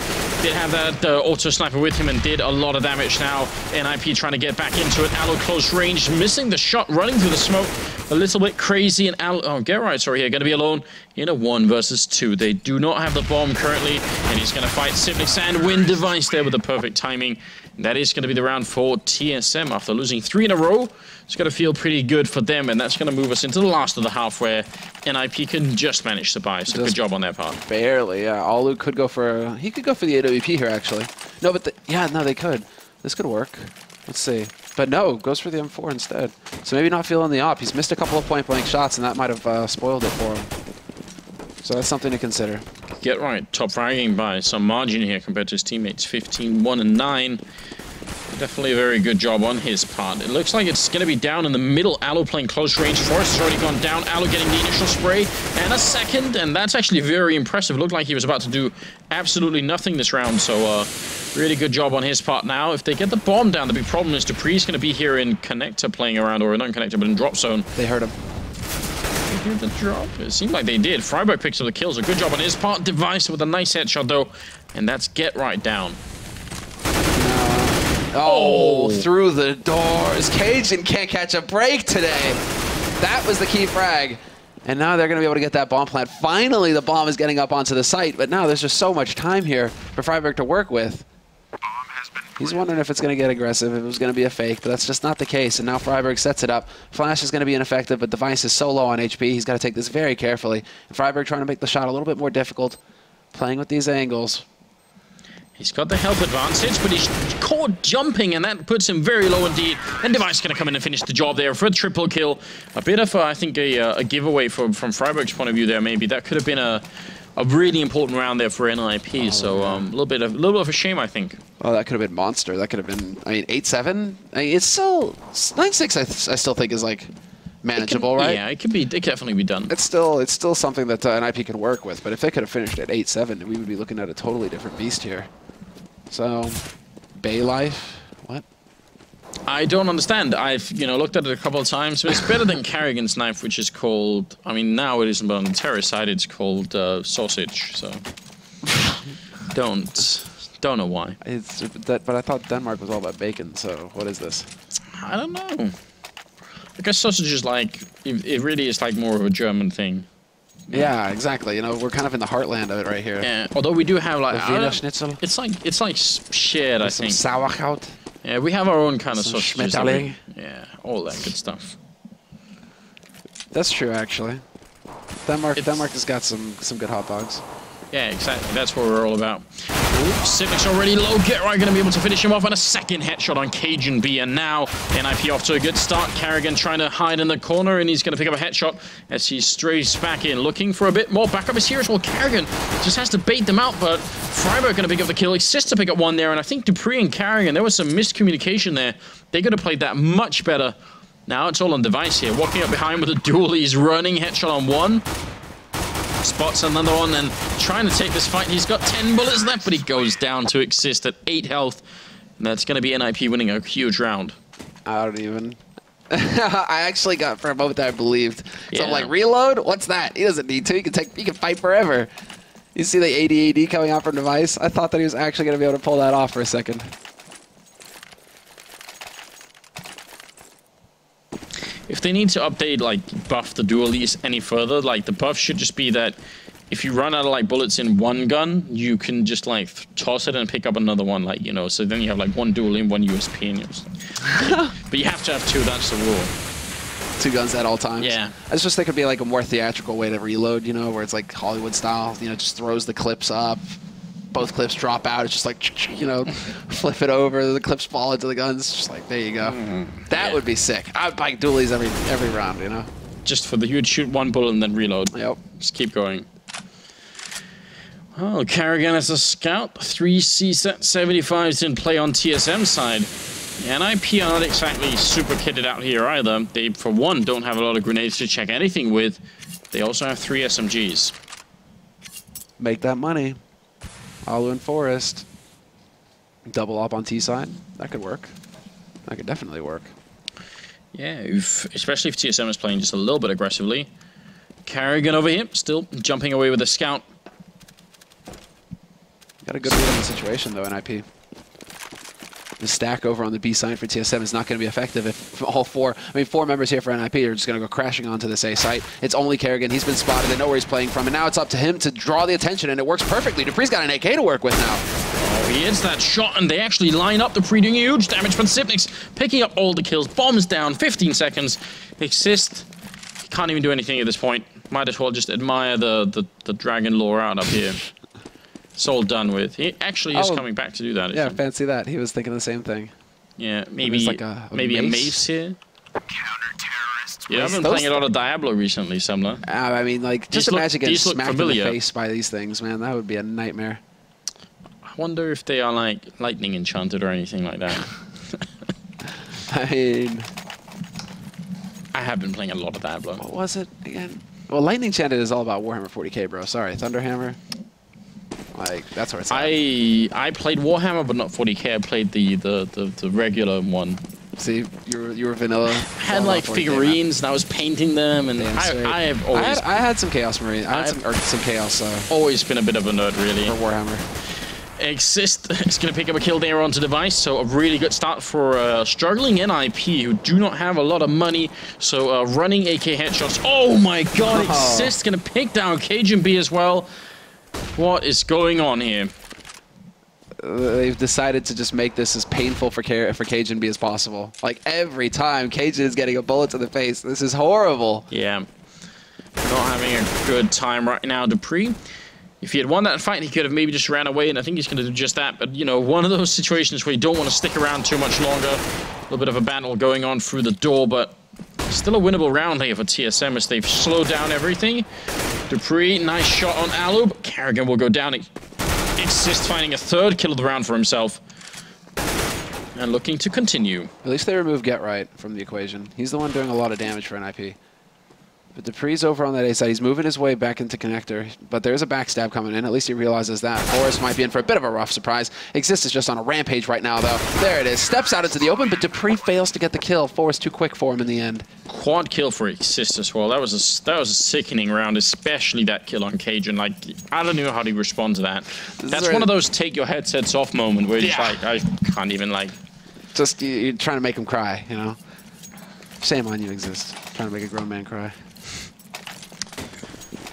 did have that auto sniper with him and did a lot of damage. Now NiP trying to get back into it. Allo close range, missing the shot, running through the smoke. A little bit crazy, and Get Right, sorry, here, going to be alone in a 1 versus 2. They do not have the bomb currently, and he's going to fight Sipnix and win Device there with the perfect timing. And that is going to be the round for TSM after losing 3 in a row. It's going to feel pretty good for them, and that's going to move us into the last of the half where NiP can just manage to buy. So good job on their part. Barely, yeah. Alu could go for he could go for the AWP here, actually. No, but yeah, no, they could. This could work. Let's see. But no, goes for the M4 instead. So maybe not feeling the op. He's missed a couple of point-blank shots, and that might have spoiled it for him. So that's something to consider. Get Right, top fragging by some margin here compared to his teammates. 15-1-9. Definitely a very good job on his part. It looks like it's going to be down in the middle. Aloe playing close range. Forrest has already gone down. Aloe getting the initial spray and a second, and that's actually very impressive. It looked like he was about to do absolutely nothing this round, so really good job on his part. Now, if they get the bomb down, the big problem is Dupree's going to be here in connector playing around, or not in connector, but in drop zone. They heard him. They heard the drop. It seemed like they did. Freiburg picks up the kills. A good job on his part. Device with a nice headshot, though, and that's get right down. Oh, through the doors. Cajun can't catch a break today. That was the key frag. And now they're going to be able to get that bomb plant. Finally, the bomb is getting up onto the site, but now there's just so much time here for Freiburg to work with. He's wondering if it's going to get aggressive, if it was going to be a fake, but that's just not the case. And now Freiburg sets it up. Flash is going to be ineffective, but Device is so low on HP, he's got to take this very carefully. And Freiburg trying to make the shot a little bit more difficult, playing with these angles. He's got the help advantage, but he's caught jumping, and that puts him very low indeed. And Device going to come in and finish the job there for a triple kill. A bit of, I think, a giveaway from Freiburg's point of view there, maybe. That could have been a really important round there for NiP, so a little bit of a shame, I think. Oh, that could have been monster. That could have been, I mean, 8-7? I mean, it's still, 9-6 I still think is, like, manageable, right? Yeah, it could definitely be done. It's still something that NiP can work with, but if they could have finished at 8-7, we would be looking at a totally different beast here. So, Bay Life, what? I don't understand. I've looked at it a couple of times. But it's better than Carrigan's knife, which is called. I mean, now it isn't, but on the terrorist side, it's called sausage. So, don't know why. But I thought Denmark was all about bacon. So, what is this? I don't know. I guess sausage is like it really is like more of a German thing. Yeah, exactly. You know, we're kind of in the heartland of it right here. Yeah, although we do have like Wiener Schnitzel. It's like shared, I think. Sauerkraut. Yeah, we have our own kind of sausages. Schmetterling. Yeah, all that good stuff. That's true, actually. Denmark has got some good hot dogs. Yeah, exactly. That's what we're all about. Civic's already low. Get right, going to be able to finish him off, and a second headshot on Cajun B. And now NiP off to a good start. Carrigan trying to hide in the corner, and he's going to pick up a headshot as he strays back in, looking for a bit more backup is here as well. Carrigan just has to bait them out, but Freiburg going to pick up the kill. Exists to pick up one there, and I think Dupree and Carrigan, there was some miscommunication there. They could have played that much better. Now it's all on Device here. Walking up behind with a duel. He's running. Headshot on one. Spots another one and trying to take this fight. He's got 10 bullets left, but he goes down to Exist at 8 health. And that's going to be NiP winning a huge round. I don't even... I actually got for a moment that I believed. So I'm like, reload? What's that? He doesn't need to. He can fight forever. You see the AD coming out from Device? I thought that he was actually going to be able to pull that off for a second. If they need to update, like, buff the dualies any further, like, the buff should just be that if you run out of, like, bullets in one gun, you can just, like, toss it and pick up another one, like, you know, so then you have, like, one dual and one USP in yours. But you have to have two, that's the rule. 2 guns at all times? Yeah. I just think it'd be, like, a more theatrical way to reload, you know, where it's, like, Hollywood style, you know, just throws the clips up. Both clips drop out. It's just like, you know, flip it over. The clips fall into the guns. It's just like, there you go. That would be sick. I would buy dualies every round, you know? Just for you would shoot one bullet and then reload. Yep. Just keep going. Well, Carrigan as a scout. 3 C-75s in play on TSM side. NiP are not exactly super kitted out here either. They, for one, don't have a lot of grenades to check anything with. They also have 3 SMGs. Make that money. Alu and Forest. Double up on T side. That could work. That could definitely work. Yeah, especially if TSM is playing just a little bit aggressively. Carrigan over here, still jumping away with a scout. Got a good read on the situation though, NiP. The stack over on the B side for TSM is not going to be effective if all 4 members here for NiP are just going to go crashing onto this A site. It's only Carrigan. He's been spotted. They know where he's playing from, and now it's up to him to draw the attention, and it works perfectly. Dupree's got an AK to work with now. Oh, he hits that shot, and they actually line up. Dupree doing huge damage, but Sipnick's picking up all the kills. Bombs down, 15 seconds. Exist. He can't even do anything at this point. Might as well just admire the dragon lore out up here. It's all done with. He actually is coming back to do that. Yeah, fancy that. He was thinking the same thing. Yeah, maybe like a mace here. Yeah, I've been playing a lot of Diablo recently, Semler. I mean, like, just imagine getting smacked in the face by these things, man. That would be a nightmare. I wonder if they are, like, lightning enchanted or anything like that. I mean, I have been playing a lot of Diablo. what was it again? Well, Lightning Chanted is all about Warhammer 40k, bro. Sorry, Thunderhammer. Like, that's where it's at. I played Warhammer, but not 40k. I played the regular one. See, you were vanilla. I had like figurines, and I was painting them, and I have always. I had some Chaos Marine. I had some Chaos. Always been a bit of a nerd, really. For Warhammer. Exist is going to pick up a kill there onto Device, so a really good start for struggling NiP, who do not have a lot of money. So running AK headshots. Oh my God! Exist going to pick down Cajun B as well. What is going on here? They've decided to just make this as painful for Cajun B as possible. Like, every time Cajun is getting a bullet to the face. This is horrible. Yeah. Not having a good time right now, Dupree. If he had won that fight, he could have maybe just ran away, and I think he's going to do just that. But, you know, one of those situations where you don't want to stick around too much longer. A little bit of a battle going on through the door, but still a winnable round here for TSM as they've slowed down everything. Dupree, nice shot on Alub. Carrigan will go down. Exist finding a third kill of the round for himself. And looking to continue. At least they removed Get Right from the equation. He's the one doing a lot of damage for NiP. But Dupree's over on that A side. He's moving his way back into connector. But there's a backstab coming in. At least he realizes that. Forrest might be in for a bit of a rough surprise. Exist is just on a rampage right now, though. There it is. Steps out into the open, but Dupree fails to get the kill. Forrest too quick for him in the end. Quad kill for Exist as well. That was a sickening round, especially that kill on Cajun. Like, I don't know how to respond to that. That's one of those take your headsets off moment where you're just like, I can't even like... Just, you're trying to make him cry, you know? Shame on you, Exist. Trying to make a grown man cry.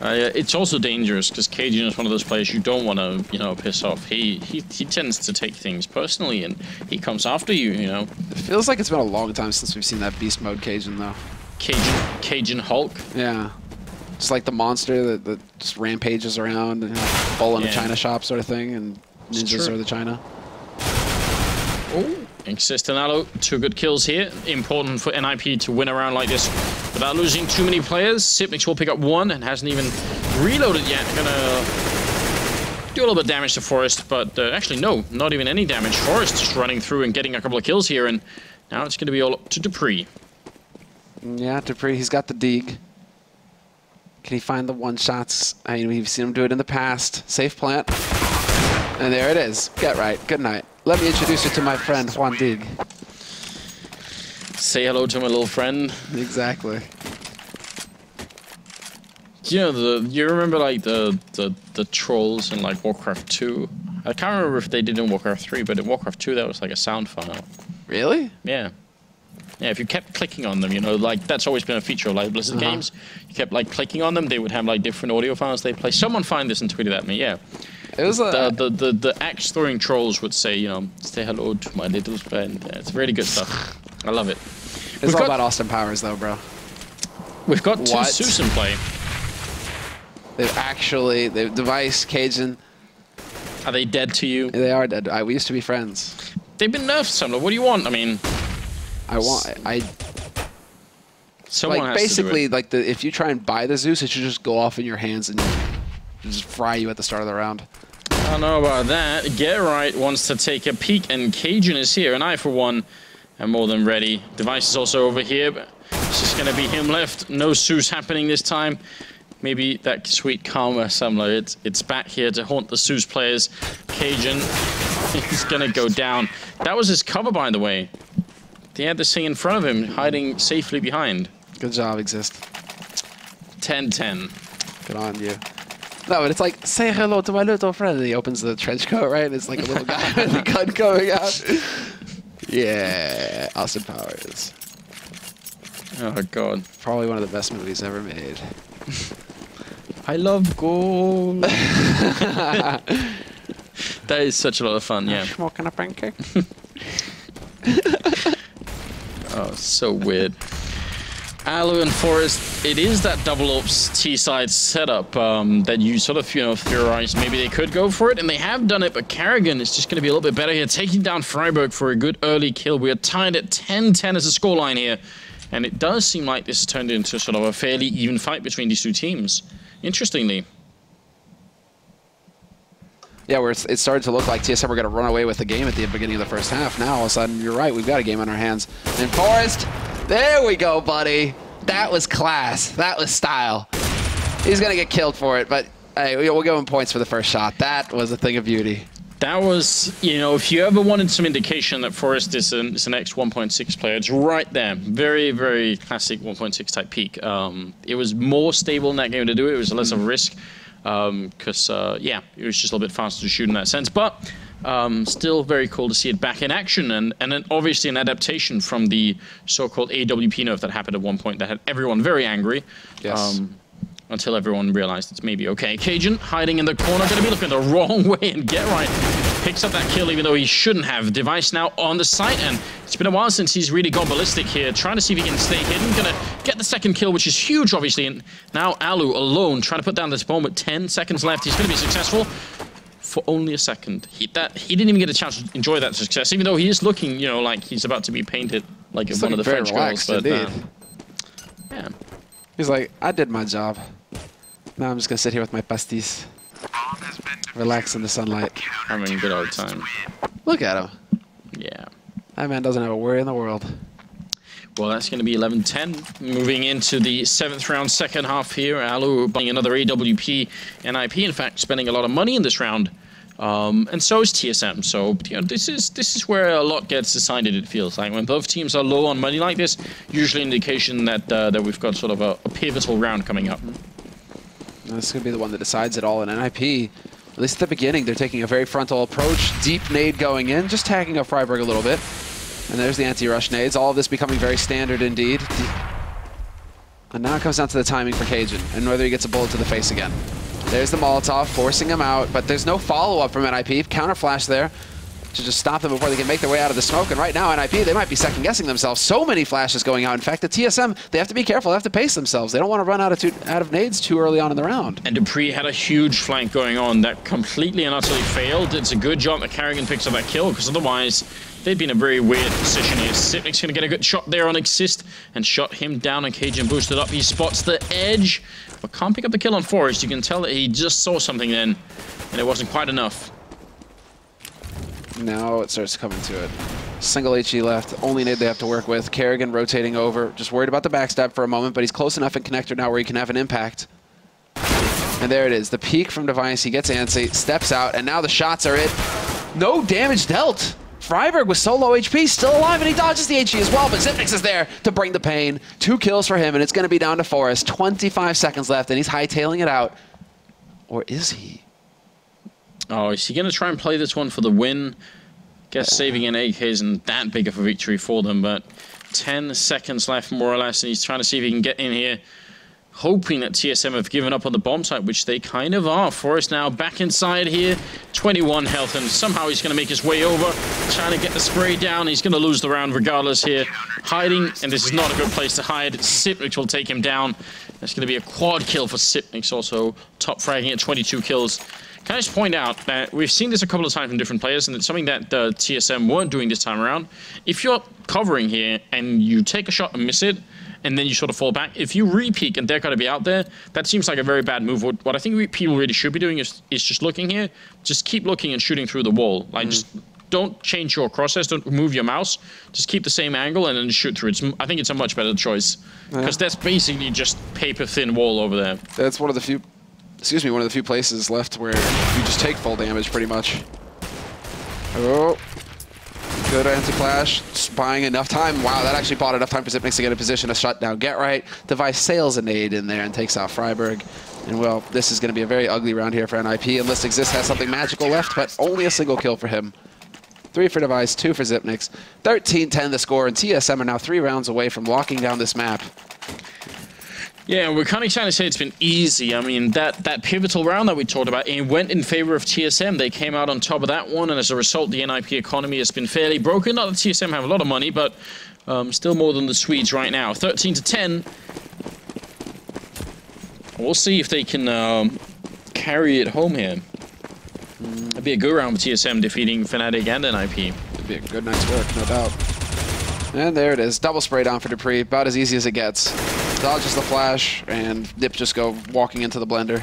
It's also dangerous because Cajun is one of those players you don't want to, you know, piss off. He tends to take things personally, and he comes after you, you know. It feels like it's been a long time since we've seen that beast mode Cajun, though. Cajun Hulk. Yeah, just like the monster that just rampages around and bull in a China shop sort of thing, and ninjas are the China. Oh, Exist and Allo, 2 good kills here. Important for NiP to win a round like this without losing too many players. Sipnix will pick up 1 and hasn't even reloaded yet. Gonna do a little bit of damage to Forrest, but actually no, not even any damage. Forrest just running through and getting a couple of kills here, and now it's gonna be all up to Dupree. Yeah, Dupree, he's got the dig. Can he find the one-shots? I mean, we've seen him do it in the past. Safe plant. And there it is. Get right. Good night. Let me introduce you to my friend, Juan Dig. Say hello to my little friend. Exactly. You know, you remember like the trolls in like Warcraft 2? I can't remember if they did in Warcraft 3, but in Warcraft 2 that was like a sound file. Really? Yeah. Yeah, if you kept clicking on them, you know, like that's always been a feature of like Blizzard games. You kept like clicking on them, they would have like different audio files they play. Someone find this and tweeted at me, yeah. It was the axe throwing trolls would say, you know, say hello to my little friend. Yeah, it's really good stuff. I love it. It's all about Austin Powers, though, bro. We've got 2 Zeus in play. They've Device, Cajun. Are they dead to you? They are dead. We used to be friends. They've been nerfed, Sumler. What do you want? I mean, someone like has basically to do it. like if you try and buy the Zeus, it should just go off in your hands and just fry you at the start of the round. I don't know about that. Get Right wants to take a peek, and Cajun is here, and I, for one, am more than ready. Device is also over here, but it's just going to be him left. No Zeus happening this time. Maybe that sweet karma, Sumler. It's back here to haunt the Zeus players. Cajun, he's going to go down. That was his cover, by the way. He had this thing in front of him, hiding safely behind. Good job, Exist. 10-10. Good on you. No, but it's like, say hello to my little friend. And he opens the trench coat, right? And it's like a little guy with a gun coming out. Yeah, Austin Powers. Oh, God. Probably one of the best movies ever made. I love gold. That is such a lot of fun, yeah. Smoking a pancake. Oh, so weird. Alu and Forrest, it is that double ops T-side setup that you sort of, you know, theorize maybe they could go for it, and they have done it, but Carrigan is just going to be a little bit better here, taking down Freiburg for a good early kill. We are tied at 10-10 as a scoreline here, and it does seem like this has turned into sort of a fairly even fight between these 2 teams, interestingly. Yeah, where it started to look like TSM were going to run away with the game at the beginning of the first half. Now, all of a sudden, you're right, we've got a game on our hands. And Forrest, there we go, buddy. That was class. That was style. He's going to get killed for it, but hey, we'll give him points for the first shot. That was a thing of beauty. That was, you know, if you ever wanted some indication that Forrest is an ex 1.6 player, it's right there. Very, very classic 1.6 type peak. It was more stable in that game to do it. It was less of a risk because, yeah, it was just a little bit faster to shoot in that sense. But still very cool to see it back in action. And then obviously an adaptation from the so-called AWP nerf that happened at one point that had everyone very angry. Yes. Until everyone realized it's maybe okay. Cajun hiding in the corner, going to be looking the wrong way, and Get Right picks up that kill even though he shouldn't have. Device now on the site, and it's been a while since he's really gone ballistic here, trying to see if he can stay hidden. Going to get the second kill, which is huge, obviously, and now Alu alone trying to put down this bomb with 10 seconds left. He's going to be successful for only a second. He didn't even get a chance to enjoy that success, even though he is looking, you know, like he's about to be painted like one of the French girls. But yeah. He's like, I did my job. Now I'm just gonna sit here with my pastis, relax in the sunlight. Having a good old time. Look at him. Yeah. That man doesn't have a worry in the world. Well, that's going to be 11-10. Moving into the 7th round, second half here. Alu buying another AWP and NiP. In fact, spending a lot of money in this round. And so is TSM. So, you know, this is where a lot gets decided, it feels like. When both teams are low on money like this, usually an indication that that we've got sort of a pivotal round coming up. This could be the one that decides it all in NiP. At least at the beginning, they're taking a very frontal approach. Deep nade going in, just tagging up Freiburg a little bit. And there's the anti-rush nades. All of this becoming very standard indeed. And now it comes down to the timing for Cajun and whether he gets a bullet to the face again. There's the Molotov, forcing him out, but there's no follow-up from NiP. Counter flash there to just stop them before they can make their way out of the smoke. And right now, NiP, they might be second-guessing themselves. So many flashes going out. In fact, the TSM, they have to be careful. They have to pace themselves. They don't want to run out of nades too early on in the round. And Dupree had a huge flank going on that completely and utterly failed. It's a good job that Carrigan picks up that kill, because otherwise they'd be in a very weird position here. Sipnik's going to get a good shot there on Exist and shot him down, and Cajun boosted up. He spots the edge, but can't pick up the kill on Forrest. You can tell that he just saw something then, and it wasn't quite enough. Now it starts coming to it. Single HE left, only nade they have to work with. Carrigan rotating over, just worried about the backstab for a moment, but he's close enough in connector now where he can have an impact. And there it is, the peek from Device. He gets antsy, steps out, and now the shots are it. No damage dealt. Freiburg was so low HP, still alive, and he dodges the HE as well, but Zipnix is there to bring the pain. 2 kills for him, and it's going to be down to Forrest. 25 seconds left, and he's hightailing it out. Or is he? Oh, is he going to try and play this one for the win? Guess saving an 8K isn't that big of a victory for them, but 10 seconds left, more or less, and he's trying to see if he can get in here, hoping that TSM have given up on the bomb site, which they kind of are. Forrest now back inside here, 21 health, and somehow he's going to make his way over, trying to get the spray down. He's going to lose the round regardless here. Hiding, and this is not a good place to hide. Sipnix will take him down. That's going to be a quad kill for Sipnix, also top fragging at 22 kills. Can I just point out that we've seen this a couple of times from different players, and it's something that TSM weren't doing this time around. If you're covering here and you take a shot and miss it, and then you sort of fall back, if you re-peek and they're going to be out there, that seems like a very bad move. What I think people really should be doing is just looking here. Just keep looking and shooting through the wall. Like, just don't change your crosshairs, don't move your mouse. Just keep the same angle and then shoot through. I think it's a much better choice, because that's basically just paper-thin wall over there. That's one of the few... Excuse me, one of the few places left where you just take full damage, pretty much. Oh. Good anti-flash. Just buying enough time. Wow, that actually bought enough time for Zipnix to get a position to shut down Get Right. Device sails a nade in there and takes out Freiburg. And, well, this is going to be a very ugly round here for NiP, unless Exist has something magical left, but only a single kill for him. 3 for Device, 2 for Zipnix. 13-10 the score, and TSM are now 3 rounds away from locking down this map. Yeah, we're kind of trying to say it's been easy. I mean, that pivotal round that we talked about, it went in favor of TSM. They came out on top of that one, and as a result, the NiP economy has been fairly broken. Not that TSM have a lot of money, but still more than the Swedes right now. 13-10. We'll see if they can carry it home here. It'd be a good round with TSM defeating Fnatic and NiP. It'd be a good night's work, no doubt. And there it is. Double spray down for Dupree. About as easy as it gets. Dodges the flash, and NiP just go walking into the blender.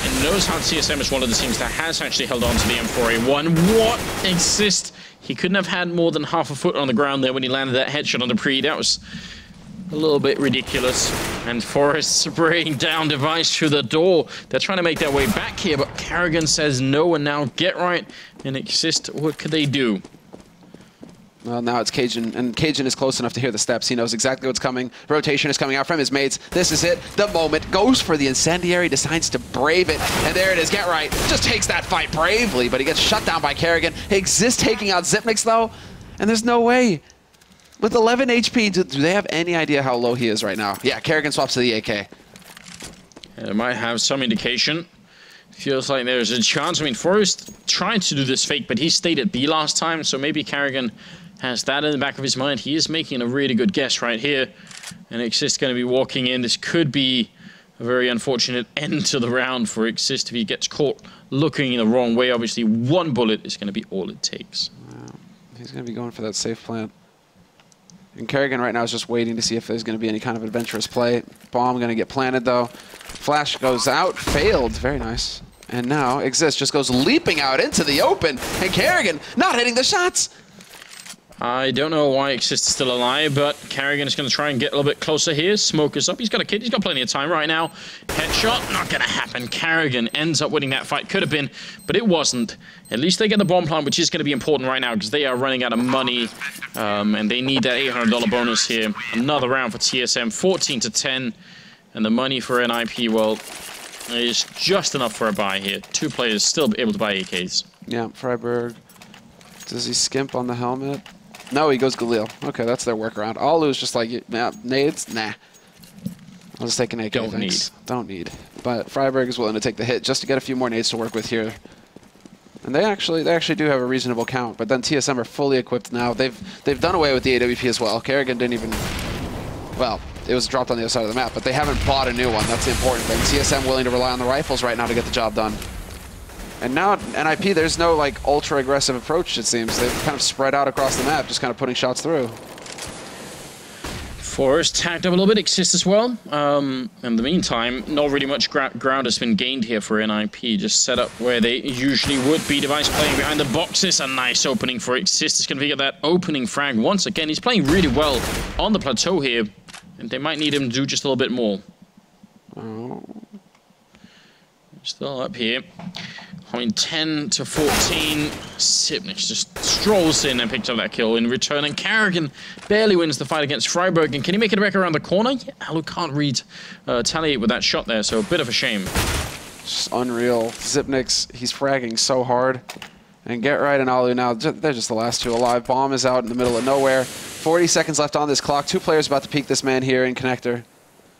and knows how TSM is one of the teams that has actually held on to the M4A1. What exist? He couldn't have had more than half a foot on the ground there when he landed that headshot on the pre. That was a little bit ridiculous. And Forest spraying down Device through the door. They're trying to make their way back here, but Karrigan says no, and now Get Right and Exist, what could they do? Well, now it's Cajun, and Cajun is close enough to hear the steps. He knows exactly what's coming. Rotation is coming out from his mates. This is it. The moment. Goes for the incendiary, decides to brave it. And there it is. Get Right. Just takes that fight bravely, but he gets shut down by Karrigan. Exist taking out Xyp9x, though. And there's no way. With 11 HP, do they have any idea how low he is right now? Yeah, Karrigan swaps to the AK. It might have some indication. Feels like there's a chance. I mean, Forrest tried to do this fake, but he stayed at B last time, so maybe Karrigan has that in the back of his mind. He is making a really good guess right here. And Exist going to be walking in. This could be a very unfortunate end to the round for Exist if he gets caught looking in the wrong way. Obviously, one bullet is going to be all it takes. Wow. He's going to be going for that safe plant. And Karrigan right now is just waiting to see if there's going to be any kind of adventurous play. Bomb going to get planted, though. Flash goes out. Failed. Very nice. And now Exist just goes leaping out into the open. And Karrigan not hitting the shots. I don't know why Exist is still alive, but Karrigan is going to try and get a little bit closer here. Smoke is up. He's got a kid. He's got plenty of time right now. Headshot, not going to happen. Karrigan ends up winning that fight. Could have been, but it wasn't. At least they get the bomb plant, which is going to be important right now because they are running out of money, and they need that $800 bonus here. Another round for TSM, 14-10, and the money for NiP, well, is just enough for a buy here. Two players still able to buy AKs. Yeah, Freiburg. Does he skimp on the helmet? No, he goes Galil. Okay, that's their workaround. Alu's just like, nah, nades? Nah. I'll just take an AK. Don't need. Don't need. But Freiburg is willing to take the hit just to get a few more nades to work with here. And they actually do have a reasonable count, but then TSM are fully equipped now. They've done away with the AWP as well. Karrigan didn't even, well, it was dropped on the other side of the map, but they haven't bought a new one. That's the important thing. TSM willing to rely on the rifles right now to get the job done. And now NiP, there's no like ultra aggressive approach, it seems. They've kind of spread out across the map, just kind of putting shots through. Forrest tagged up a little bit, Exist as well. In the meantime, not really much ground has been gained here for NiP. Just set up where they usually would be. Device playing behind the boxes. A nice opening for Exist. Is going to get that opening frag once again. He's playing really well on the plateau here. And they might need him to do just a little bit more. Oh. Still up here. I mean, 10-14. Xyp9x just strolls in and picks up that kill in return. And Karrigan barely wins the fight against Freiburg. And can he make it back around the corner? Yeah, Alu can't retaliate with that shot there, so a bit of a shame. Just unreal. Xyp9x, he's fragging so hard. And Get Right and Alu now, they're just the last two alive. Bomb is out in the middle of nowhere. 40 seconds left on this clock. Two players about to peek this man here in connector.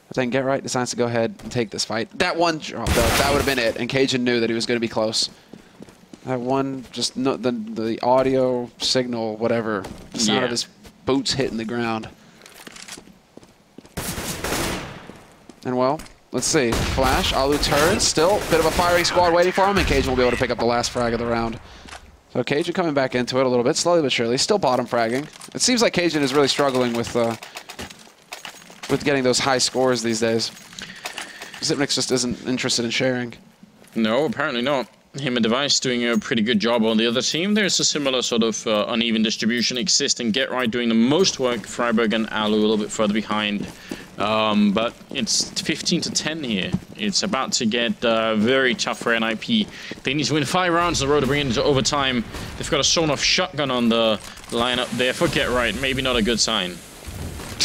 But then Get Right decides to go ahead and take this fight. That one drop, though, that would have been it. And Cajun knew that he was going to be close. That one, just no, the audio signal, whatever, the sound of his boots hitting the ground. And well, let's see. Flash, Alu turns, still a bit of a firing squad waiting for him, and Cajun will be able to pick up the last frag of the round. So Cajun coming back into it a little bit, slowly but surely. Still bottom fragging. It seems like Cajun is really struggling with getting those high scores these days. Xyp9x just isn't interested in sharing. No, apparently not. Him and Device doing a pretty good job on the other team. There's a similar sort of uneven distribution existing. Get Right doing the most work. Freiburg and Alu a little bit further behind. But it's 15-10 here. It's about to get very tough for NiP. They need to win 5 rounds in a row to bring it into overtime. They've got a sawn-off shotgun on the lineup there for Get Right. Maybe not a good sign.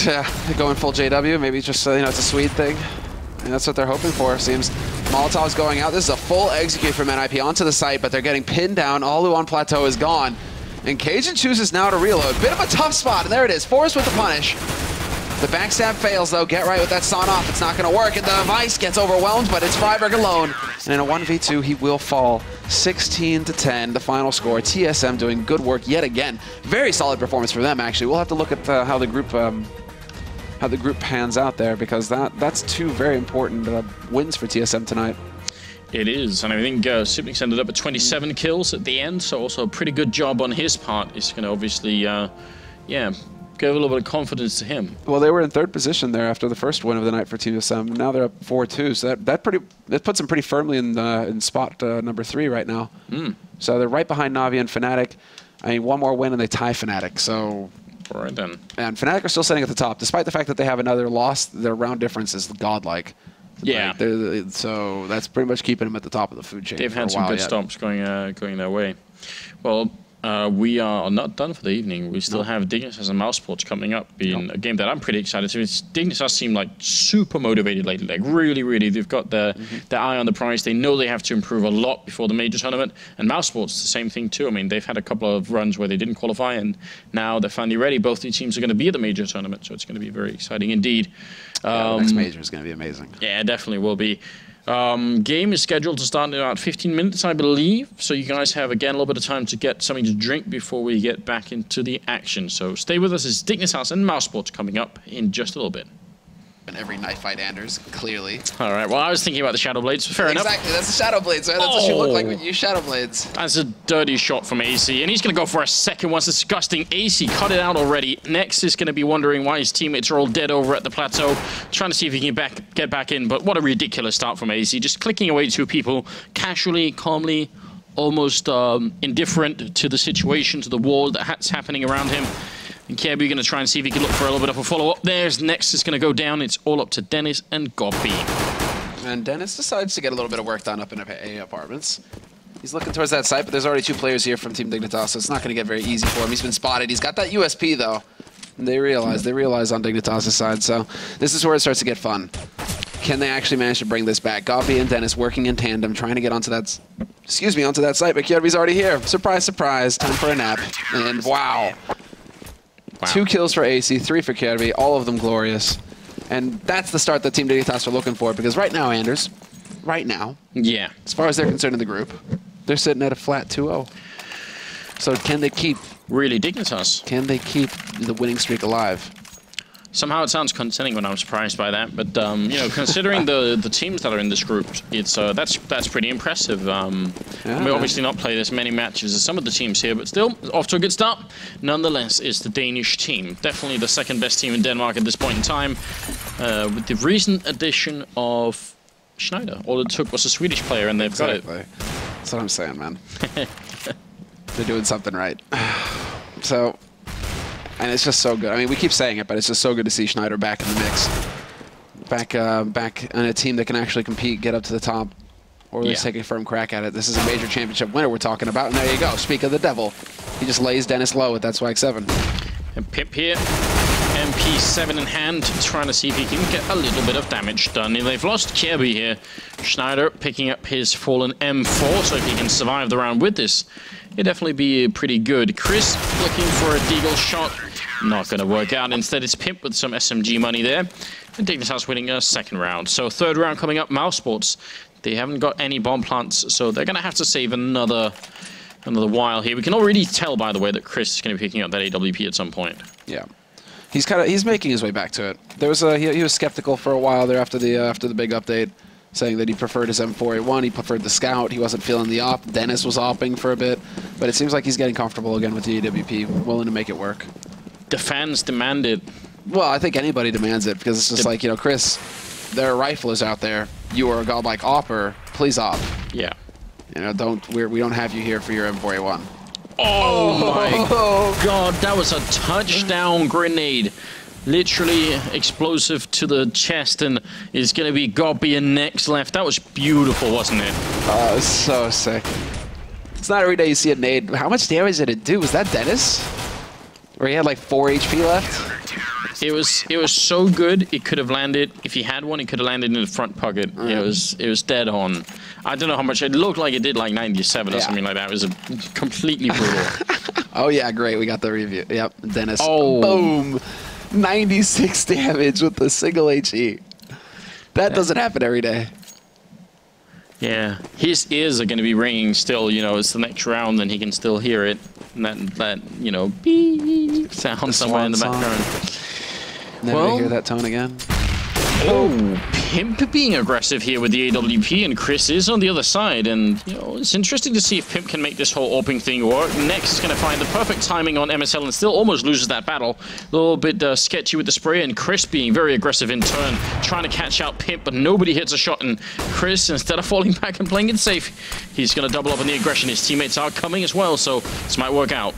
Yeah, they're going full JW. Maybe just, you know, it's a Swede thing. And that's what they're hoping for, it seems. Molotov's going out. This is a full execute from NiP onto the site, but they're getting pinned down. Alu on plateau is gone. And Cajun chooses now to reload. Bit of a tough spot, and there it is. Forrest with the punish. The backstab fails, though. Get Right with that sawn off. It's not going to work, and the Device gets overwhelmed, but it's Freiburg alone. And in a 1v2, he will fall. 16-10, the final score. TSM doing good work yet again. Very solid performance for them, actually. We'll have to look at how the group pans out there, because that's two very important wins for TSM tonight. It is, and I think Xyp9x ended up at 27 kills at the end, so also a pretty good job on his part. It's going to obviously, gave a little bit of confidence to him. Well, they were in 3rd position there after the first win of the night for TSM. Now they're up 4-2, so that puts them pretty firmly in spot number 3 right now. So they're right behind Na'Vi and Fnatic. I mean, one more win and they tie Fnatic. So, all right then. And Fnatic are still sitting at the top, despite the fact that they have another loss. Their round difference is godlike. Yeah. Like, so that's pretty much keeping them at the top of the food chain. They've had some good stomps going their way. Well, we are not done for the evening. We still have Dignitas and mousesports coming up, being a game that I'm pretty excited to. Dignitas seem like super motivated lately, like really. They've got their eye on the prize. They know they have to improve a lot before the major tournament. And mousesports, the same thing too. I mean, they've had a couple of runs where they didn't qualify, and now they're finally ready. Both these teams are going to be at the major tournament, so it's going to be very exciting indeed. The next major is going to be amazing. Yeah, it definitely will be. Game is scheduled to start in about 15 minutes, I believe. So you guys have, again, a little bit of time to get something to drink before we get back into the action. So stay with us. It's Dignitas and mousesports coming up in just a little bit. And every knife fight, Anders, clearly. All right, well, I was thinking about the Shadow Blades. Fair enough. Exactly, that's the Shadow Blades, right? That's what you look like when you use Shadow Blades. That's a dirty shot from AC, and he's going to go for a second one. It's disgusting. AC cut it out already. Next is going to be wondering why his teammates are all dead over at the plateau, trying to see if he can get back in, but what a ridiculous start from AC. Just clicking away 2 people, casually, calmly, almost indifferent to the situation, to the war that's happening around him. And Kirby going to try and see if he can look for a little bit of a follow-up. There's Next is going to go down. It's all up to Dennis and Goppy. And Dennis decides to get a little bit of work done up in A apartments. He's looking towards that site, but there's already 2 players here from Team Dignitas, so it's not going to get very easy for him. He's been spotted. He's got that USP, though. And they realize on Dignitas' side, so this is where it starts to get fun. Can they actually manage to bring this back? Goppy and Dennis working in tandem, trying to get onto that, onto that site, but Kirby's already here. Surprise, surprise. Time for a nap. And wow. 2 kills for AC, 3 for Kirby, all of them glorious. And that's the start that Team Dignitas are looking for, because right now, Anders, yeah, as far as they're concerned in the group, they're sitting at a flat 2-0. So can they keep... Really Dignitas. Can they keep the winning streak alive? Somehow it sounds condescending when I'm surprised by that, but you know, considering the teams that are in this group, it's that's pretty impressive. We obviously not played as many matches as some of the teams here, but still off to a good start. Nonetheless, it's the Danish team, definitely the 2nd best team in Denmark at this point in time, with the recent addition of Schneider. All it took was a Swedish player, and they've got it. That's what I'm saying, man. They're doing something right. So. And it's just so good. I mean, we keep saying it, but it's just so good to see Schneider back in the mix. Back on a team that can actually compete, get up to the top, or at least take a firm crack at it. This is a major championship winner we're talking about, and there you go. Speak of the devil. He just lays Dennis low with that swag 7. And Pip here, MP7 in hand, trying to see if he can get a little bit of damage done. They've lost Kirby here. Schneider picking up his fallen M4, so if he can survive the round with this, it'd definitely be pretty good. Chris looking for a deagle shot. Not going to work out. Instead, it's Pimp with some SMG money there. And Dignitas winning a 2nd round. So 3rd round coming up, mousesports. They haven't got any bomb plants, so they're going to have to save another while here. We can already tell, by the way, that Chris is going to be picking up that AWP at some point. Yeah. He's making his way back to it. There was he was skeptical for a while there after the big update, saying that he preferred his M4A1, he preferred the Scout, he wasn't feeling the op. Dennis was opping for a bit, but it seems like he's getting comfortable again with the AWP, willing to make it work. The fans demand it. Well, I think anybody demands it, because it's just like, you know, Chris, there are riflers out there. You are a godlike opper. Please op. Yeah. You know, we don't have you here for your M4A1. Oh my god, that was a touchdown grenade. Literally explosive to the chest, and is going to be Goppy and Next left. That was beautiful, wasn't it? Oh, it was so sick. It's not every day you see a nade. How much damage did it do? Was that Dennis? Where he had like 4 HP left? It was so good. It could have landed, if he had one, it could have landed in the front pocket. It was dead on. I don't know how much it looked like. It did like 97 or something like that. It was completely brutal. Oh yeah, great. We got the review. Yep, Dennis. Oh, boom, 96 damage with the single HE. That doesn't happen every day. Yeah, his ears are going to be ringing still. You know, it's the next round, and he can still hear it. And that you know, beep sound somewhere in the background. Never hear that tone again. Oh, Pimp being aggressive here with the AWP, and Chris is on the other side. And, you know, it's interesting to see if Pimp can make this whole AWPing thing work. Next is going to find the perfect timing on MSL and still almost loses that battle. A little bit sketchy with the spray, and Chris being very aggressive in turn, trying to catch out Pimp, but nobody hits a shot. And Chris, instead of falling back and playing it safe, he's going to double up on the aggression. His teammates are coming as well, so this might work out.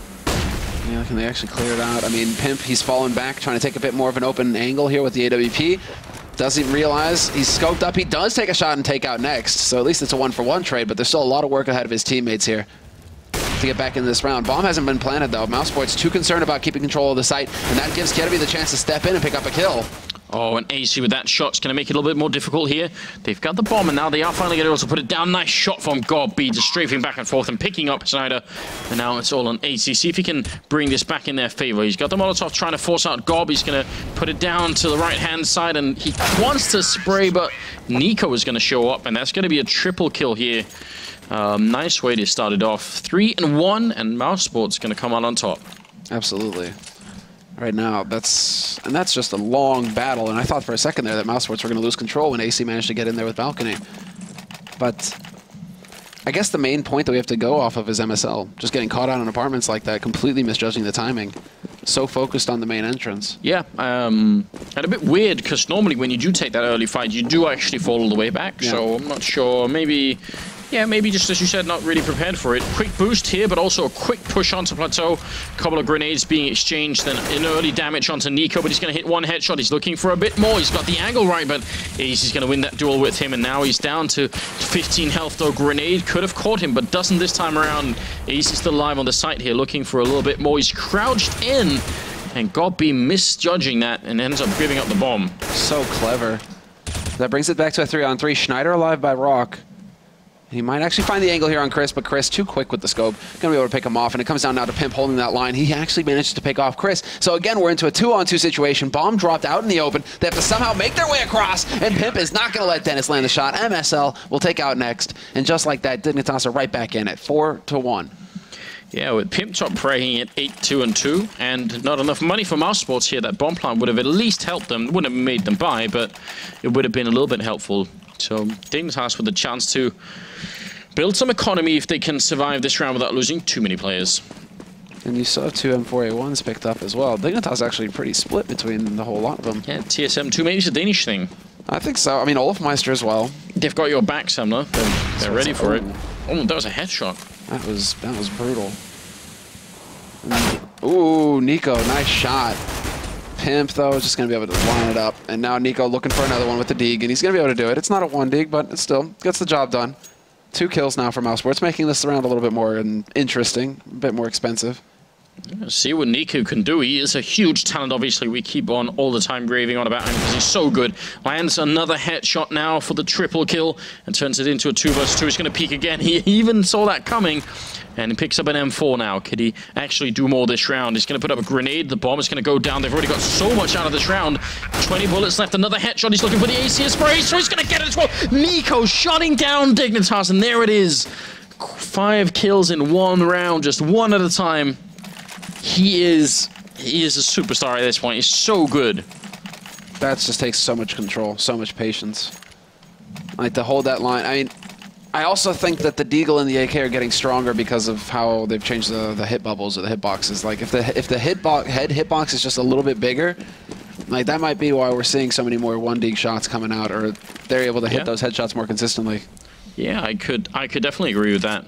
Yeah, can they actually clear it out? I mean, Pimp, he's fallen back, trying to take a bit more of an open angle here with the AWP. Doesn't realize he's scoped up. He does take a shot and take out next, so at least it's a 1-for-1 trade, but there's still a lot of work ahead of his teammates here to get back into this round. Bomb hasn't been planted, though. mousesports too concerned about keeping control of the site, and that gives Kerevi the chance to step in and pick up a kill. Oh, and AC with that shot's going to make it a little bit more difficult here. They've got the bomb, and now they are finally going to also put it down. Nice shot from Godby, just strafing back and forth and picking up Snyder. And now it's all on AC. See if he can bring this back in their favor. He's got the Molotov trying to force out Gob. He's going to put it down to the right-hand side, and he wants to spray, but Nico is going to show up, and that's going to be a triple kill here. Nice way to start it off. 3-1, and mousesports going to come out on top. Absolutely. Right now, that's just a long battle, and I thought for a second there that mousesports were going to lose control when AC managed to get in there with Balcony. But I guess the main point that we have to go off of is MSL. Just getting caught out in apartments like that, completely misjudging the timing. So focused on the main entrance. Yeah, and a bit weird, because normally when you do take that early fight, you do actually fall all the way back, yeah. So I'm not sure, maybe... Yeah, maybe just as you said, not really prepared for it. Quick boost here, but also a quick push onto Plateau. A couple of grenades being exchanged, then an early damage onto Nico, but he's going to hit one headshot. He's looking for a bit more. He's got the angle right, but Ace is going to win that duel with him, and now he's down to 15 health, though. Grenade could have caught him, but doesn't this time around. Ace is still alive on the site here, looking for a little bit more. He's crouched in, and Godby misjudging that and ends up giving up the bomb. So clever. That brings it back to a 3-on-3. Schneider alive by Rock. He might actually find the angle here on Chris, but Chris too quick with the scope. Gonna be able to pick him off, and it comes down now to Pimp holding that line. He actually manages to pick off Chris. So again, we're into a 2-on-2 situation. Bomb dropped out in the open. They have to somehow make their way across, and Pimp is not gonna let Dennis land the shot. MSL will take out next, and just like that, Dignitas are right back in it, 4-1. Yeah, with Pimp top praying at 8-2-2, and not enough money for mousesports here. That bomb plant would have at least helped them. Wouldn't have made them buy, but it would have been a little bit helpful. So Dignitas with a chance to build some economy if they can survive this round without losing too many players. And you saw 2 M4A1s picked up as well. Dignitas actually pretty split between the whole lot of them. Yeah, TSM 2, maybe it's a Danish thing. I think so. I mean, Olafmeister as well. They've got your back, Sumner. They're ready for it. Oh, that was a headshot. That was brutal. Ooh, Nico, nice shot. Pimp, though, is just going to be able to line it up. And now Nico looking for another one with the dig, and he's going to be able to do it. It's not a 1 dig, but it still gets the job done. 2 kills now for mousesports, making this round a little bit more interesting, a bit more expensive. Yeah, see what Nico can do. He is a huge talent, obviously. We keep on all the time raving on about him because he's so good. Lands another headshot now for the triple kill and turns it into a 2 versus 2. He's going to peek again. He even saw that coming. And he picks up an M4 now. Could he actually do more this round? He's going to put up a grenade. The bomb is going to go down. They've already got so much out of this round. 20 bullets left. Another headshot. He's looking for the ACS spray. So he's going to get it as well. Nico shutting down Dignitas. And there it is. 5 kills in 1 round. Just 1 at a time. He is a superstar at this point. He's so good. That just takes so much control. So much patience. Like, to hold that line. I mean, I also think that the Deagle and the AK are getting stronger because of how they've changed the hit bubbles or the hitboxes. like if the head hitbox is just a little bit bigger, like that might be why we're seeing so many more 1 dig shots coming out, or they're able to hit those headshots more consistently. Yeah, I could definitely agree with that.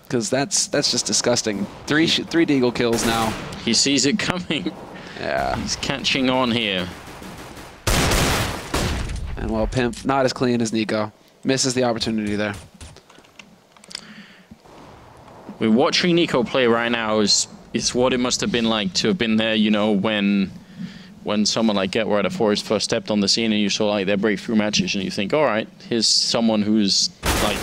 Because that's just disgusting. 3 Deagle kills now. He sees it coming. Yeah. He's catching on here. And well, Pimp not as clean as Nico. Misses the opportunity there. We're watching Nico play right now is what it must have been like to have been there, you know, when someone like Get Right at Forest first stepped on the scene and you saw like their breakthrough matches and you think, all right, here's someone who's like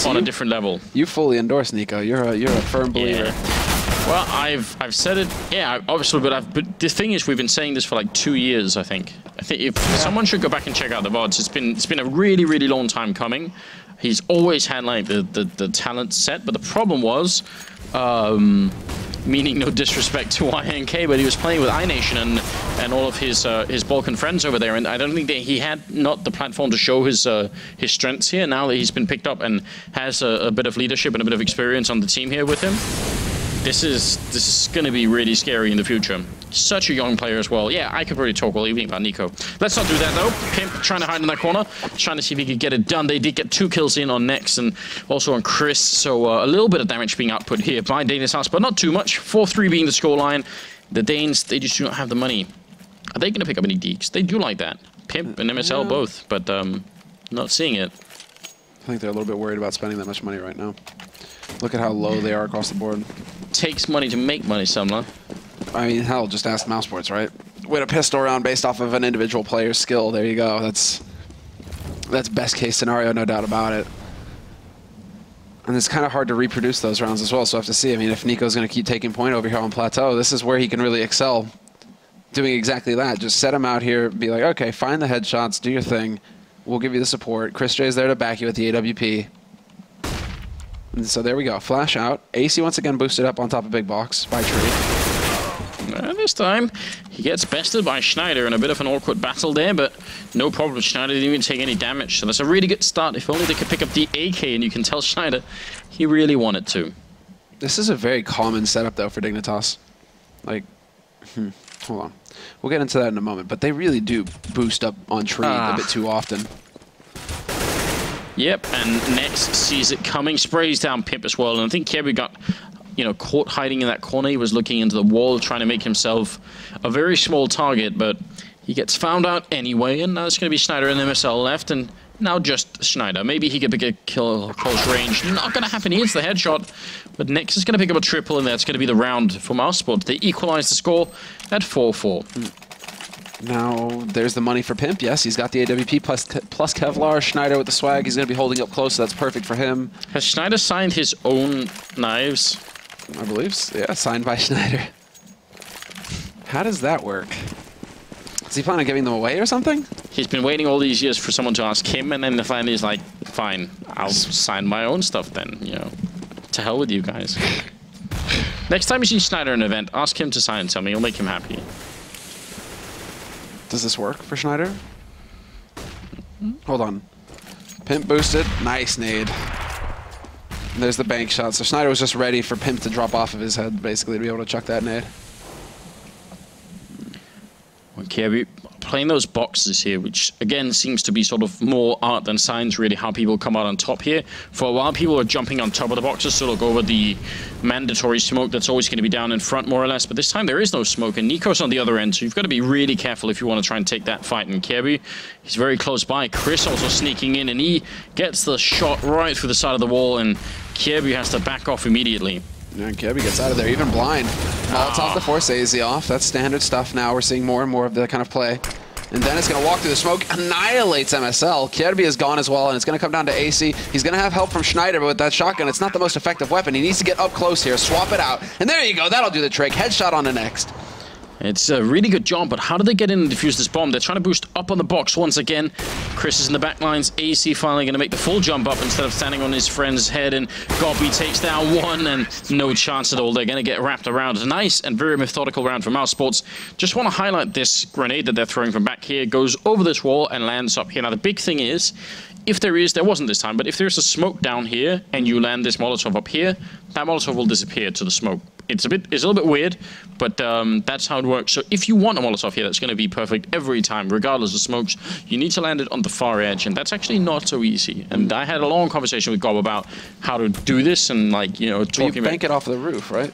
on a different level. You fully endorse Nico. You're a firm believer. Yeah. Well, I've said it, yeah, obviously, but the thing is, we've been saying this for like 2 years, I think. I think if someone should go back and check out the VODs, it's been a really, really long time coming. He's always had like the talent set, but the problem was meaning no disrespect to YNK, but he was playing with iNation and all of his Balkan friends over there, and I don't think that he had not the platform to show his strengths here. Now that he's been picked up and has a bit of leadership and a bit of experience on the team here with him, this is going to be really scary in the future. Such a young player as well. Yeah, I could really talk all evening about Nico. Let's not do that though. Pimp trying to hide in that corner, trying to see if he could get it done. They did get 2 kills in on Nex and also on Chris, so a little bit of damage being output here by Danish House, but not too much. 4-3 being the scoreline. The Danes, they just do not have the money. Are they going to pick up any deeks? They do like that. Pimp and MSL both, but not seeing it. I think they're a little bit worried about spending that much money right now. Look at how low they are across the board. Takes money to make money, Sumla. I mean, hell, just ask Mousesports, right? Win a pistol round based off of an individual player's skill. There you go. That's best case scenario, no doubt about it. And it's kind of hard to reproduce those rounds as well, so I have to see. I mean, if Nico's going to keep taking point over here on Plateau, this is where he can really excel, doing exactly that. Just set him out here, be like, okay, find the headshots, do your thing. We'll give you the support. Chris J's there to back you with the AWP. And so there we go. Flash out. AC once again boosted up on top of Big Box by Tree. This time, he gets bested by Schneider in a bit of an awkward battle there, but no problem. Schneider didn't even take any damage, so that's a really good start. If only they could pick up the AK, and you can tell Schneider he really wanted to. This is a very common setup, though, for Dignitas. Like, hold on. We'll get into that in a moment, but they really do boost up on Tree a bit too often. Yep, and Nex sees it coming, sprays down Pimp as well, and I think Kirby got, caught hiding in that corner. He was looking into the wall, trying to make himself a very small target, but he gets found out anyway, and now it's going to be Schneider and MSL left, and now just Schneider. Maybe he could pick a kill close range. Not going to happen. He hits the headshot, but Nex is going to pick up a triple, and that's going to be the round for Mousesports. They equalize the score at 4-4. Now, there's the money for Pimp. Yes, he's got the AWP plus Kevlar. Schneider with the swag. He's going to be holding up close, so that's perfect for him. Has Schneider signed his own knives? I believe so. Yeah, signed by Schneider. How does that work? Is he planning on giving them away or something? He's been waiting all these years for someone to ask him, and then finally he's like, fine, I'll sign my own stuff then, To hell with you guys. Next time you see Schneider in an event, ask him to sign something. It'll make him happy. Does this work for Schneider? Hold on. Pimp boosted. Nice nade. And there's the bank shot. So Schneider was just ready for Pimp to drop off of his head, basically, to be able to chuck that nade. Okay, playing those boxes here, which again seems to be sort of more art than science, really, how people come out on top here. For a while, people are jumping on top of the boxes to look over the mandatory smoke that's always going to be down in front, more or less. But this time, there is no smoke, and Nico's on the other end, so you've got to be really careful if you want to try and take that fight. And Kirby, he's very close by. Chris also sneaking in, and he gets the shot right through the side of the wall, and Kirby has to back off immediately. Yeah, and Kirby gets out of there, even blind. Molotov to force AZ off. That's standard stuff now. We're seeing more and more of that kind of play. And Dennis going to walk through the smoke, annihilates MSL. Kirby is gone as well, and it's going to come down to AC. He's going to have help from Schneider, but with that shotgun, it's not the most effective weapon. He needs to get up close here, swap it out. And there you go. That'll do the trick. Headshot on the next. It's a really good job, but how do they get in and defuse this bomb? They're trying to boost up on the box once again. Chris is in the back lines. AC finally going to make the full jump up instead of standing on his friend's head, and Gobby takes down one, and no chance at all. They're going to get wrapped around. A nice and very methodical round from Mousesports. Just want to highlight this grenade that they're throwing from back here. Goes over this wall and lands up here. Now, the big thing is, if there wasn't this time, but if there's a smoke down here and you land this Molotov up here, that Molotov will disappear to the smoke. It's a little bit weird, but that's how it works. So if you want a Molotov here, that's going to be perfect every time, regardless of smokes. You need to land it on the far edge, and that's actually not so easy. And I had a long conversation with Gob about how to do this, and talking about. You bank it off the roof, right?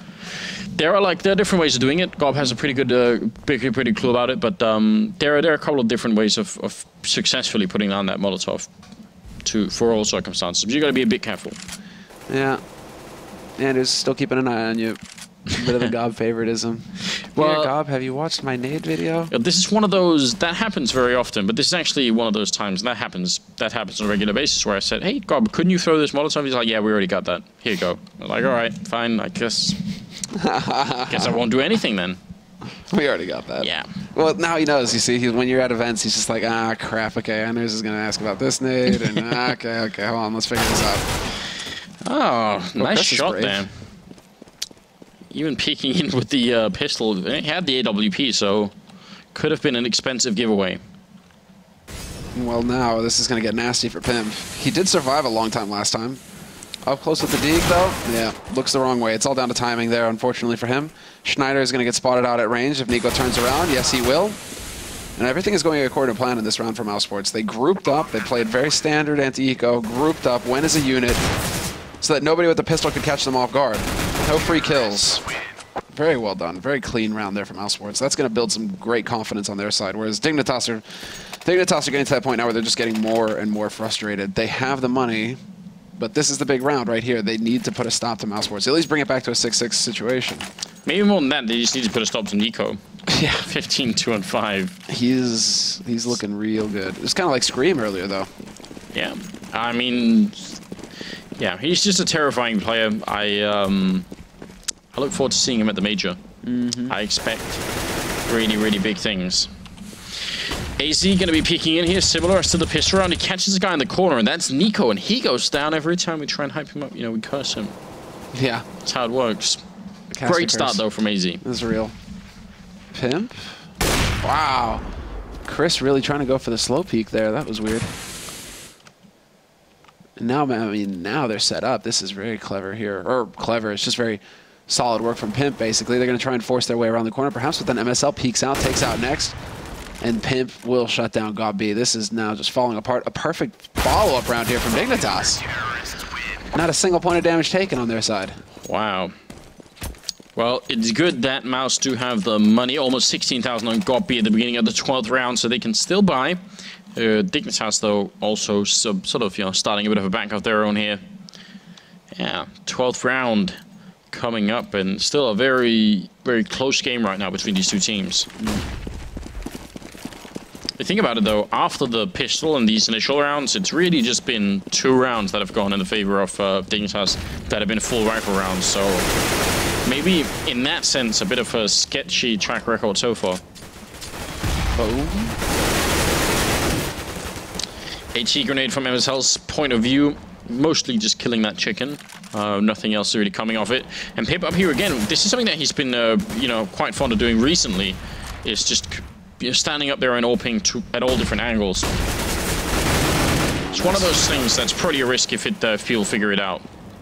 There are different ways of doing it. Gob has a pretty good, pretty clue about it, but there are a couple of different ways of successfully putting down that Molotov for all circumstances. But you got to be a bit careful. Yeah. And who's still keeping an eye on you. A bit of a Gob favoritism. Well, here, Gob, have you watched my nade video? This is one of those that happens very often, but this is actually one of those times that happens on a regular basis where I said, "Hey, Gob, couldn't you throw this Molotov?" He's like, "Yeah, we already got that. Here you go." I'm like, "All right, fine. I guess I won't do anything then." We already got that. Yeah. Well, now he knows. You see, when you're at events, he's just like, "Ah, crap. Okay, Anders is gonna ask about this nade, and okay, hold on, let's figure this out." Oh, nice shot there. even peeking in with the pistol. He had the AWP, so could have been an expensive giveaway. Well, now this is going to get nasty for Pimp. He did survive a long time last time. Up close with the Dig, though. Yeah, looks the wrong way. It's all down to timing there, unfortunately for him. Schneider is going to get spotted out at range if Nico turns around. Yes, he will. And everything is going according to plan in this round for Mousesports. They grouped up. They played very standard anti-eco, grouped up, went as a unit, so that nobody with the pistol could catch them off guard. No free kills. Very well done. Very clean round there from Mousesports. That's going to build some great confidence on their side, whereas Dignitas are getting to that point now where they're just getting more and more frustrated. They have the money, but this is the big round right here. They need to put a stop to Mousesports. At least bring it back to a 6-6 situation. Maybe more than that, they just need to put a stop to Nico. Yeah. 15-2-5. He's looking real good. It's kind of like Scream earlier, though. Yeah. I mean, yeah, he's just a terrifying player. I look forward to seeing him at the major. I expect really, really big things. AZ going to be peeking in here, similar as to the pistol round. He catches a guy in the corner, and that's Nico, and he goes down every time we try and hype him up. You know, we curse him. Yeah. That's how it works. Great start, though, from AZ. That's real. Pimp? Wow. Chris really trying to go for the slow peek there. That was weird. Now, I mean, now they're set up. This is very clever here. Or clever. It's just very solid work from Pimp, basically. They're going to try and force their way around the corner, perhaps, but then MSL peeks out, takes out next. And Pimp will shut down God B. This is now just falling apart. A perfect follow-up round here from Dignitas. Not a single point of damage taken on their side. Wow. Well, it's good that Mouse do have the money. Almost 16,000 on God B at the beginning of the 12th round, so they can still buy. Dignitas, though, also sort of, you know, starting a bit of a bank of their own here. Yeah, 12th round coming up, and still a very, very close game right now between these two teams. You think about it, though, after the pistol and these initial rounds, it's really just been 2 rounds that have gone in the favor of Dignitas that have been full rifle rounds. So maybe, in that sense, a bit of a sketchy track record so far. Boom. HE grenade from MSL's point of view, mostly just killing that chicken. Nothing else really coming off it. And Pip up here again, this is something that he's been, you know, quite fond of doing recently, is just standing up there and AWPing at all different angles. It's one of those things that's pretty a risk if people figure it out.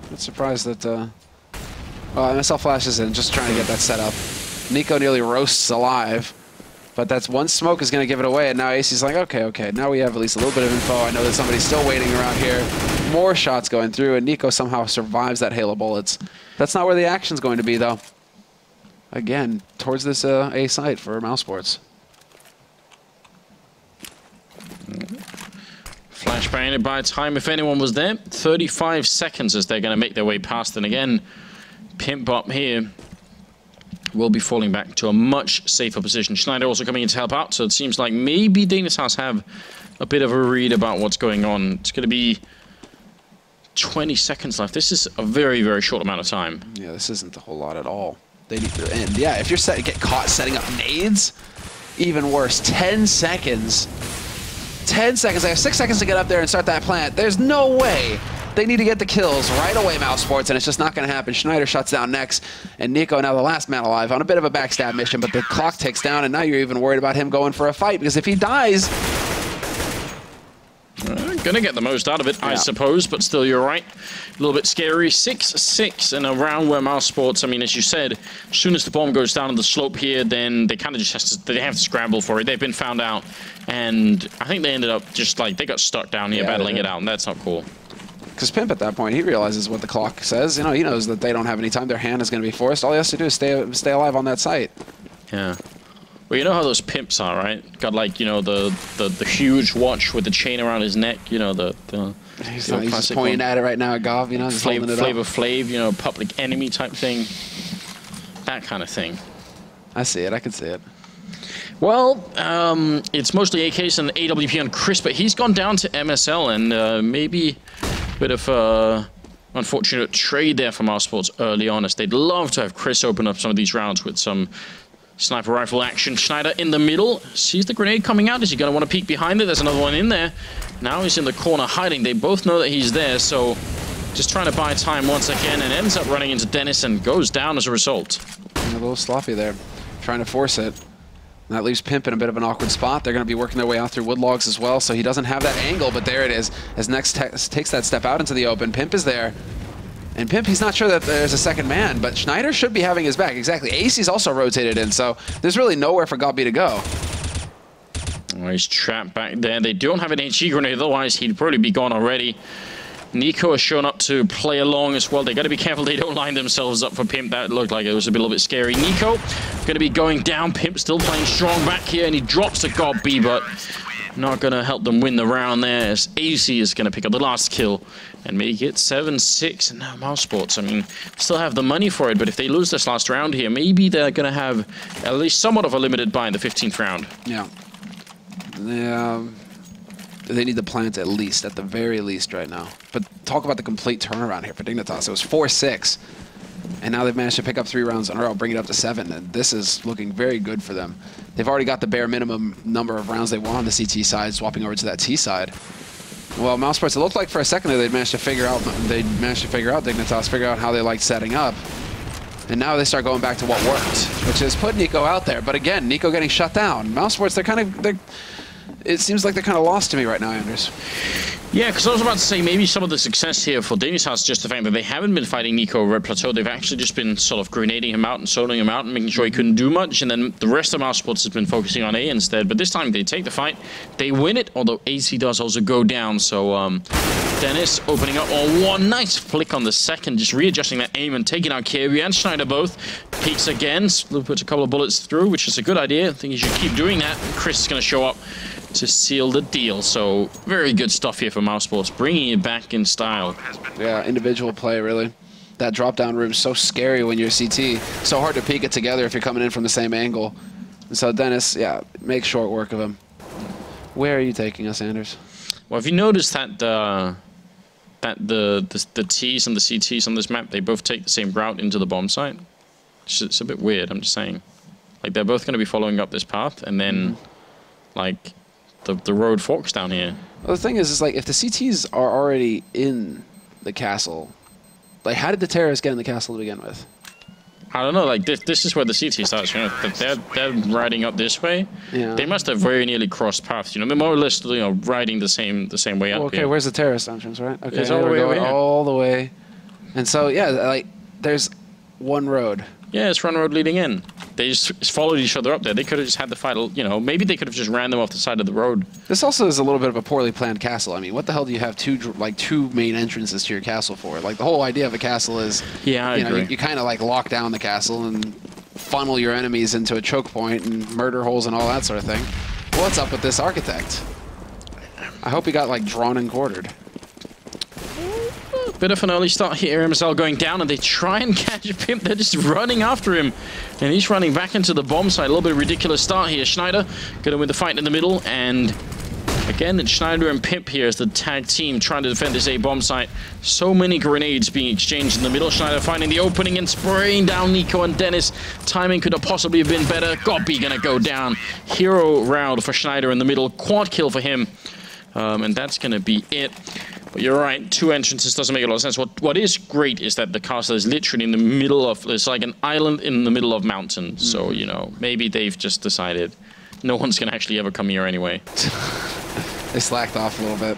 I'm surprised that MSL flashes in, just trying to get that set up. Nico nearly roasts alive, but that's one smoke is going to give it away, and now AC's like, okay, now we have at least a little bit of info. I know that somebody's still waiting around here. More shots going through, and Nico somehow survives that hail of bullets. That's not where the action's going to be, though. Again, towards this A site for Mousesports. Flashbang by time if anyone was there. 35 seconds as they're going to make their way past. And again, Pimp up here will be falling back to a much safer position. Schneider also coming in to help out. So it seems like maybe Dignitas have a bit of a read about what's going on. It's going to be 20 seconds left. This is a very, very short amount of time. Yeah, this isn't a whole lot at all. They need to end. Yeah, if you're get caught setting up nades, even worse. 10 seconds. 10 seconds. They have 6 seconds to get up there and start that plant. There's no way. They need to get the kills right away, Mousesports, and it's just not going to happen. Schneider shuts down next, and Nico, now the last man alive, on a bit of a backstab mission, but the clock ticks down, and now you're even worried about him going for a fight, because if he dies... Gonna get the most out of it, yeah. I suppose, but still, you're right. A little bit scary. 6-6 in a round where Mousesports, I mean, as you said, as soon as the bomb goes down on the slope here, then they kind of just have to scramble for it. They've been found out, and I think they ended up just like, they got stuck down here battling it out, and that's not cool. Because Pimp at that point, he realizes what the clock says. You know, he knows that they don't have any time. Their hand is going to be forced. All he has to do is stay alive on that site. Yeah. Well, you know how those pimps are, right? Got like, you know, the huge watch with the chain around his neck, you know, he's just pointing at it right now at Gov, you know, Flavor Flav, you know, Public Enemy type thing. That kind of thing. I see it. I can see it. Well, it's mostly AKs and AWP on Chris, but he's gone down to MSL, and maybe a bit of unfortunate trade there from Mousesports early on, as they'd love to have Chris open up some of these rounds with some sniper rifle action. Schneider in the middle, sees the grenade coming out. Is he going to want to peek behind it? There's another one in there. Now he's in the corner hiding. They both know that he's there, so Just trying to buy time once again and ends up running into Dennis and goes down as a result. A little sloppy there, trying to force it. And that leaves Pimp in a bit of an awkward spot. They're going to be working their way out through wood logs as well, so he doesn't have that angle, but there it is. As Next takes that step out into the open, Pimp is there. And Pimp, he's not sure that there's a second man, but Schneider should be having his back. Exactly. AC's also rotated in, so there's really nowhere for Gobby to go. Oh, he's trapped back there. They don't have an HE grenade, otherwise he'd probably be gone already. Nico has shown up to play along as well. They got to be careful they don't line themselves up for Pimp. That looked like it was a little bit scary. Nico going to be going down. Pimp still playing strong back here, and he drops to Gobby, but not going to help them win the round there, as AC is going to pick up the last kill and make it 7-6. And now mousesports, I mean, still have the money for it, but if they lose this last round here, maybe they're going to have at least somewhat of a limited buy in the 15th round. Yeah. They need the plant at least, at the very least right now. But talk about the complete turnaround here for Dignitas. It was 4-6, and now they've managed to pick up 3 rounds in a row, bring it up to 7, and this is looking very good for them. They've already got the bare minimum number of rounds they want on the CT side, swapping over to that T side. Well, mousesports, it looked like for a second there they'd managed to figure out Dignitas, figure out how they liked setting up. And now they start going back to what worked, which is put Nico out there. But again, Nico getting shut down. mousesports, it seems like they're kind of lost to me right now, Anders. Yeah, because I was about to say maybe some of the success here for Dignitas is just the fact that they haven't been fighting Nico Red Plateau. They've actually just been sort of grenading him out and soloing him out and making sure he couldn't do much. And then the rest of mousesports has been focusing on A instead. But this time they take the fight. They win it, although AC does also go down. So Dennis opening up on one. Nice flick on the second, just readjusting that aim and taking out Kirby and Schneider both. Peeks again, puts a couple of bullets through, which is a good idea. I think he should keep doing that. Chris is going to show up to seal the deal. So very good stuff here for mousesports, bringing it back in style. Yeah, individual play, really. That drop-down room is so scary when you're CT. So hard to peek it together if you're coming in from the same angle. And so Dennis, yeah, make short work of him. Where are you taking us, Anders? Well, have you noticed that the T's and the CTs on this map, they both take the same route into the bomb site? It's a bit weird, I'm just saying. Like, they're both going to be following up this path, and then, like, the road forks down here. Well, the thing is like, if the CTs are already in the castle, like, how did the terrorists get in the castle to begin with? I don't know, like, this is where the CT starts, you know, they're riding up this way. Yeah. They must have very nearly crossed paths, you know, they're more or less, you know, riding the same way up. Okay, here. where's the terrorist entrance, right? Okay, it's all the way over here. All the way. And so, yeah, like, there's one road. Yeah, it's one road leading in. They just followed each other up there. They could have just had the fight, you know, maybe they could have just ran them off the side of the road. This also is a little bit of a poorly planned castle. I mean, what the hell do you have two main entrances to your castle for? Like, the whole idea of a castle is, yeah, I agree. You kind of like lock down the castle and funnel your enemies into a choke point and murder holes and all that sort of thing. What's up with this architect? I hope he got like drawn and quartered. Bit of an early start here, MSL going down, and they try and catch Pimp. They're just running after him, and he's running back into the bomb site. A little bit ridiculous start here. Schneider going to win the fight in the middle, and again, it's Schneider and Pimp here as the tag team trying to defend this A bomb site. So many grenades being exchanged in the middle. Schneider finding the opening and spraying down Nico and Dennis. Timing could have possibly have been better. Gobby going to go down. Hero round for Schneider in the middle. Quad kill for him, and that's going to be it. But you're right, 2 entrances doesn't make a lot of sense. What is great is that the castle is literally in the middle of, it's like an island in the middle of mountains. So, you know, maybe they've just decided no one's going to actually ever come here anyway. They slacked off a little bit.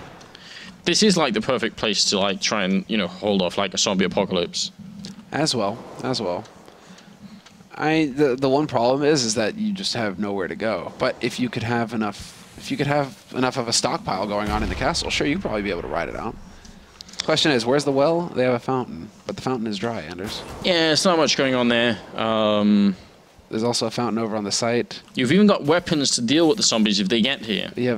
This is like the perfect place to like try and, you know, hold off like a zombie apocalypse. As well. The one problem is that you just have nowhere to go. But if you could have enough of a stockpile going on in the castle, sure, you'd probably be able to ride it out. Question is, where's the well? They have a fountain, but the fountain is dry, Anders. Yeah, it's not much going on there. There's also a fountain over on the site. You've even got weapons to deal with the zombies if they get here. Yeah.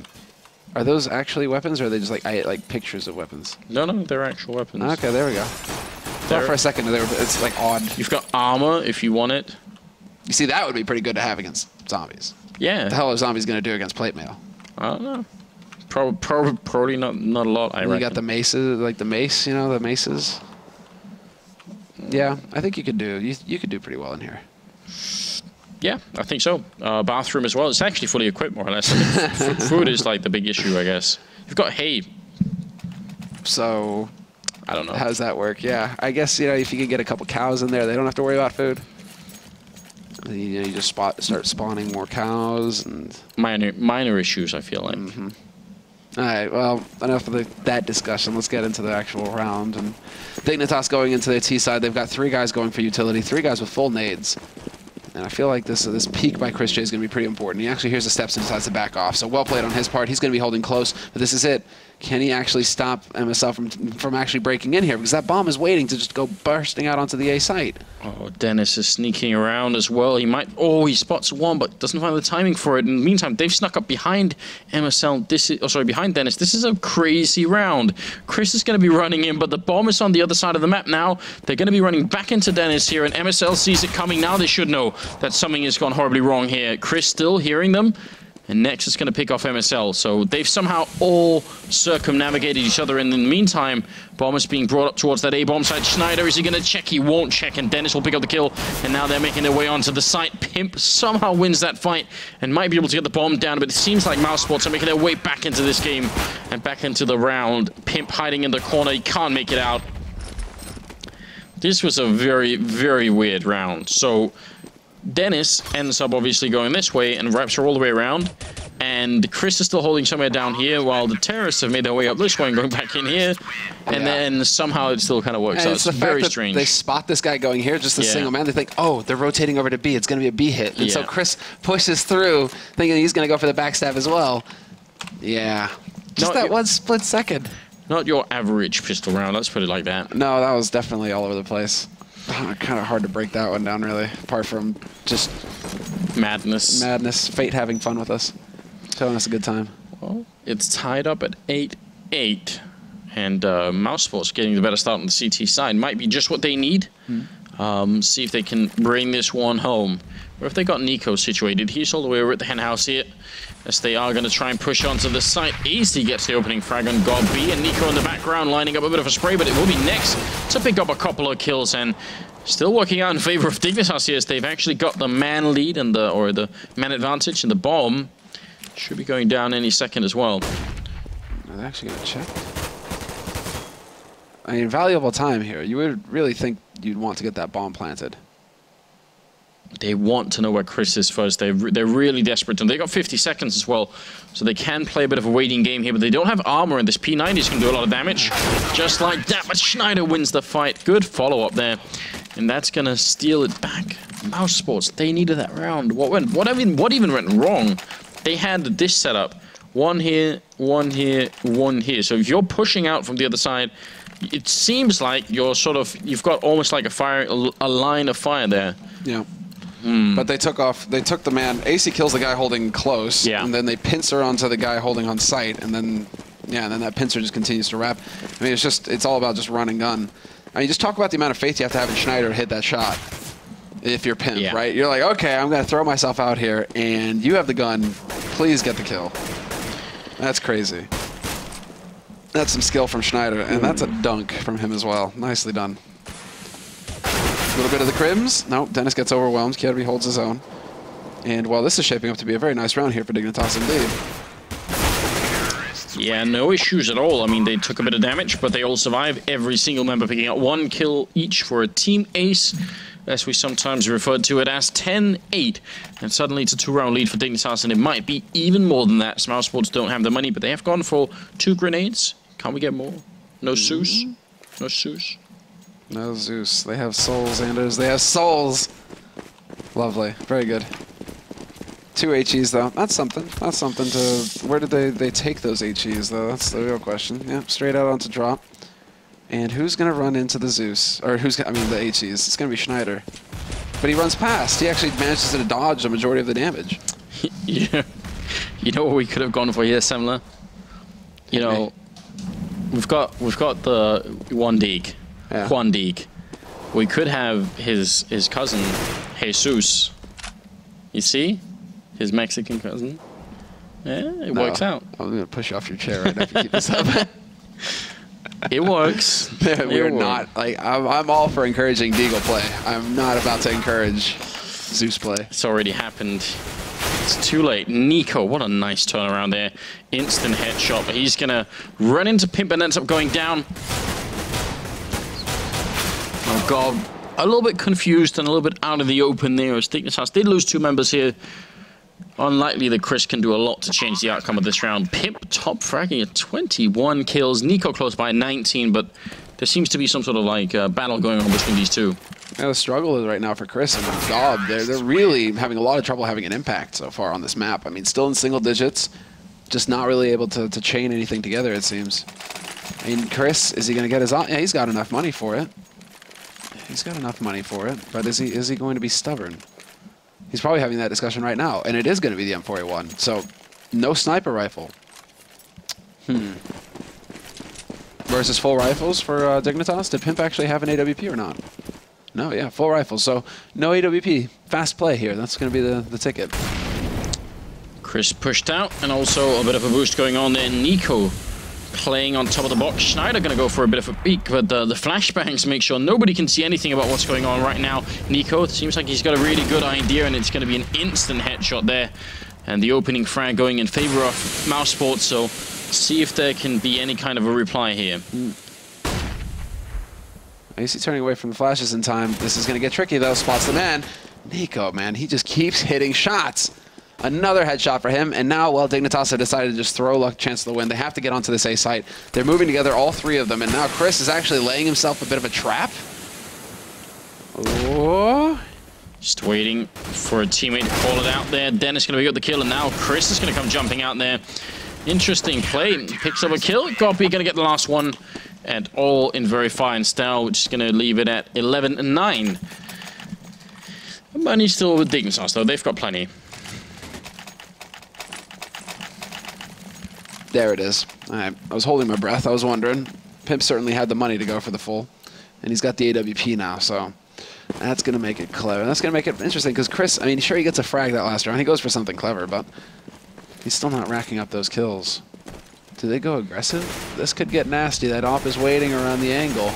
Are those actually weapons, or are they just like pictures of weapons? No, they're actual weapons. Okay, there we go. Thought for a second it's like odd. You've got armor if you want it. You see, that would be pretty good to have against zombies. Yeah. What the hell are zombies going to do against plate mail? I don't know. Probably not a lot, I reckon. You got the maces, like the mace, you know, the maces. Yeah, I think you could do pretty well in here. Yeah, I think so. Bathroom as well. It's actually fully equipped, more or less. I mean, food is like the big issue, I guess. You've got hay. So, I don't know. How does that work? Yeah, I guess, you know, if you can get a couple cows in there, they don't have to worry about food. You know, you just start spawning more cows and minor issues, I feel like. All right, well, enough of that discussion. Let's get into the actual round. And Dignitas going into their T side. They've got 3 guys going for utility, 3 guys with full nades. And I feel like this peek by Chris J is going to be pretty important. He actually hears the steps and decides to back off. So well played on his part. He's going to be holding close, but this is it. Can he actually stop MSL from actually breaking in here? Because that bomb is waiting to just go bursting out onto the A site. Oh, Dennis is sneaking around as well. He might... Oh, he spots one, but doesn't find the timing for it. In the meantime, they've snuck up behind MSL. Behind Dennis. This is a crazy round. Chris is going to be running in, but the bomb is on the other side of the map now. They're going to be running back into Dennis here, and MSL sees it coming. Now they should know that something has gone horribly wrong here. Chris still hearing them. And Nex is going to pick off MSL. So they've somehow all circumnavigated each other. And in the meantime, bomb is being brought up towards that A-bomb site. Schneider, is he going to check? He won't check. And Dennis will pick up the kill. And now they're making their way onto the site. Pimp somehow wins that fight and might be able to get the bomb down. But it seems like mousesports are making their way back into this game and back into the round. Pimp hiding in the corner. He can't make it out. This was a very, very weird round. So Dennis ends up obviously going this way and wraps her all the way around. And Chris is still holding somewhere down here while the terrorists have made their way up this way and going back in here. And then somehow it still kind of works out. It's very strange. They spot this guy going here, just a single man. They think, oh, they're rotating over to B. It's going to be a B hit. And so Chris pushes through, thinking he's going to go for the backstab as well. Yeah. Just that one split second. Not your average pistol round, let's put it like that. No, that was definitely all over the place. Kind of hard to break that one down, really. Apart from just madness. Madness. Fate having fun with us. Telling us a good time. Well, it's tied up at 8-8. And mousesports getting the better start on the CT side might be just what they need. See if they can bring this one home. Or if they got Nico situated. He's all the way over at the hen house here. As they are going to try and push onto the site. Easy gets the opening frag on God B, and Nico in the background lining up a bit of a spray, but it will be Nex to pick up a couple of kills, and still working out in favor of Dignitas here as they've actually got the man lead and the man advantage, and the bomb should be going down any second as well. They're actually going to check. I mean, valuable time here. You would really think you'd want to get that bomb planted. They want to know where Chris is first. They're really desperate. And they got 50 seconds as well. So they can play a bit of a waiting game here. But they don't have armor. And this P90 can do a lot of damage. Just like that. But Schneider wins the fight. Good follow-up there. And that's going to steal it back. mousesports, they needed that round. What even went wrong? They had this setup. One here, one here, one here. So if you're pushing out from the other side, it seems like you're you've got almost like a line of fire there. Yeah. But they took the man. AC kills the guy holding close, and then they pincer onto the guy holding on sight, and then that pincer just continues to wrap. I mean, it's all about just run and gun. I mean, just talk about the amount of faith you have to have in Schneider to hit that shot. If you're Pimp, right? You're like, okay, I'm gonna throw myself out here, and you have the gun. Please get the kill. That's crazy. That's some skill from Schneider, and that's a dunk from him as well. Nicely done. A little bit of the Crims. No, Dennis gets overwhelmed. Kirby holds his own. And while this is shaping up to be a very nice round here for Dignitas indeed. Yeah, no issues at all. I mean, they took a bit of damage, but they all survived. Every single member picking up one kill each for a team ace, as we sometimes referred to it as 10-8. And suddenly it's a 2-round lead for Dignitas, and it might be even more than that. mousesports don't have the money, but they have gone for 2 grenades. Can't we get more? No Zeus? No Zeus? No Zeus. They have souls, Anders. They have souls. Lovely. Very good. 2 HEs, though. That's something. That's something to... Where did they take those HEs, though? That's the real question. Yep, straight out onto drop. And who's going to run into the Zeus? Or the HEs. It's going to be Schneider. But he runs past. He actually manages to dodge the majority of the damage. Yeah. You know what we could have gone for here, Semler? You know, we've got the one Dig. Yeah. Juan Dig. We could have his cousin, Jesus. You see? His Mexican cousin. Yeah, it works out. I'm going to push you off your chair right now if you keep this up. It works. We're not. Like, I'm all for encouraging Deagle play. I'm not about to encourage Zeus play. It's already happened. It's too late. Nico, what a nice turnaround there. Instant headshot, but he's going to run into Pimp and ends up going down. Gob a little bit confused and a little bit out of the open there as Dignitas did lose 2 members here. Unlikely that Chris can do a lot to change the outcome of this round. Pip top fragging at 21 kills. Nico close by 19, but there seems to be some sort of like battle going on between these two. Yeah, the struggle is right now for Chris and Gob. They're really having a lot of trouble having an impact so far on this map. I mean, still in single digits, just not really able to chain anything together, it seems. I mean, Chris, is he going to get his... Yeah, he's got enough money for it. He's got enough money for it, but is he going to be stubborn? He's probably having that discussion right now, and it is going to be the M4A1. So, no sniper rifle. Versus full rifles for Dignitas. Did Pimp actually have an AWP or not? No, yeah, full rifle. So, no AWP. Fast play here. That's going to be the ticket. Chris pushed out, and also a bit of a boost going on there. Nico playing on top of the box. Schneider going to go for a bit of a peek, but the flashbangs make sure nobody can see anything about what's going on right now. Nico, it seems like he's got a really good idea, and it's going to be an instant headshot there. And the opening frag going in favor of mousesports, so see if there can be any kind of a reply here. I see turning away from the flashes in time. This is going to get tricky, though. Spots the man. Nico, man, he just keeps hitting shots. Another headshot for him, and now, well, Dignitas have decided to just throw luck chance of the win. They have to get onto this A site. They're moving together, all 3 of them, and now Chris is actually laying himself a bit of a trap. Oh. Just waiting for a teammate to call it out there. Dennis going to get the kill, and now Chris is going to come jumping out there. Interesting play. Picks up a kill. Goppy going to get the last one, and all in very fine style, which is going to leave it at 11-9. Money still with Dignitas, though. They've got plenty. There it is. I was holding my breath. I was wondering. Pimp certainly had the money to go for the full. And he's got the AWP now, so that's going to make it clever. That's going to make it interesting because Chris, I mean, sure, he gets a frag that last round. He goes for something clever, but he's still not racking up those kills. Do they go aggressive? This could get nasty. That op is waiting around the angle.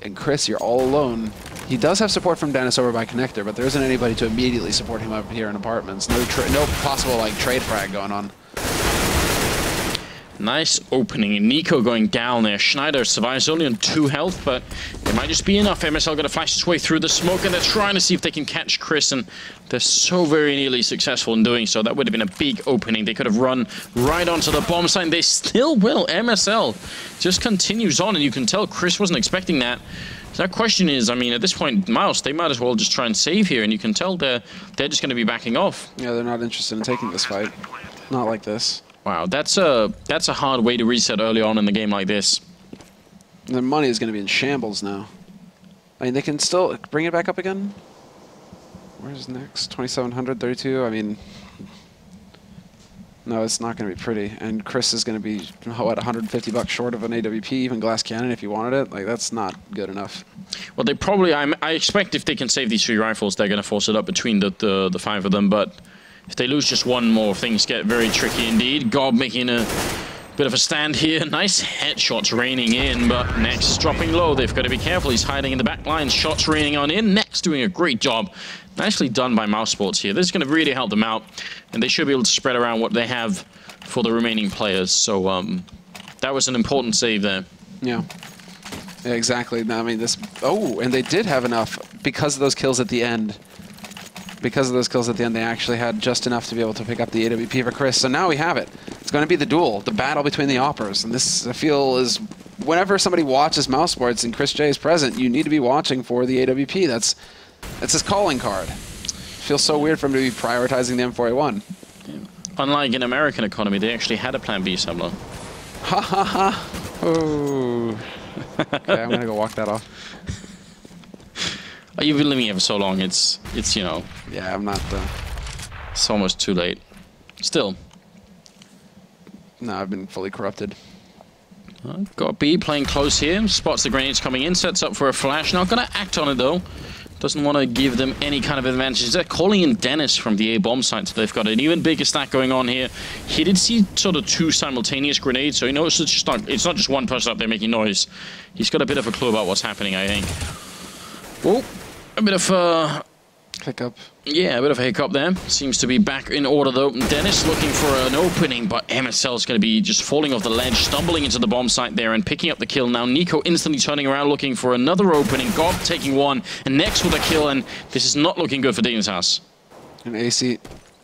And Chris, you're all alone. He does have support from Dennis over by connector, but there isn't anybody to immediately support him up here in apartments. No possible like trade frag going on. Nice opening. Nico going down there. Schneider survives only on 2 health, but it might just be enough. MSL going to flash its way through the smoke, and they're trying to see if they can catch Chris, and they're so very nearly successful in doing so. That would have been a big opening. They could have run right onto the bomb site, and they still will. MSL just continues on, and you can tell Chris wasn't expecting that. So that question is, I mean, at this point, Mouse, they might as well just try and save here, and you can tell they're just going to be backing off. Yeah, they're not interested in taking this fight. Not like this. Wow, that's a hard way to reset early on in the game like this. Their money is going to be in shambles now. I mean, they can still bring it back up again. Where's next? 2,700, 32. I mean, no, it's not going to be pretty. And Chris is going to be, what, $150 short of an AWP, even glass cannon if he wanted it. Like, that's not good enough. Well, they probably, I expect if they can save these 3 rifles, they're going to force it up between the 5 of them. But if they lose just one more, things get very tricky indeed. Gob making a bit of a stand here. Nice headshots raining in, but Nex is dropping low. They've got to be careful. He's hiding in the back line. Shots raining on in. Nex doing a great job. Nicely done by mousesports here. This is going to really help them out, and they should be able to spread around what they have for the remaining players. So that was an important save there. Yeah. Yeah, exactly. I mean, this... Oh, and they did have enough because of those kills at the end. Because of those kills at the end, they actually had just enough to be able to pick up the AWP for Chris. So now we have it. It's going to be the duel, the battle between the oppers. And this, I feel, is whenever somebody watches mousesports and Chris J is present, you need to be watching for the AWP. That's his calling card. It feels so weird for him to be prioritizing the M4A1. Yeah. Unlike in American economy, they actually had a plan B, Subler. Ha ha ha. Oh. Okay, I'm going to go walk that off. You've been living here for so long, it's you know... Yeah, I'm not... It's almost too late. Still. No, I've been fully corrupted. Got B playing close here. Spots the grenades coming in, sets up for a flash. Not going to act on it, though. Doesn't want to give them any kind of advantage. They're calling in Dennis from the A bomb site, so they've got an even bigger stack going on here. He did see sort of 2 simultaneous grenades, so he knows it's not just one person up there making noise. He's got a bit of a clue about what's happening, I think. Oh, a bit of hiccup. Yeah, a bit of a hiccup there. Seems to be back in order, though. Dennis looking for an opening, but MSL is going to be just falling off the ledge, stumbling into the bomb site there and picking up the kill. Now NiKo instantly turning around, looking for another opening. Gob taking one, and next with a kill, and this is not looking good for Dignitas. And AC,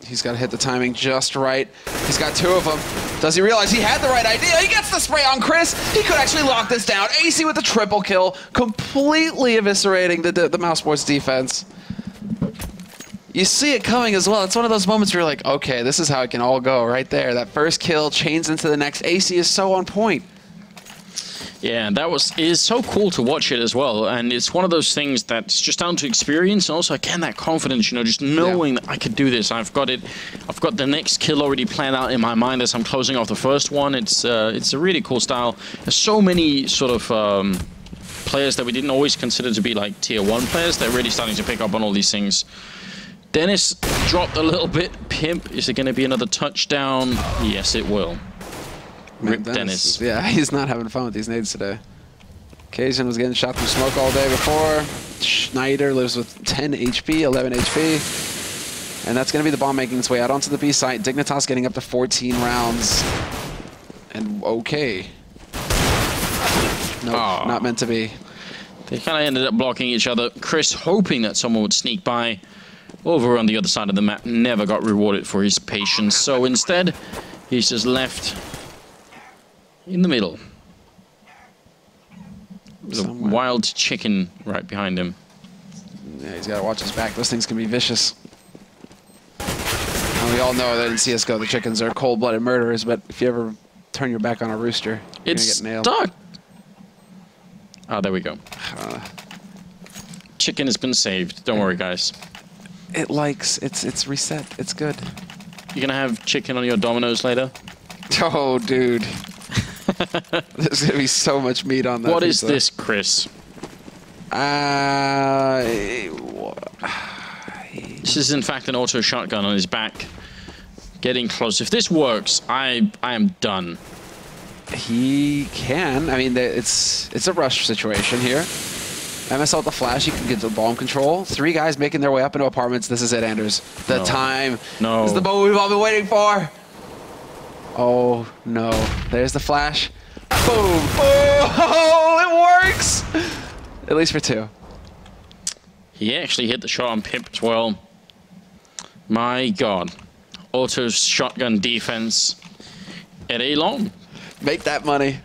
he's got to hit the timing just right. He's got 2 of them. Does he realize he had the right idea? He gets the spray on Chris. He could actually lock this down. AC with the triple kill, completely eviscerating the mousesports defense. You see it coming as well. It's one of those moments where you're like, okay, this is how it can all go right there. That first kill chains into the next. AC is so on point. Yeah, that is so cool to watch it as well. And it's one of those things that's just down to experience and also, again, that confidence, you know, just knowing that I could do this. I've got it. I've got the next kill already planned out in my mind as I'm closing off the first one. It's a really cool style. There's so many sort of players that we didn't always consider to be like tier 1 players. They're really starting to pick up on all these things. Dennis dropped a little bit. Pimp, is it going to be another touchdown? Yes, it will. Rip Dennis. Yeah, he's not having fun with these nades today. Kazan was getting shot through smoke all day before. Schneider lives with 10 HP, 11 HP. And that's going to be the bomb making its way out onto the B site. Dignitas getting up to 14 rounds. And okay. Nope, not meant to be. They kind of ended up blocking each other. Chris hoping that someone would sneak by. Over on the other side of the map, never got rewarded for his patience. So instead, he's just left in the middle. With a wild chicken right behind him. Yeah, he's got to watch his back. Those things can be vicious. And we all know that in CSGO, the chickens are cold-blooded murderers, but if you ever turn your back on a rooster, you're going to get nailed. Stuck. Oh, there we go. Chicken has been saved. Don't worry, guys. It likes, it's reset. It's good. You're gonna have chicken on your Dominoes later? Oh, dude. There's gonna be so much meat on that What pizza. is this, Chris? This is in fact an auto shotgun on his back. Getting close. If this works, I am done. He can. I mean, it's a rush situation here. MSL with the flash, he can get the bomb control. 3 guys making their way up into apartments. This is it, Anders. The time. No. This is the moment we've all been waiting for. Oh, no. There's the flash. Boom. Oh, it works. At least for 2. He actually hit the shot on Pimp as well. My God. Auto shotgun defense at A long. Make that money.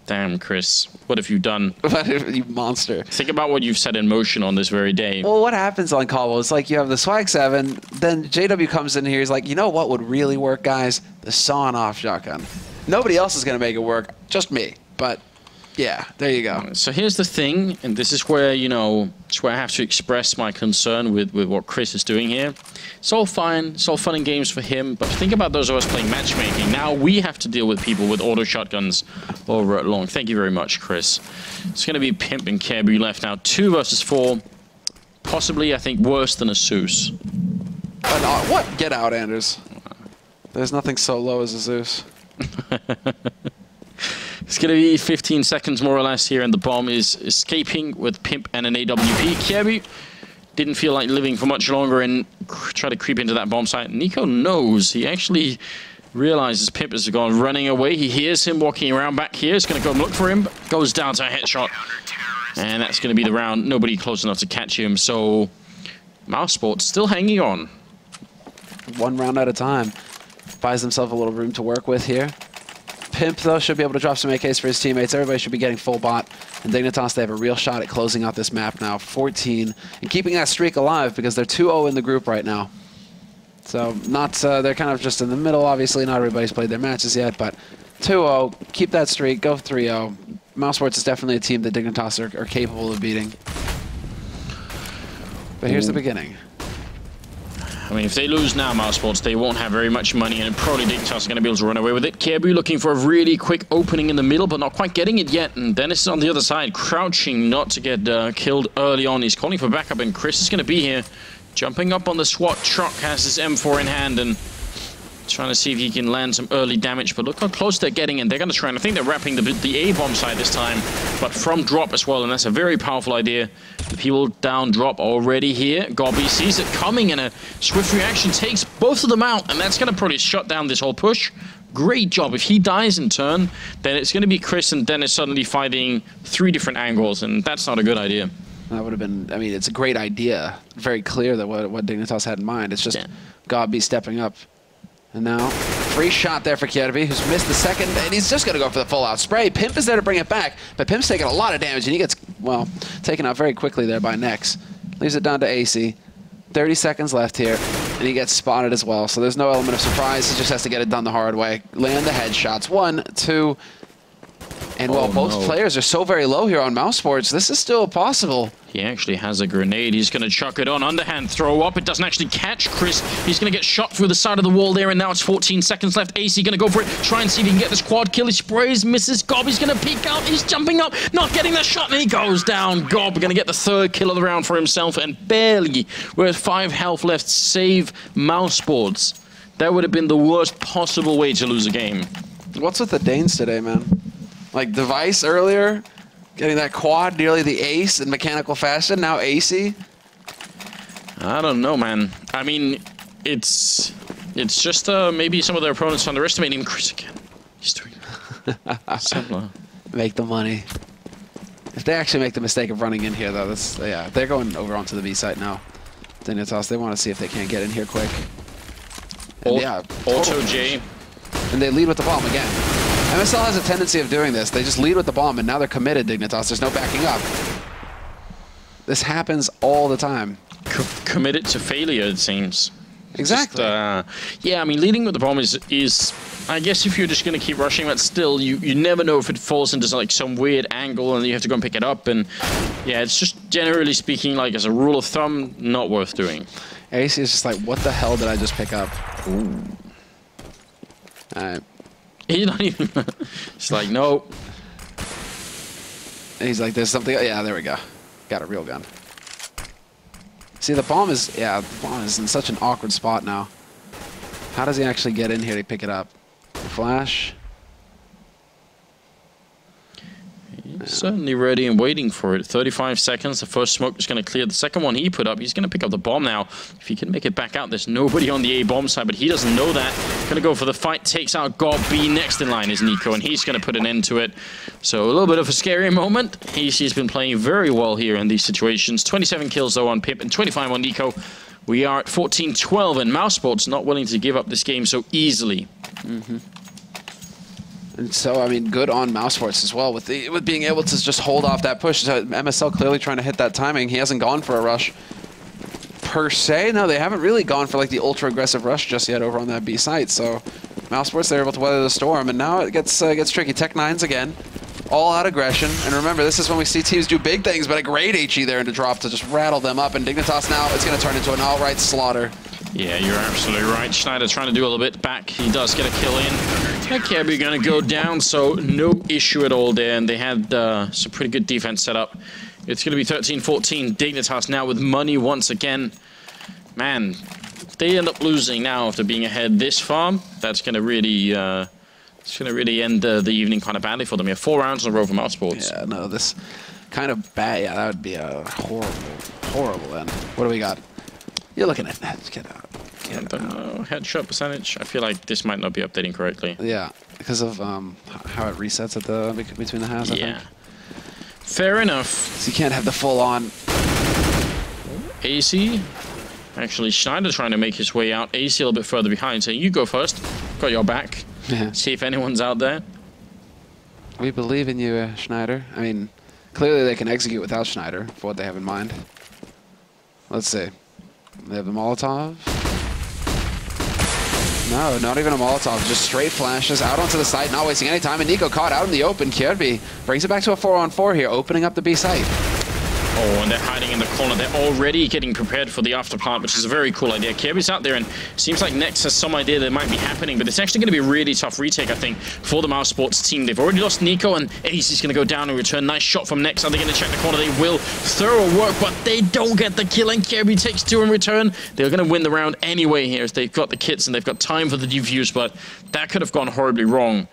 Damn, Chris. What have you done? You monster. Think about what you've set in motion on this very day. Well, what happens on Cobble is like you have the Swag 7, then JW comes in here, he's like, you know what would really work, guys? The sawn-off shotgun. Nobody else is going to make it work, just me. But, yeah, there you go. So here's the thing, and this is where, you know, it's where I have to express my concern with what Chris is doing here. It's all fine, it's all fun and games for him, but think about those of us playing matchmaking. Now we have to deal with people with auto shotguns over at long. Thank you very much, Chris. It's going to be Pimp and Kebu left now. 2 versus 4. Possibly, I think, worse than a Zeus. What? Get out, Anders. There's nothing so low as a Zeus. It's going to be 15 seconds more or less here, and the bomb is escaping with Pimp and an AWP. Kebu didn't feel like living for much longer and try to creep into that bomb site. NiKo knows. He actually realizes Pimp has gone running away. He hears him walking around back here. He's going to go and look for him. Goes down to a headshot. And that's going to be the round. Nobody close enough to catch him. So mousesports still hanging on. 1 round at a time. Buys himself a little room to work with here. Pimp, though, should be able to drop some AKs for his teammates. Everybody should be getting full bot. And Dignitas, they have a real shot at closing out this map now. 14. And keeping that streak alive because they're 2-0 in the group right now. So, not they're kind of just in the middle, obviously. Not everybody's played their matches yet, but 2-0. Keep that streak. Go 3-0. mousesports is definitely a team that Dignitas are capable of beating. But here's the beginning. I mean, if they lose now, mousesports, they won't have very much money, and probably Dignitas are going to be able to run away with it. Kebu looking for a really quick opening in the middle, but not quite getting it yet. And Dennis is on the other side, crouching not to get killed early on. He's calling for backup, and Chris is going to be here. Jumping up on the SWAT truck, has his M4 in hand, and Trying to see if he can land some early damage, but look how close they're getting, and they're going to try, and I think they're wrapping the A-bomb side this time, but from drop as well, and that's a very powerful idea. The people down drop already here. Gobby sees it coming, and a swift reaction takes both of them out, and that's going to probably shut down this whole push. Great job. If he dies in turn, then it's going to be Chris and Dennis suddenly fighting 3 different angles, and that's not a good idea. That would have been, I mean, it's a great idea. Very clear that what Dignitas had in mind. It's just Gobby stepping up. And now, free shot there for Kierby, who's missed the second, and he's just going to go for the full-out spray. Pimp is there to bring it back, but Pimp's taking a lot of damage, and he gets, well, taken out very quickly there by Nex. Leaves it down to AC. 30 seconds left here, and he gets spotted as well, so there's no element of surprise. He just has to get it done the hard way. Land the headshots. 1, 2, and while both players are so very low here on mousesports, this is still possible. He actually has a grenade. He's going to chuck it on. Underhand throw up. It doesn't actually catch Chris. He's going to get shot through the side of the wall there, and now it's 14 seconds left. AC going to go for it. Try and see if he can get this quad kill. He sprays, misses. Gob, he's going to peek out. He's jumping up, not getting the shot, and he goes down. Gob going to get the 3rd kill of the round for himself, and barely, with 5 health left, save mousesports. That would have been the worst possible way to lose a game. What's with the Danes today, man? Like Device earlier, getting that quad, nearly the ace in mechanical fashion, now AC. I don't know, man. I mean, it's just maybe some of their opponents underestimating Chris again. He's doing similar. Make the money. If they actually make the mistake of running in here, though, that's, yeah, they're going over onto the B site now. Dignitas, they want to see if they can't get in here quick. And yeah, Auto J. And they lead with the bomb again. MSL has a tendency of doing this. They just lead with the bomb, and now they're committed, Dignitas. There's no backing up. This happens all the time. Committed to failure, it seems. Exactly. Just, yeah, I mean, leading with the bomb is I guess if you're just going to keep rushing, but still, you never know if it falls into like some weird angle and you have to go and pick it up. And yeah, it's just generally speaking, like as a rule of thumb, not worth doing. AC is just like, what the hell did I just pick up? Ooh. Alright. He's not even... It's like, no. He's like, there's something... Yeah, there we go. Got a real gun. See, the bomb is... Yeah, the bomb is in such an awkward spot now. How does he actually get in here to pick it up? Flash. He's certainly ready and waiting for it. 35 seconds. The first smoke is going to clear. The second one he put up, he's going to pick up the bomb now. If he can make it back out, there's nobody on the A bomb side, but he doesn't know that. Going to go for the fight. Takes out Gob. B next in line is Nico, and he's going to put an end to it. So a little bit of a scary moment. He's been playing very well here in these situations. 27 kills though on Pip and 25 on Nico. We are at 14-12, and mousesports not willing to give up this game so easily. Mm-hmm. And so, I mean, good on mousesports as well with being able to just hold off that push. So MSL clearly trying to hit that timing. He hasn't gone for a rush per se. No, they haven't really gone for like the ultra aggressive rush just yet over on that B site. So mousesports, they're able to weather the storm, and now it gets tricky. Tech9s again, all out aggression. And remember, this is when we see teams do big things, but a great HE there into drop to just rattle them up. And Dignitas now, it's going to turn into an outright slaughter. Yeah, you're absolutely right. Schneider trying to do a little bit back. He does get a kill in. Kebby going to go down, so no issue at all there. And they had some pretty good defense set up. It's going to be 13-14. Dignitas now with money once again. Man, if they end up losing now after being ahead this far, that's going to really... it's going to really end the evening kind of badly for them. You have 4 rounds in a row for mousesports. Yeah, no, this kind of bad. Yeah, that would be a horrible, horrible end. What do we got? You're looking at that. Get out. Get out. Headshot percentage. I feel like this might not be updating correctly. Yeah, because of how it resets at the between the halves. Yeah. I think. Fair enough. So you can't have the full on. AC. Actually, Schneider trying to make his way out. AC a little bit further behind, saying, "You go first. Got your back." Yeah. See if anyone's out there. We believe in you, Schneider. I mean, clearly they can execute without Schneider for what they have in mind. Let's see. They have the Molotov. No, not even a Molotov. Just straight flashes out onto the site, not wasting any time. And Nico caught out in the open. Kierby brings it back to a 4-on-4 here, opening up the B site. Oh, and they're hiding in the corner. They're already getting prepared for the after plant, which is a very cool idea. Kirby's out there, and seems like Nex has some idea that might be happening, but it's actually going to be a really tough retake, I think, for the mousesports team. They've already lost Nico, and Ace going to go down and return. Nice shot from Nex. Are they going to check the corner? They will. Thorough work, but they don't get the kill, and Kirby takes 2 in return. They're going to win the round anyway here, as they've got the kits and they've got time for the defuse, but that could have gone horribly wrong.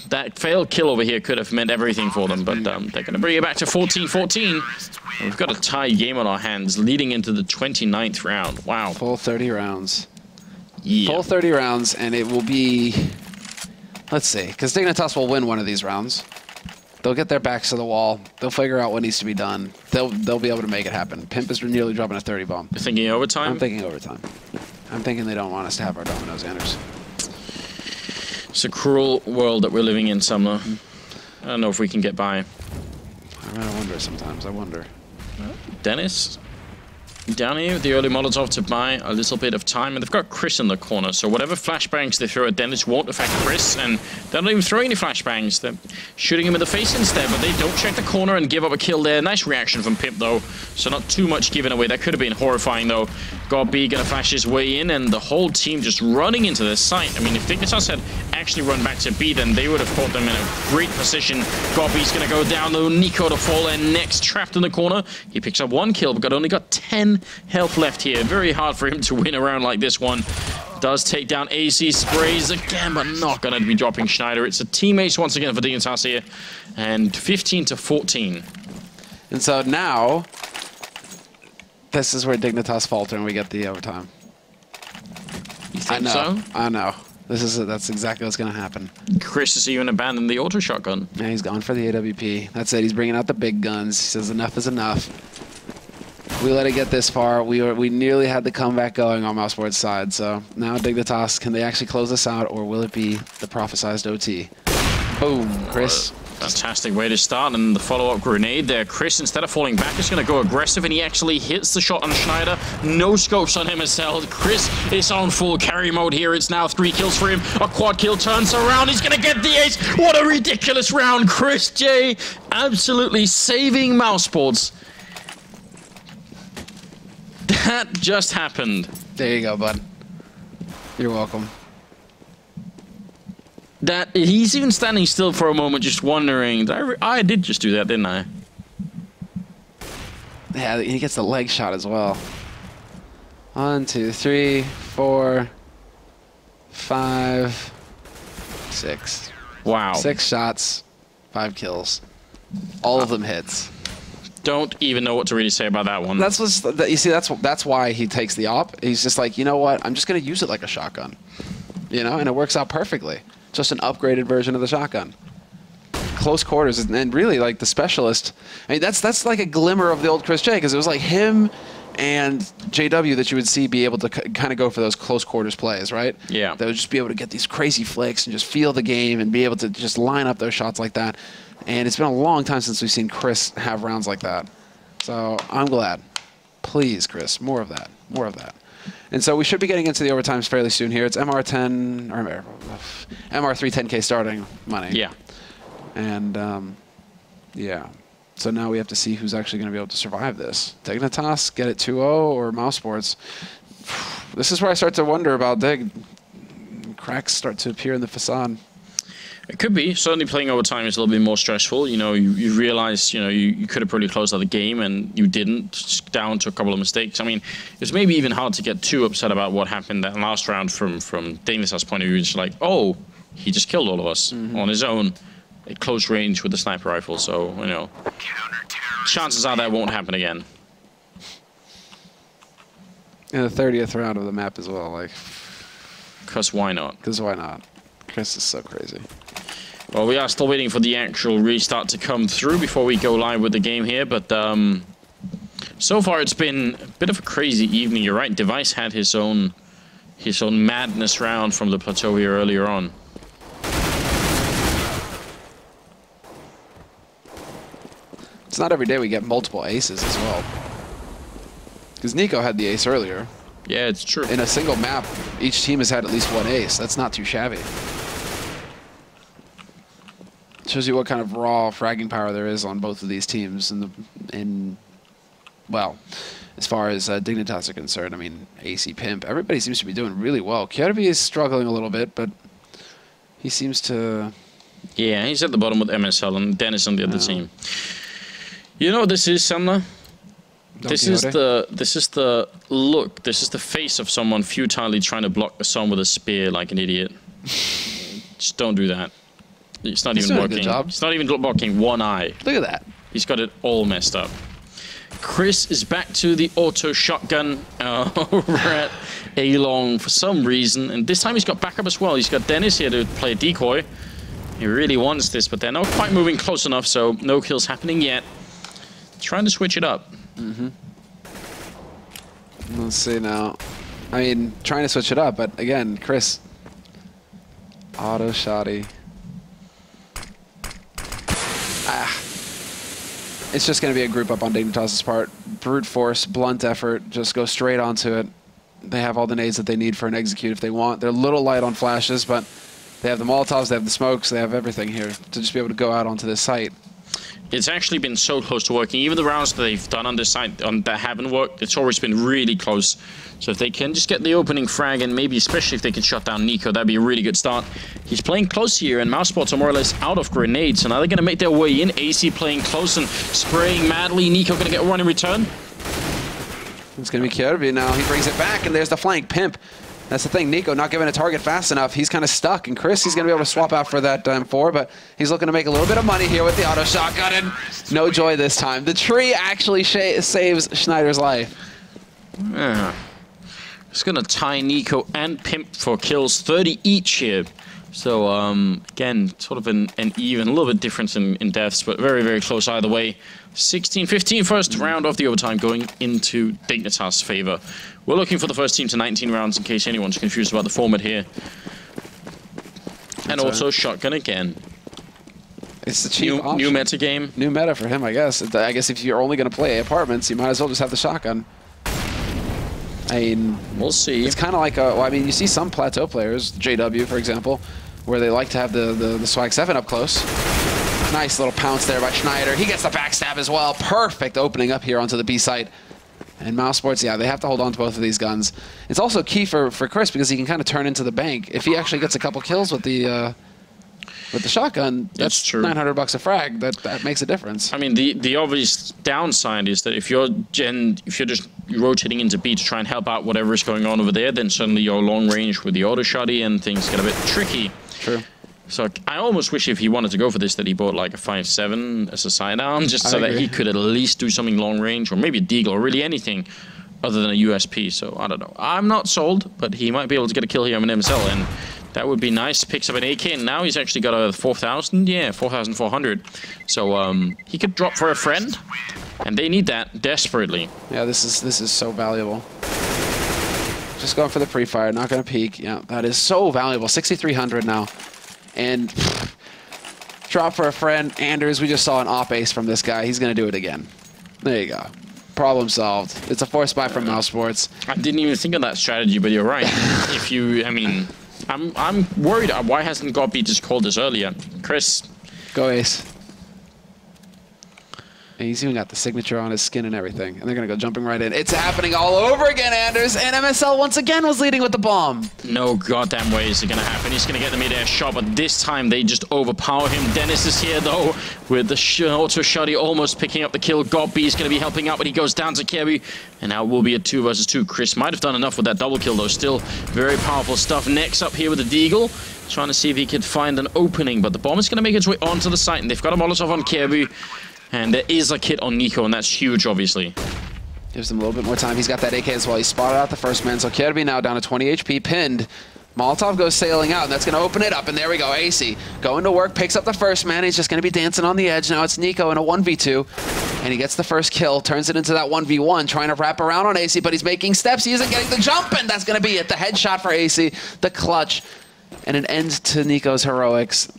That failed kill over here could have meant everything for them, but they're going to bring it back to 14-14. We've got a tie game on our hands leading into the 29th round. Wow. Full 30 rounds. Yeah. Full 30 rounds, and it will be... Let's see, because Dignitas will win one of these rounds. They'll get their backs to the wall. They'll figure out what needs to be done. They'll be able to make it happen. Pimp is nearly dropping a 30 bomb. You're thinking overtime? I'm thinking overtime. I'm thinking they don't want us to have our dominoes, Anders. It's a cruel world that we're living in, Sumner. I don't know if we can get by. I wonder sometimes. I wonder. Dennis down here with the early Molotov to buy a little bit of time, and they've got Chris in the corner, so whatever flashbangs they throw at Dennis won't affect Chris, and they're not even throwing any flashbangs. They're shooting him in the face instead, but they don't check the corner and give up a kill there. Nice reaction from Pimp, though, so not too much given away. That could have been horrifying, though. God B gonna flash his way in, and the whole team just running into their site. I mean, if Dignitas had actually run back to B, then they would have caught them in a great position. God B's gonna go down, though. Nico to fall, and Next trapped in the corner. He picks up 1 kill, but only got 10 health left here. Very hard for him to win a round like this one. Does take down AC, sprays again, but not gonna be dropping Schneider. It's a team ace once again for Dignitas here, and 15-14. And so now, this is where Dignitas falter and we get the overtime. You think so? I know. That's exactly what's going to happen. Chris has even abandoned the auto shotgun. Yeah, he's gone for the AWP. That's it. He's bringing out the big guns. He says enough is enough. We let it get this far. We nearly had the comeback going on mousesports' side. So now Dignitas, can they actually close this out, or will it be the prophesized OT? Boom, Chris. Fantastic way to start, and the follow-up grenade there. Chris, instead of falling back, is going to go aggressive, and he actually hits the shot on Schneider. No scopes on him as well. Chris is on full carry mode here. It's now 3 kills for him. A quad kill, turns around. He's going to get the ace. What a ridiculous round. Chris J absolutely saving mousesports. That just happened. There you go, bud. You're welcome. That he's even standing still for a moment, just wondering. I did just do that, didn't I? Yeah, he gets the leg shot as well. 1, 2, 3, 4, 5, 6. Wow. 6 shots, 5 kills. All of them hits. Don't even know what to really say about that one. That's what you see. That's why he takes the op. He's just like, you know what? I'm just gonna use it like a shotgun, you know, and it works out perfectly. Just an upgraded version of the shotgun. Close quarters, and really like the specialist. I mean, that's like a glimmer of the old Chris J, because it was like him and JW that you would see be able to kind of go for those close quarters plays, right? Yeah. They would just be able to get these crazy flicks and just feel the game and be able to just line up those shots like that. And it's been a long time since we've seen Chris have rounds like that. So I'm glad. Please, Chris, more of that. More of that. And so we should be getting into the overtimes fairly soon here. It's MR10 or MR3 10K starting money. Yeah. And yeah. So now we have to see who's actually going to be able to survive this. Dignitas, get it 2-0, or mousesports. This is where I start to wonder about Dig. Cracks start to appear in the facade. It could be. Certainly playing overtime is a little bit more stressful. You know, you realize, you know, you could have probably closed out the game and you didn't, just down to a couple of mistakes. I mean, it's maybe even hard to get too upset about what happened that last round from Dignitas' point of view. It's like, oh, he just killed all of us on his own at close range with the sniper rifle. So, you know, chances are that won't happen again. In the 30th round of the map as well, like. Because why not? Because why not? Chris is so crazy. Well, we are still waiting for the actual restart to come through before we go live with the game here, but so far it's been a bit of a crazy evening. You're right, Device had his own madness round from the plateau here earlier on. It's not every day we get multiple aces as well. Because Nico had the ace earlier. Yeah, it's true. In a single map, each team has had at least 1 ace. That's not too shabby. Shows you what kind of raw fragging power there is on both of these teams in well, as far as Dignitas are concerned, I mean, AC Pimp, everybody seems to be doing really well. Kjærby is struggling a little bit, but he seems to... Yeah, he's at the bottom with MSL and Dennis on the other team. You know what this is, Samla? This is the look. This is the face of someone futilely trying to block the sun with a spear like an idiot. Just don't do that. It's not even blocking. It's not even blocking one eye. Look at that. He's got it all messed up. Chris is back to the auto shotgun over at A-Long for some reason, and this time he's got backup as well. He's got Dennis here to play decoy. He really wants this, but they're not quite moving close enough, so no kills happening yet. Trying to switch it up. Let's see now. I mean, trying to switch it up, but again, Chris. Auto shotty. It's just going to be a group up on Dignitas' part. Brute force, blunt effort, just go straight onto it. They have all the nades that they need for an execute if they want. They're a little light on flashes, but they have the Molotovs, they have the smokes, they have everything here to just be able to go out onto this site. It's actually been so close to working. Even the rounds that they've done on this site that haven't worked, it's always been really close. So if they can just get the opening frag, and maybe especially if they can shut down NiKo, that'd be a really good start. He's playing close here, and mouzSports are more or less out of grenades. So now they're going to make their way in. AC playing close and spraying madly. NiKo going to get a run in return. It's going to be Kjærby now. He brings it back, and there's the flank. Pimp. That's the thing. NiKo not giving a target fast enough. He's kind of stuck. And Chris, he's going to be able to swap out for that M4, but he's looking to make a little bit of money here with the auto shotgun. And no joy this time. The tree actually saves Schneider's life. Yeah. It's going to tie NiKo and Pimp for kills, 30 each here. So, again, sort of an even, a little bit difference in deaths, but very, very close either way. 16-15 first round of the overtime going into Dignitas' favor. We're looking for the first team to 19 rounds in case anyone's confused about the format here. And also shotgun again. It's the cheap option. New meta game. New meta for him, I guess. I guess if you're only going to play apartments, you might as well just have the shotgun. I mean, we'll see. It's kind of like well, I mean, you see some plateau players, JW for example, where they like to have the Swag 7 up close. Nice little pounce there by Schneider. He gets the backstab as well. Perfect opening up here onto the B site. And mouzSports, yeah, they have to hold on to both of these guns. It's also key for Chris because he can kind of turn into the bank. If he actually gets a couple kills with the shotgun, that's true. $900 a frag. That makes a difference. I mean, the obvious downside is that if you're just rotating into B to try and help out whatever is going on over there, then suddenly you're long range with the auto shotty and things get a bit tricky. True. So I almost wish if he wanted to go for this that he bought like a 5.7 as a sidearm, just so that he could at least do something long range, or maybe a deagle, or really anything other than a USP. So I don't know. I'm not sold, but he might be able to get a kill here on an MSL, and that would be nice. Picks up an AK, and now he's actually got a 4,000. Yeah, 4,400. So he could drop for a friend, and they need that desperately. Yeah, this is so valuable. Just going for the pre-fire, not going to peek. Yeah, that is so valuable. 6,300 now. And drop for a friend. Anders, we just saw an op ace from this guy. He's going to do it again. There you go. Problem solved. It's a force buy from mouzSports. I didn't even think of that strategy, but you're right. I mean, I'm worried. Why hasn't Godby just called this earlier? Chris. Go ace. And he's even got the signature on his skin and everything. And they're going to go jumping right in. It's happening all over again, Anders. And MSL once again was leading with the bomb. No goddamn way is it going to happen. He's going to get the mid-air shot, but this time they just overpower him. Dennis is here, though, with the auto shotty almost picking up the kill. Godby is going to be helping out, but he goes down to Kjærby. And now it will be a 2 versus 2. Chris might have done enough with that double kill, though. Still very powerful stuff. Next up here with the deagle. Trying to see if he could find an opening, but the bomb is going to make its way onto the site. And they've got a Molotov on Kjærby. And there is a kit on NiKo, and that's huge, obviously. Gives him a little bit more time. He's got that AK as well. He spotted out the first man, so Kjærby now down to 20 HP, pinned. Molotov goes sailing out, and that's going to open it up, and there we go. AC going to work, picks up the first man. He's just going to be dancing on the edge. Now it's NiKo in a 1v2, and he gets the first kill, turns it into that 1v1, trying to wrap around on AC, but he's making steps. He isn't getting the jump, and that's going to be it. The headshot for AC, the clutch, and an end to NiKo's heroics.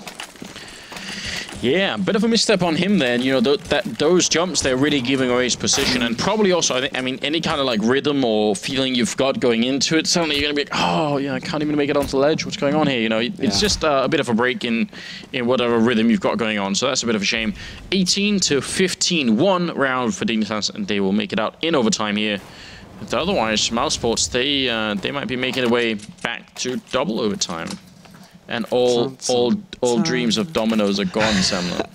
Yeah, a bit of a misstep on him then. You know, those jumps, they're really giving away his position. And probably also, I mean, any kind of like rhythm or feeling you've got going into it, suddenly you're going to be like, oh, yeah, I can't even make it onto the ledge. What's going on here? You know, it's just a bit of a break in whatever rhythm you've got going on. So that's a bit of a shame. 18 to 15, 1 round for Dignitas, and they will make it out in overtime here. But otherwise, mouzsports, they might be making their way back to double overtime. And all dreams of Domino's are gone, Samler.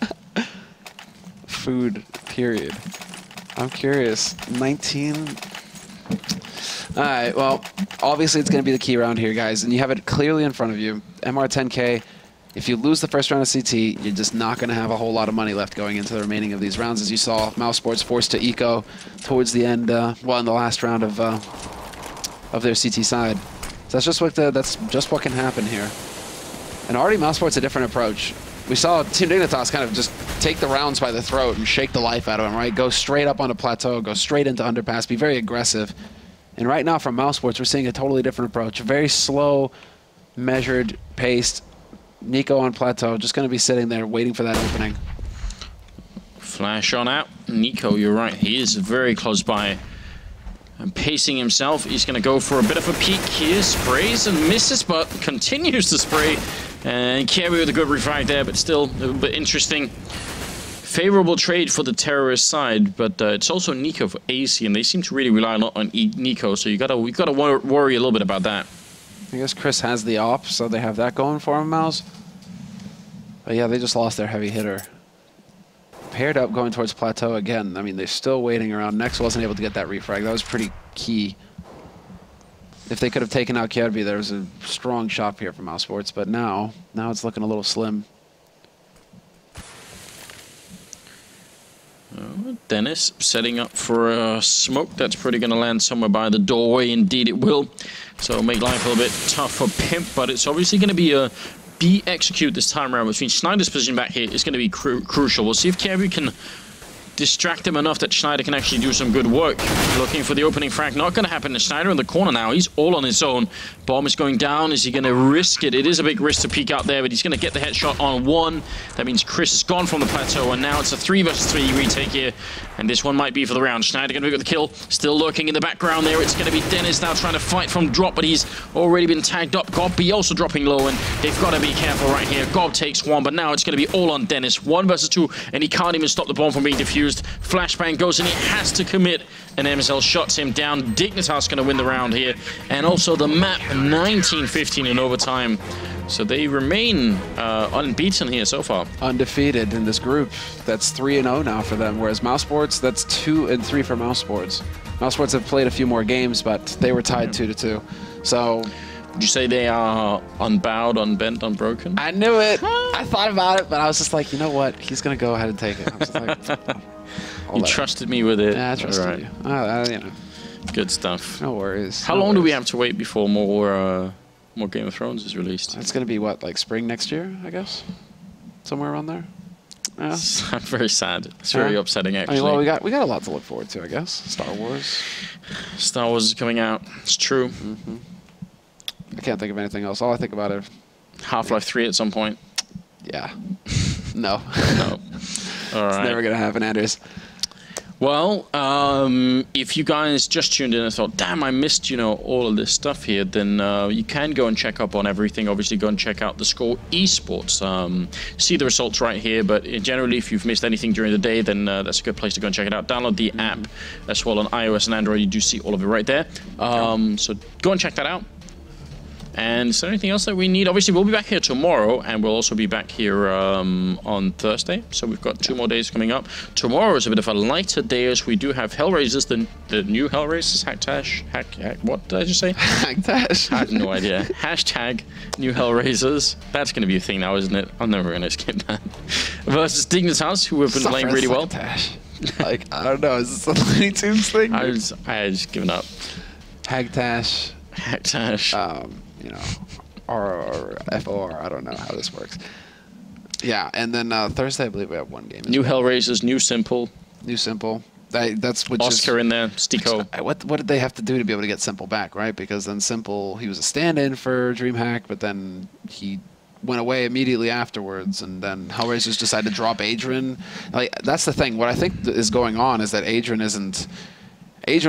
Food, period. I'm curious. 19. All right, well, obviously it's going to be the key round here, guys, and you have it clearly in front of you. MR10K, if you lose the first round of CT, you're just not going to have a whole lot of money left going into the remaining of these rounds, as you saw mouzsports forced to eco towards the end, well, in the last round of their CT side. So that's just what can happen here. And already mouzsports a different approach. We saw Team Dignitas kind of just take the rounds by the throat and shake the life out of him, right? Go straight up onto plateau, go straight into underpass, be very aggressive. And right now from mouzsports, we're seeing a totally different approach. A very slow, measured, paced. Nico on plateau, just going to be sitting there waiting for that opening. Flash on out. Nico, you're right. He is very close by. And pacing himself, he's going to go for a bit of a peek here. Sprays and misses, but continues to spray. And Carry with a good revive there, but still a bit interesting. Favorable trade for the terrorist side, but it's also Nico for AC, and they seem to really rely a lot on Nico, so we gotta worry a little bit about that. I guess Chris has the op, so they have that going for him, Mouz. But yeah, they just lost their heavy hitter. Paired up going towards plateau again. I mean, they're still waiting around. Nex wasn't able to get that refrag. That was pretty key. If they could have taken out Kjærby, there was a strong shot here from mouzsports, but now it's looking a little slim. Dennis setting up for a smoke. That's pretty going to land somewhere by the doorway. Indeed it will. So make life a little bit tough for Pimp, but it's obviously going to be a B execute this time around, which means Schneider's position back here is going to be crucial. We'll see if Kjærby can distract him enough that Schneider can actually do some good work. Looking for the opening frag. Not going to happen. Schneider in the corner now. He's all on his own. Bomb is going down. Is he going to risk it? It is a big risk to peek out there, but he's going to get the headshot on one. That means Chris is gone from the plateau, and now it's a 3 versus 3 retake here. And this one might be for the round. Schneider going to get the kill. Still lurking in the background there. It's going to be Dennis now trying to fight from drop, but he's already been tagged up. Gob also dropping low, and they've got to be careful right here. Gob takes one, but now it's going to be all on Dennis. 1 versus 2, and he can't even stop the bomb from being defused. Flashbang goes, and he has to commit, and MSL shuts him down. Dignitas going to win the round here, and also the map 19-15 in overtime. So they remain unbeaten here so far. Undefeated in this group. That's 3-0 now for them, whereas mouzsports, that's 2-3 for mouzsports. Mouzsports have played a few more games, but they were tied 2-2. So would you say they are unbowed, unbent, unbroken? I knew it. I thought about it, but I was just like, you know what? He's going to go ahead and take it. I was just like, you trusted me with it. Yeah, I trusted you. You know. Good stuff. No worries. How long do we have to wait before more Game of Thrones is released? It's going to be, what, like spring next year, I guess? Somewhere around there? Yeah. I'm very sad. It's very upsetting, actually. I mean, well, we got a lot to look forward to, I guess. Star Wars. Star Wars is coming out. It's true. Mm-hmm. I can't think of anything else. All I think about it. Half-Life 3 at some point. Yeah. No. No. All right. It's never going to happen, Anders. Well, if you guys just tuned in and thought, damn, I missed, all of this stuff here, then you can go and check up on everything. Obviously, go and check out the score esports. See the results right here, but generally, if you've missed anything during the day, then that's a good place to go and check it out. Download the app as well on iOS and Android. You do see all of it right there. So go and check that out. And is there anything else that we need? Obviously, we'll be back here tomorrow, and we'll also be back here on Thursday. So we've got 2 more days coming up. Tomorrow is a bit of a lighter day, as we do have Hellraisers, the new Hellraisers. What did I just say? Hacktash. I have no idea. Hashtag new Hellraisers. That's going to be a thing now, isn't it? I'm never going to skip that. Versus Dignitas, who have been playing really well. Like, I don't know. Is this a Looney Tunes thing? I had just given up. Hacktash. Hacktash. Or FOR, I don't know how this works. Yeah, and then Thursday, I believe we have 1 game. New Hellraisers, New Simple. New Simple. That's which Oscar in there, Stico. What did they have to do to be able to get Simple back, right? Because then Simple, he was a stand-in for DreamHack, but then he went away immediately afterwards, and then Hellraisers decided to drop Adrian. Like, that's the thing. What I think is going on is that Adrian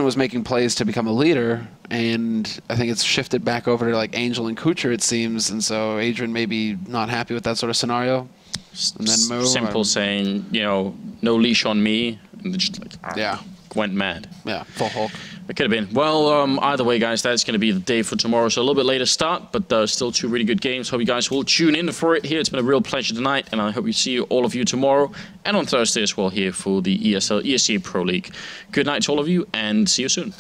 was making plays to become a leader, and I think it's shifted back over to like Angel and Kucher, it seems, and so Adrian may be not happy with that sort of scenario. And then Mo, simple saying, you know, no leash on me, and just like went mad. Yeah, full Hulk. It could have been. Well, either way, guys, that's going to be the day for tomorrow. So a little bit later start, but still 2 really good games. Hope you guys will tune in for it here. It's been a real pleasure tonight, and I hope we see all of you tomorrow and on Thursday as well here for the ESL ESEA Pro League. Good night to all of you, and see you soon.